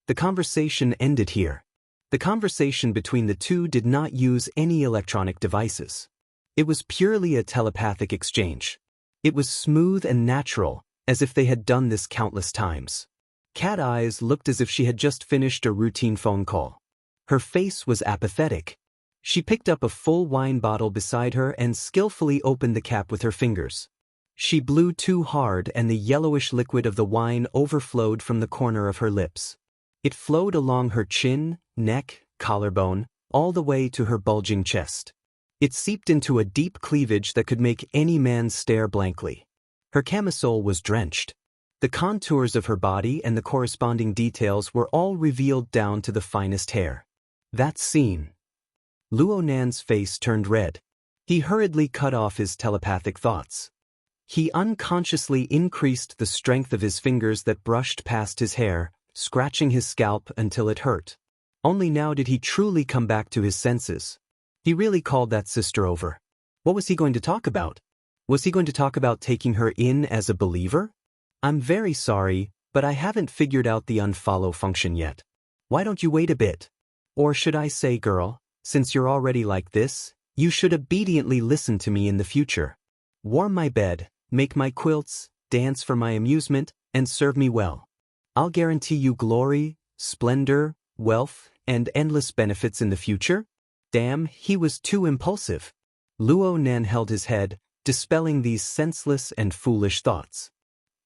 The conversation ended here. The conversation between the two did not use any electronic devices. It was purely a telepathic exchange. It was smooth and natural, as if they had done this countless times. Cat Eyes looked as if she had just finished a routine phone call. Her face was apathetic. She picked up a full wine bottle beside her and skillfully opened the cap with her fingers. She blew too hard and the yellowish liquid of the wine overflowed from the corner of her lips. It flowed along her chin, neck, collarbone, all the way to her bulging chest. It seeped into a deep cleavage that could make any man stare blankly. Her camisole was drenched. The contours of her body and the corresponding details were all revealed down to the finest hair. That scene. Luo Nan's face turned red. He hurriedly cut off his telepathic thoughts. He unconsciously increased the strength of his fingers that brushed past his hair, scratching his scalp until it hurt. Only now did he truly come back to his senses. He really called that sister over. What was he going to talk about? Was he going to talk about taking her in as a believer? I'm very sorry, but I haven't figured out the unfollow function yet. Why don't you wait a bit? Or should I say, girl, since you're already like this, you should obediently listen to me in the future. Warm my bed, make my quilts, dance for my amusement, and serve me well. I'll guarantee you glory, splendor, wealth, and endless benefits in the future. Damn, he was too impulsive. Luo Nan held his head, dispelling these senseless and foolish thoughts.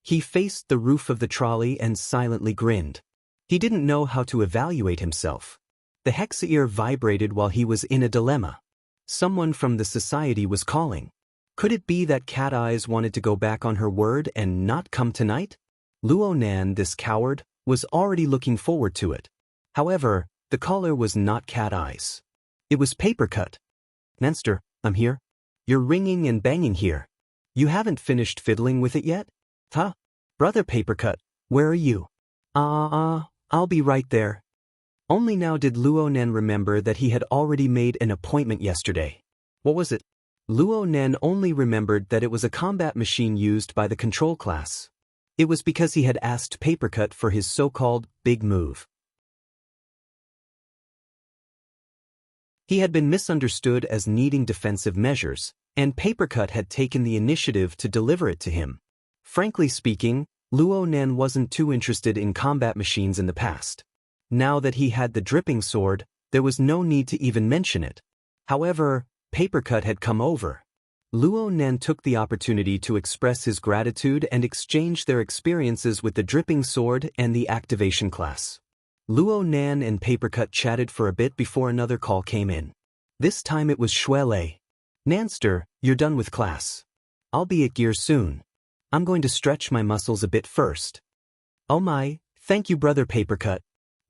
He faced the roof of the trolley and silently grinned. He didn't know how to evaluate himself. The hexa-ear vibrated while he was in a dilemma. Someone from the society was calling. Could it be that Cat Eyes wanted to go back on her word and not come tonight? Luo Nan, this coward, was already looking forward to it. However, the caller was not Cat Eyes. It was Papercut. Nanster, I'm here. You're ringing and banging here. You haven't finished fiddling with it yet? Huh? Brother Papercut, where are you? I'll be right there. Only now did Luo Nan remember that he had already made an appointment yesterday. What was it? Luo Nan only remembered that it was a combat machine used by the control class. It was because he had asked Papercut for his so-called big move. He had been misunderstood as needing defensive measures, and Papercut had taken the initiative to deliver it to him. Frankly speaking, Luo Nan wasn't too interested in combat machines in the past. Now that he had the dripping sword, there was no need to even mention it. However, Papercut had come over. Luo Nan took the opportunity to express his gratitude and exchange their experiences with the dripping sword and the activation class. Luo Nan and Papercut chatted for a bit before another call came in. This time it was Shuelei. Nanster, you're done with class. I'll be at gear soon. I'm going to stretch my muscles a bit first. Oh my, thank you brother Papercut.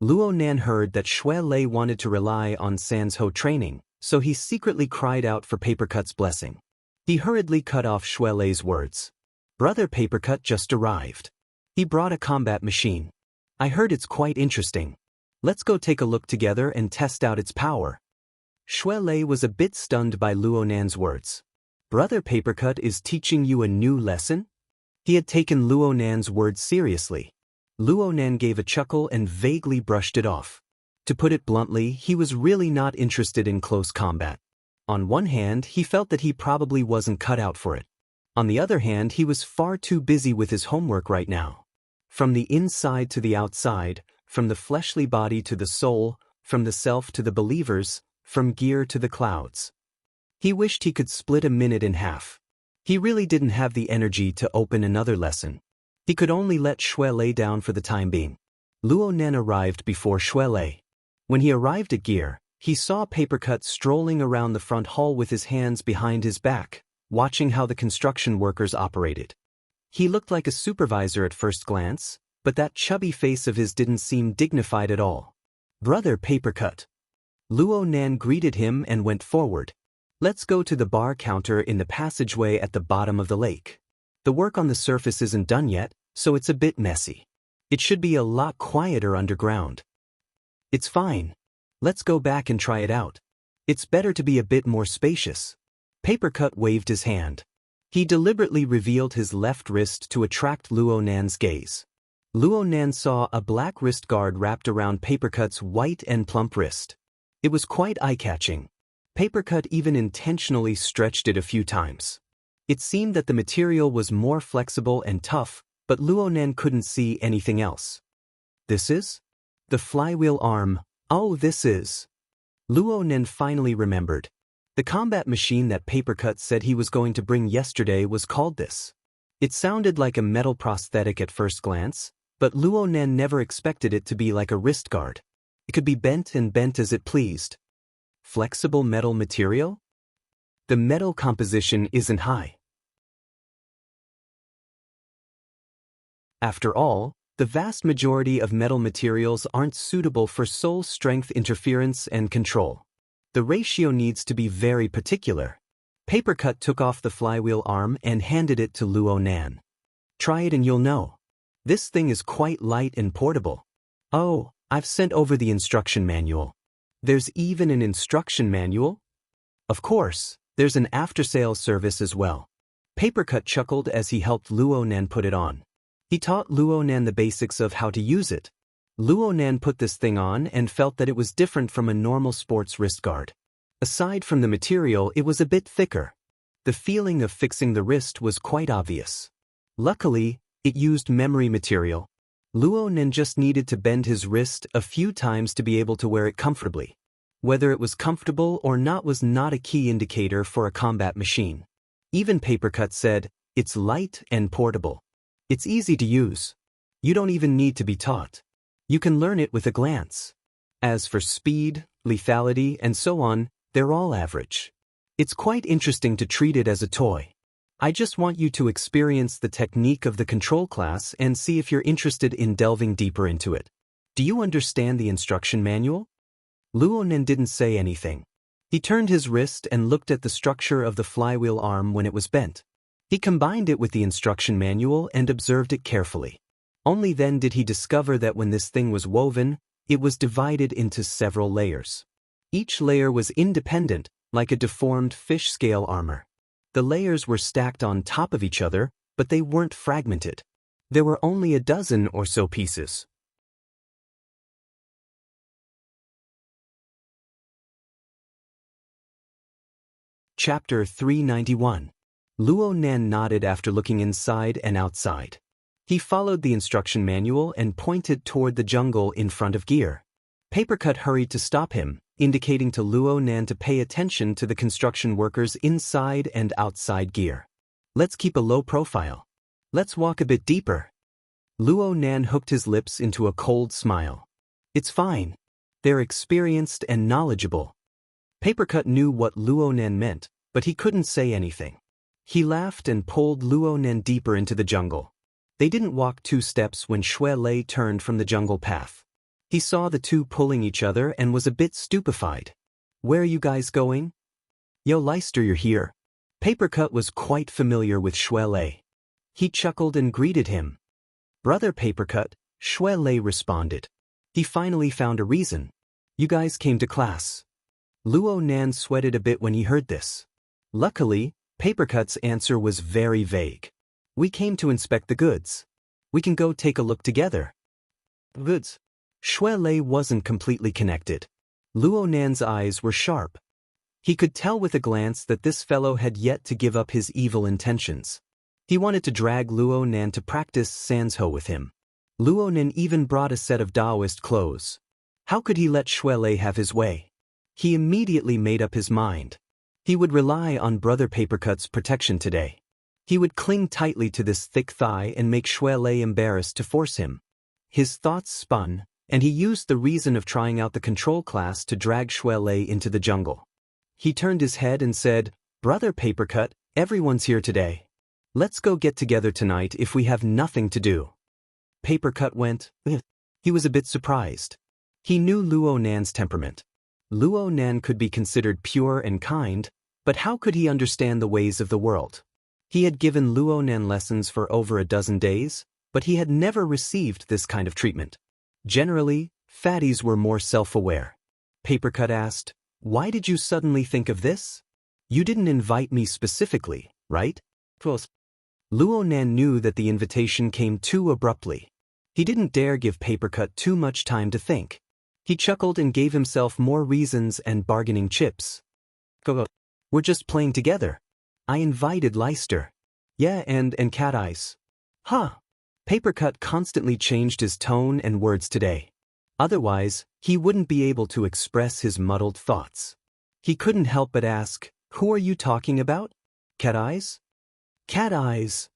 Luo Nan heard that Shuelei wanted to rely on Sansho training, so he secretly cried out for Papercut's blessing. He hurriedly cut off Shuelei's words. Brother Papercut just arrived. He brought a combat machine. I heard it's quite interesting. Let's go take a look together and test out its power. Shuelei was a bit stunned by Luo Nan's words. Brother Papercut is teaching you a new lesson? He had taken Luo Nan's words seriously. Luo Nan gave a chuckle and vaguely brushed it off. To put it bluntly, he was really not interested in close combat. On one hand, he felt that he probably wasn't cut out for it. On the other hand, he was far too busy with his homework right now. From the inside to the outside, from the fleshly body to the soul, from the self to the believers, from gear to the clouds. He wished he could split a minute in half. He really didn't have the energy to open another lesson. He could only let Shui lay down for the time being. Luo Nen arrived before Shui lay. When he arrived at gear, he saw Papercut strolling around the front hall with his hands behind his back, watching how the construction workers operated. He looked like a supervisor at first glance, but that chubby face of his didn't seem dignified at all. "Brother Papercut." Luo Nan greeted him and went forward. "Let's go to the bar counter in the passageway at the bottom of the lake. The work on the surface isn't done yet, so it's a bit messy. It should be a lot quieter underground." "It's fine. Let's go back and try it out. It's better to be a bit more spacious." Papercut waved his hand. He deliberately revealed his left wrist to attract Luo Nan's gaze. Luo Nan saw a black wrist guard wrapped around Papercut's white and plump wrist. It was quite eye-catching. Papercut even intentionally stretched it a few times. It seemed that the material was more flexible and tough, but Luo Nan couldn't see anything else. "This is? The flywheel arm. Oh, this is." Luo Nan finally remembered. The combat machine that Papercut said he was going to bring yesterday was called this. It sounded like a metal prosthetic at first glance, but Luo Nan never expected it to be like a wrist guard. It could be bent and bent as it pleased. Flexible metal material? The metal composition isn't high. After all, the vast majority of metal materials aren't suitable for soul strength interference and control. The ratio needs to be very particular. Papercut took off the flywheel arm and handed it to Luo Nan. "Try it and you'll know. This thing is quite light and portable." "Oh, I've sent over the instruction manual." "There's even an instruction manual?" "Of course, there's an after-sales service as well." Papercut chuckled as he helped Luo Nan put it on. He taught Luo Nan the basics of how to use it. Luo Nan put this thing on and felt that it was different from a normal sports wrist guard. Aside from the material, it was a bit thicker. The feeling of fixing the wrist was quite obvious. Luckily, it used memory material. Luo Nan just needed to bend his wrist a few times to be able to wear it comfortably. Whether it was comfortable or not was not a key indicator for a combat machine. Even Papercut said, "It's light and portable. It's easy to use. You don't even need to be taught. You can learn it with a glance. As for speed, lethality, and so on, they're all average. It's quite interesting to treat it as a toy. I just want you to experience the technique of the control class and see if you're interested in delving deeper into it. Do you understand the instruction manual?" Luo Nan didn't say anything. He turned his wrist and looked at the structure of the flywheel arm when it was bent. He combined it with the instruction manual and observed it carefully. Only then did he discover that when this thing was woven, it was divided into several layers. Each layer was independent, like a deformed fish scale armor. The layers were stacked on top of each other, but they weren't fragmented. There were only a dozen or so pieces. Chapter 391. Luo Nan nodded after looking inside and outside. He followed the instruction manual and pointed toward the jungle in front of gear. Papercut hurried to stop him, indicating to Luo Nan to pay attention to the construction workers inside and outside gear. "Let's keep a low profile. Let's walk a bit deeper." Luo Nan hooked his lips into a cold smile. "It's fine. They're experienced and knowledgeable." Papercut knew what Luo Nan meant, but he couldn't say anything. He laughed and pulled Luo Nan deeper into the jungle. They didn't walk 2 steps when Shui Lei turned from the jungle path. He saw the two pulling each other and was a bit stupefied. "Where are you guys going?" "Yo Leister, you're here." Papercut was quite familiar with Shui Lei. He chuckled and greeted him. "Brother Papercut," Shui Lei responded. He finally found a reason. "You guys came to class." Luo Nan sweated a bit when he heard this. Luckily, Papercut's answer was very vague. "We came to inspect the goods. We can go take a look together." "Goods?" Shui Lei wasn't completely connected. Luo Nan's eyes were sharp. He could tell with a glance that this fellow had yet to give up his evil intentions. He wanted to drag Luo Nan to practice Sansho with him. Luo Nan even brought a set of Taoist clothes. How could he let Shui Lei have his way? He immediately made up his mind. He would rely on Brother Papercut's protection today. He would cling tightly to this thick thigh and make Shuelei embarrassed to force him. His thoughts spun, and he used the reason of trying out the control class to drag Shuelei into the jungle. He turned his head and said, "Brother Papercut, everyone's here today. Let's go get together tonight if we have nothing to do." Papercut went, "Ugh." He was a bit surprised. He knew Luo Nan's temperament. Luo Nan could be considered pure and kind, but how could he understand the ways of the world? He had given Luo Nan lessons for over a dozen days, but he had never received this kind of treatment. Generally, fatties were more self-aware. Papercut asked, "Why did you suddenly think of this? You didn't invite me specifically, right?" Luo Nan knew that the invitation came too abruptly. He didn't dare give Papercut too much time to think. He chuckled and gave himself more reasons and bargaining chips. "Go. We're just playing together. I invited Leicester. Yeah, and Cat Eyes." "Huh." Papercut constantly changed his tone and words today. Otherwise, he wouldn't be able to express his muddled thoughts. He couldn't help but ask, "Who are you talking about? Cat Eyes?" Cat Eyes.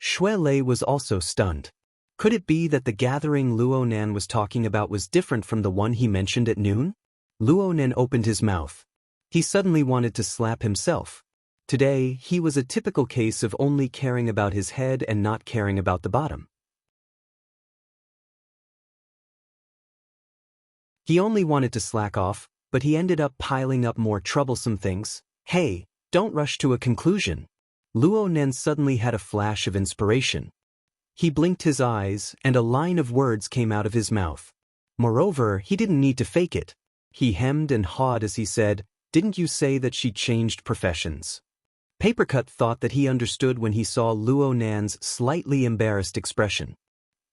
Shuelei was also stunned. Could it be that the gathering Luo Nan was talking about was different from the one he mentioned at noon? Luo Nan opened his mouth. He suddenly wanted to slap himself. Today, he was a typical case of only caring about his head and not caring about the bottom. He only wanted to slack off, but he ended up piling up more troublesome things. "Hey, don't rush to a conclusion." Luo Nan suddenly had a flash of inspiration. He blinked his eyes, and a line of words came out of his mouth. Moreover, he didn't need to fake it. He hemmed and hawed as he said, "Didn't you say that she changed professions?" Papercut thought that he understood when he saw Luo Nan's slightly embarrassed expression.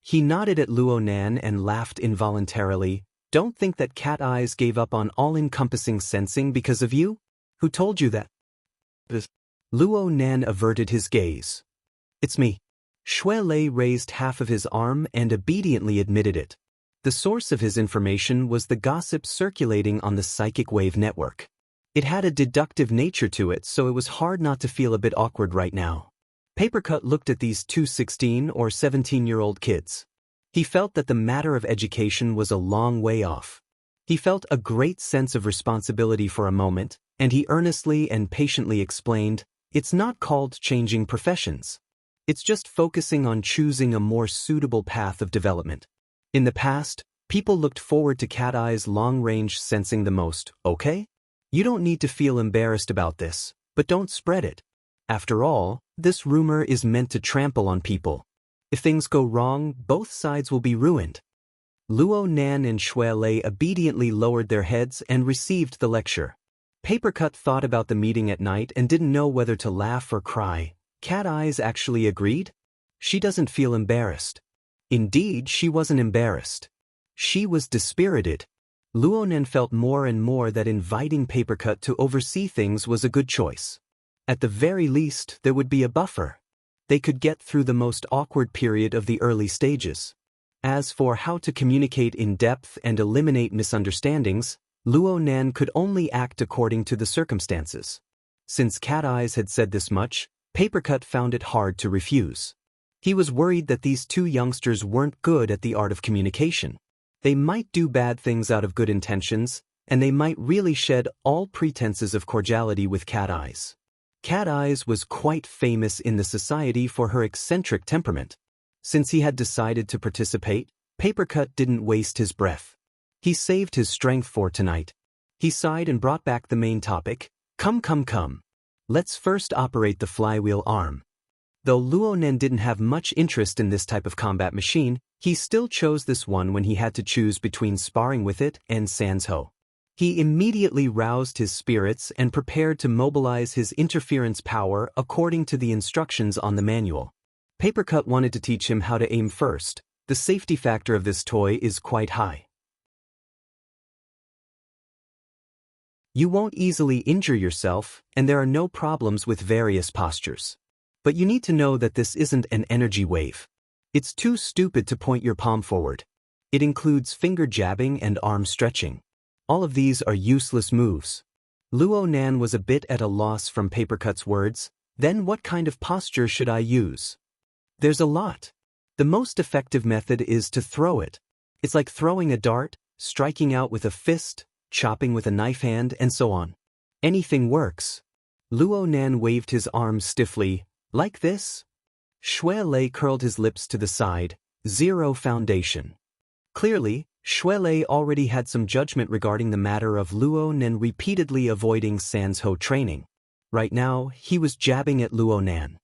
He nodded at Luo Nan and laughed involuntarily. "Don't think that Cat Eyes gave up on all-encompassing sensing because of you? Who told you that?" Luo Nan averted his gaze. "It's me." Shuelei raised half of his arm and obediently admitted it. The source of his information was the gossip circulating on the psychic wave network. It had a deductive nature to it, so it was hard not to feel a bit awkward right now. Papercut looked at these two 16 or 17-year-old kids. He felt that the matter of education was a long way off. He felt a great sense of responsibility for a moment, and he earnestly and patiently explained, "It's not called changing professions. It's just focusing on choosing a more suitable path of development. In the past, people looked forward to Cat Eye's long-range sensing the most, okay? You don't need to feel embarrassed about this, but don't spread it. After all, this rumor is meant to trample on people. If things go wrong, both sides will be ruined." Luo Nan and Shuelei obediently lowered their heads and received the lecture. Papercut thought about the meeting at night and didn't know whether to laugh or cry. Cat Eyes actually agreed? She doesn't feel embarrassed. Indeed, she wasn't embarrassed. She was dispirited. Luo Nan felt more and more that inviting Papercut to oversee things was a good choice. At the very least, there would be a buffer. They could get through the most awkward period of the early stages. As for how to communicate in depth and eliminate misunderstandings, Luo Nan could only act according to the circumstances. Since Cat Eyes had said this much, Papercut found it hard to refuse. He was worried that these two youngsters weren't good at the art of communication. They might do bad things out of good intentions, and they might really shed all pretenses of cordiality with Cat Eyes. Cat Eyes was quite famous in the society for her eccentric temperament. Since he had decided to participate, Papercut didn't waste his breath. He saved his strength for tonight. He sighed and brought back the main topic. Come. Let's first operate the flywheel arm." Though Luo Nan didn't have much interest in this type of combat machine, he still chose this one when he had to choose between sparring with it and Sansho. He immediately roused his spirits and prepared to mobilize his interference power according to the instructions on the manual. Papercut wanted to teach him how to aim first. The safety factor of this toy is quite high. You won't easily injure yourself, and there are no problems with various postures. But you need to know that this isn't an energy wave. It's too stupid to point your palm forward. It includes finger jabbing and arm stretching. All of these are useless moves. Luo Nan was a bit at a loss from Papercut's words, Then what kind of posture should I use? There's a lot. The most effective method is to throw it. It's like throwing a dart, striking out with a fist, chopping with a knife hand, and so on. Anything works. Luo Nan waved his arms stiffly. Like this? Shui Lei curled his lips to the side. Zero foundation. Clearly, Shui Lei already had some judgment regarding the matter of Luo Nan repeatedly avoiding Sanzhou training. Right now, he was jabbing at Luo Nan.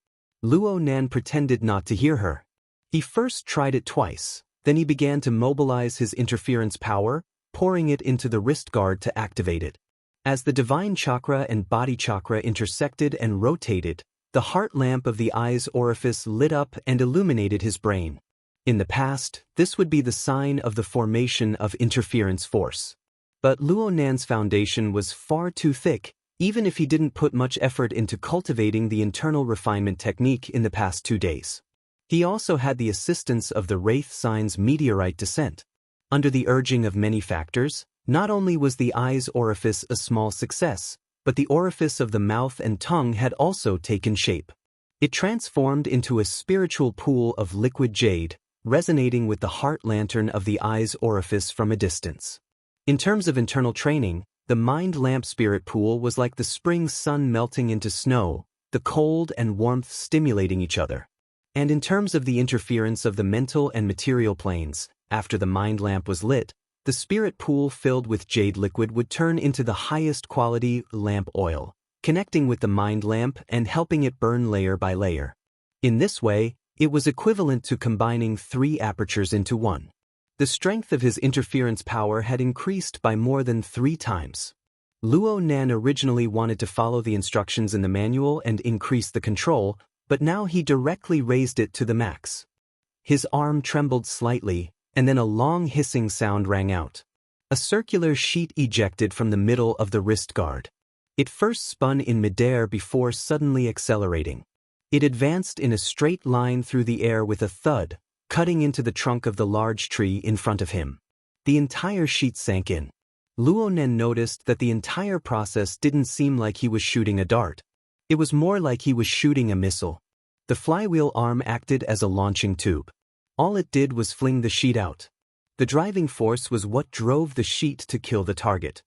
Luo Nan pretended not to hear her. He first tried it twice, then he began to mobilize his interference power, pouring it into the wrist guard to activate it. As the divine chakra and body chakra intersected and rotated, the heart lamp of the eye's orifice lit up and illuminated his brain. In the past, this would be the sign of the formation of interference force. But Luo Nan's foundation was far too thick, even if he didn't put much effort into cultivating the internal refinement technique in the past 2 days. He also had the assistance of the Wraith sign's meteorite descent. Under the urging of many factors, not only was the eye's orifice a small success, but the orifice of the mouth and tongue had also taken shape. It transformed into a spiritual pool of liquid jade, resonating with the heart lantern of the eye's orifice from a distance. In terms of internal training, the mind lamp spirit pool was like the spring sun melting into snow, the cold and warmth stimulating each other. And in terms of the interference of the mental and material planes, after the mind lamp was lit, the spirit pool filled with jade liquid would turn into the highest quality lamp oil, connecting with the mind lamp and helping it burn layer by layer. In this way, it was equivalent to combining 3 apertures into one. The strength of his interference power had increased by more than 3 times. Luo Nan originally wanted to follow the instructions in the manual and increase the control, but now he directly raised it to the max. His arm trembled slightly, and then a long hissing sound rang out. A circular sheet ejected from the middle of the wrist guard. It first spun in midair before suddenly accelerating. It advanced in a straight line through the air with a thud, cutting into the trunk of the large tree in front of him. The entire sheet sank in. Luo Nan noticed that the entire process didn't seem like he was shooting a dart. It was more like he was shooting a missile. The flywheel arm acted as a launching tube. All it did was fling the sheet out. The driving force was what drove the sheet to kill the target.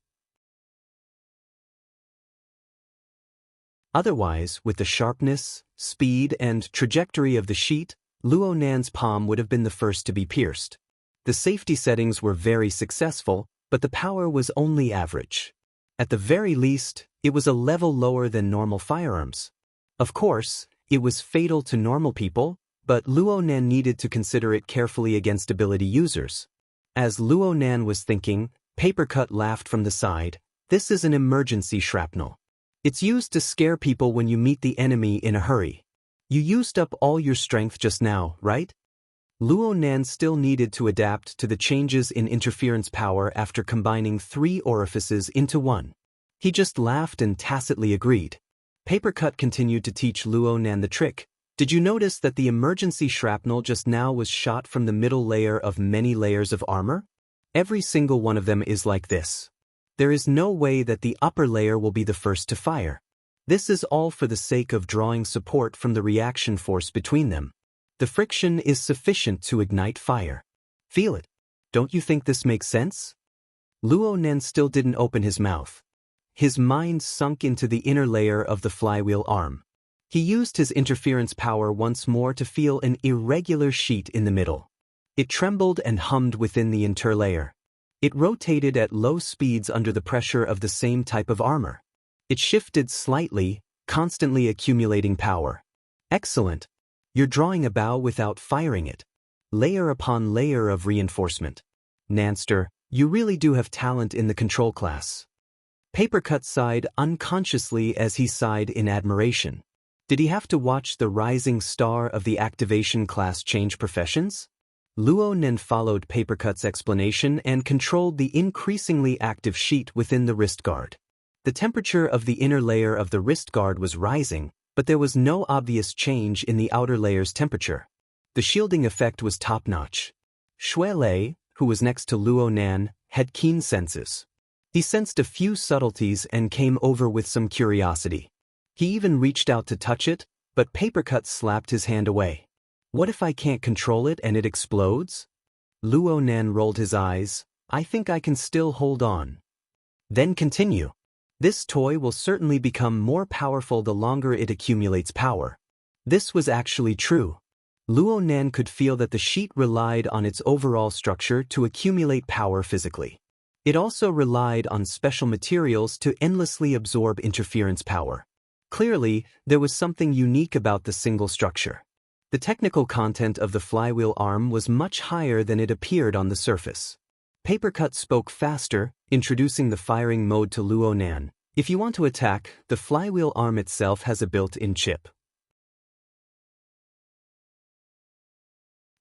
Otherwise, with the sharpness, speed, and trajectory of the sheet, Luo Nan's palm would have been the first to be pierced. The safety settings were very successful, but the power was only average. At the very least, it was a level lower than normal firearms. Of course, it was fatal to normal people, but Luo Nan needed to consider it carefully against ability users. As Luo Nan was thinking, Papercut laughed from the side. This is an emergency shrapnel. It's used to scare people when you meet the enemy in a hurry. You used up all your strength just now, right? Luo Nan still needed to adapt to the changes in interference power after combining 3 orifices into one. He just laughed and tacitly agreed. Papercut continued to teach Luo Nan the trick. Did you notice that the emergency shrapnel just now was shot from the middle layer of many layers of armor? Every single one of them is like this. There is no way that the upper layer will be the first to fire. This is all for the sake of drawing support from the reaction force between them. The friction is sufficient to ignite fire. Feel it. Don't you think this makes sense? Luo Nan still didn't open his mouth. His mind sunk into the inner layer of the flywheel arm. He used his interference power once more to feel an irregular sheet in the middle. It trembled and hummed within the interlayer. It rotated at low speeds under the pressure of the same type of armor. It shifted slightly, constantly accumulating power. Excellent. You're drawing a bow without firing it. Layer upon layer of reinforcement. Nanster, you really do have talent in the control class. Papercut sighed unconsciously as he sighed in admiration. Did he have to watch the rising star of the activation class change professions? Luo Nan followed Papercut's explanation and controlled the increasingly active sheet within the wrist guard. The temperature of the inner layer of the wrist guard was rising, but there was no obvious change in the outer layer's temperature. The shielding effect was top-notch. Shui Lei, who was next to Luo Nan, had keen senses. He sensed a few subtleties and came over with some curiosity. He even reached out to touch it, but Papercut slapped his hand away. What if I can't control it and it explodes? Luo Nan rolled his eyes. I think I can still hold on. Then continue. This toy will certainly become more powerful the longer it accumulates power. This was actually true. Luo Nan could feel that the sheet relied on its overall structure to accumulate power physically. It also relied on special materials to endlessly absorb interference power. Clearly, there was something unique about the single structure. The technical content of the flywheel arm was much higher than it appeared on the surface. Papercut spoke faster, introducing the firing mode to Luo Nan. If you want to attack, the flywheel arm itself has a built-in chip.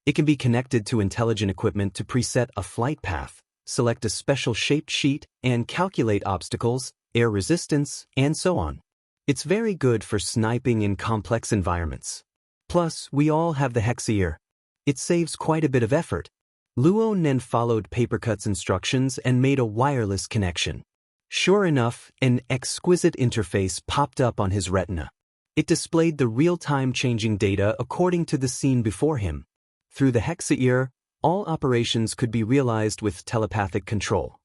It can be connected to intelligent equipment to preset a flight path, select a special shaped sheet, and calculate obstacles, air resistance, and so on. It's very good for sniping in complex environments. Plus, we all have the Hexeer. It saves quite a bit of effort. Luo Nan followed Papercut's instructions and made a wireless connection. Sure enough, an exquisite interface popped up on his retina. It displayed the real-time changing data according to the scene before him. Through the Hexeer, all operations could be realized with telepathic control.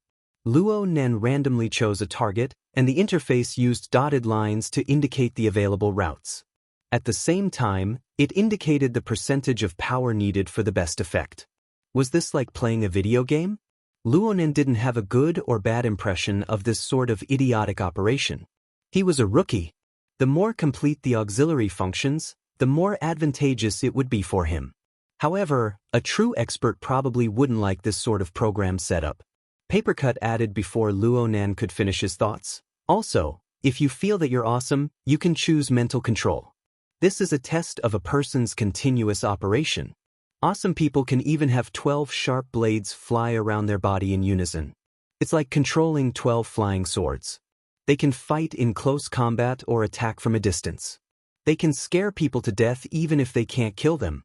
Luo Nan randomly chose a target, and the interface used dotted lines to indicate the available routes. At the same time, it indicated the percentage of power needed for the best effect. Was this like playing a video game? Luo Nan didn't have a good or bad impression of this sort of idiotic operation. He was a rookie. The more complete the auxiliary functions, the more advantageous it would be for him. However, a true expert probably wouldn't like this sort of program setup. Papercut added before Luo Nan could finish his thoughts. Also, if you feel that you're awesome, you can choose mental control. This is a test of a person's continuous operation. Awesome people can even have 12 sharp blades fly around their body in unison. It's like controlling 12 flying swords. They can fight in close combat or attack from a distance. They can scare people to death even if they can't kill them.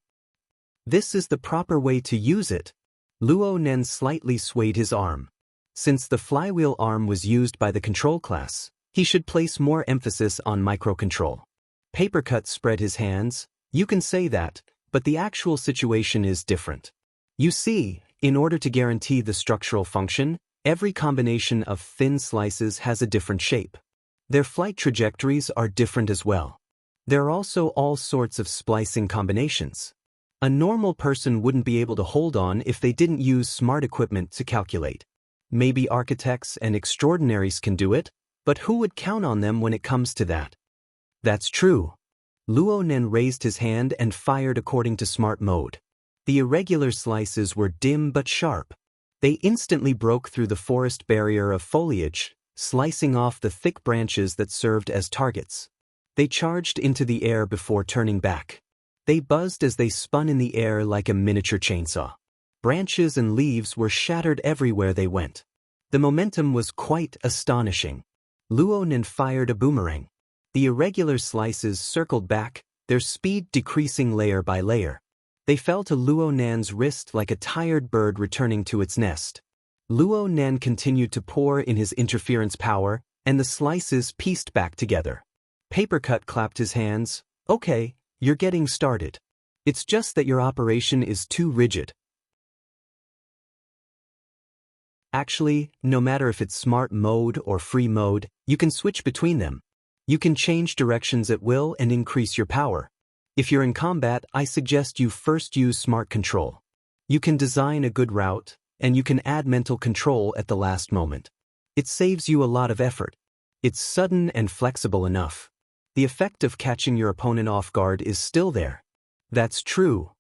This is the proper way to use it. Luo Nan slightly swayed his arm. Since the flywheel arm was used by the control class, he should place more emphasis on microcontrol. Papercut spread his hands. You can say that, but the actual situation is different. You see, in order to guarantee the structural function, every combination of thin slices has a different shape. Their flight trajectories are different as well. There are also all sorts of splicing combinations. A normal person wouldn't be able to hold on if they didn't use smart equipment to calculate. Maybe architects and extraordinaries can do it, but who would count on them when it comes to that? That's true. Luo Nan raised his hand and fired according to smart mode. The irregular slices were dim but sharp. They instantly broke through the forest barrier of foliage, slicing off the thick branches that served as targets. They charged into the air before turning back. They buzzed as they spun in the air like a miniature chainsaw. Branches and leaves were shattered everywhere they went. The momentum was quite astonishing. Luo Nan fired a boomerang. The irregular slices circled back, their speed decreasing layer by layer. They fell to Luo Nan's wrist like a tired bird returning to its nest. Luo Nan continued to pour in his interference power, and the slices pieced back together. Papercut clapped his hands. Okay, you're getting started. It's just that your operation is too rigid. Actually, no matter if it's smart mode or free mode, you can switch between them. You can change directions at will and increase your power. If you're in combat, I suggest you first use smart control. You can design a good route, and you can add mental control at the last moment. It saves you a lot of effort. It's sudden and flexible enough. The effect of catching your opponent off guard is still there. That's true.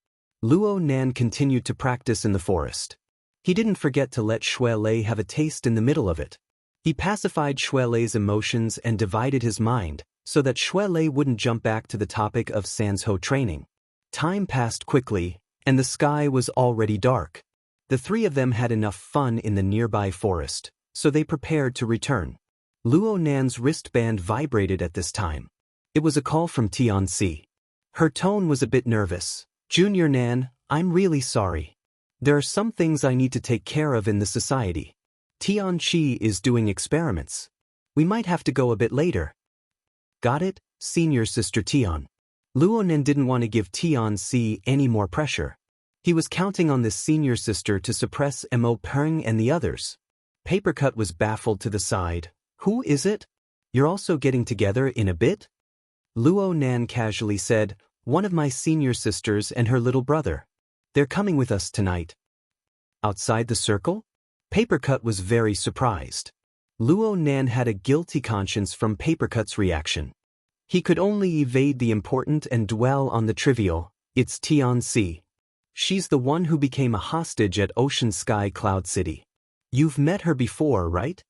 Luo Nan continued to practice in the forest. He didn't forget to let Shui Lei have a taste in the middle of it. He pacified Shui Lei's emotions and divided his mind, so that Shui Lei wouldn't jump back to the topic of Sanzhou training. Time passed quickly, and the sky was already dark. The three of them had enough fun in the nearby forest, so they prepared to return. Luo Nan's wristband vibrated at this time. It was a call from Tianxi. Her tone was a bit nervous. Junior Nan, I'm really sorry. There are some things I need to take care of in the society. Tianxi is doing experiments. We might have to go a bit later. Got it? senior sister Tion. Luonan didn't want to give Tion any more pressure. He was counting on this senior sister to suppress Mo Peng and the others. Papercut was baffled to the side. Who is it? You're also getting together in a bit? Luonan casually said, one of my senior sisters and her little brother. They're coming with us tonight. Outside the circle? Papercut was very surprised. Luonan had a guilty conscience from Papercut's reaction. He could only evade the important and dwell on the trivial. It's Tion. She's the one who became a hostage at Ocean Sky Cloud City. You've met her before, right?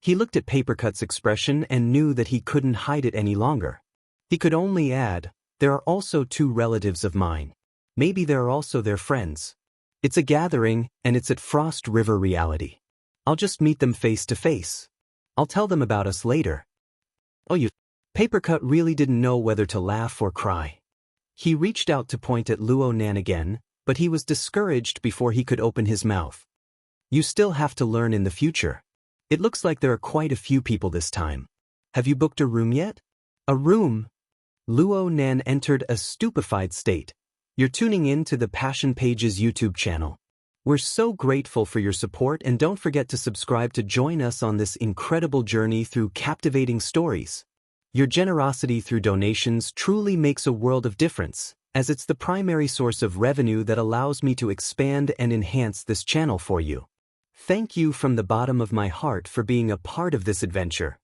He looked at Papercut's expression and knew that he couldn't hide it any longer. He could only add, there are also 2 relatives of mine. Maybe they're also their friends. It's a gathering, and it's at Frost River Reality. I'll just meet them face to face. I'll tell them about us later. Oh, you... Papercut really didn't know whether to laugh or cry. He reached out to point at Luonan again, but he was discouraged before he could open his mouth. You still have to learn in the future. It looks like there are quite a few people this time. Have you booked a room yet? A room? Luonan entered a stupefied state. You're tuning in to the Passion Pages YouTube channel. We're so grateful for your support, and don't forget to subscribe to join us on this incredible journey through captivating stories. Your generosity through donations truly makes a world of difference, as it's the primary source of revenue that allows me to expand and enhance this channel for you. Thank you from the bottom of my heart for being a part of this adventure.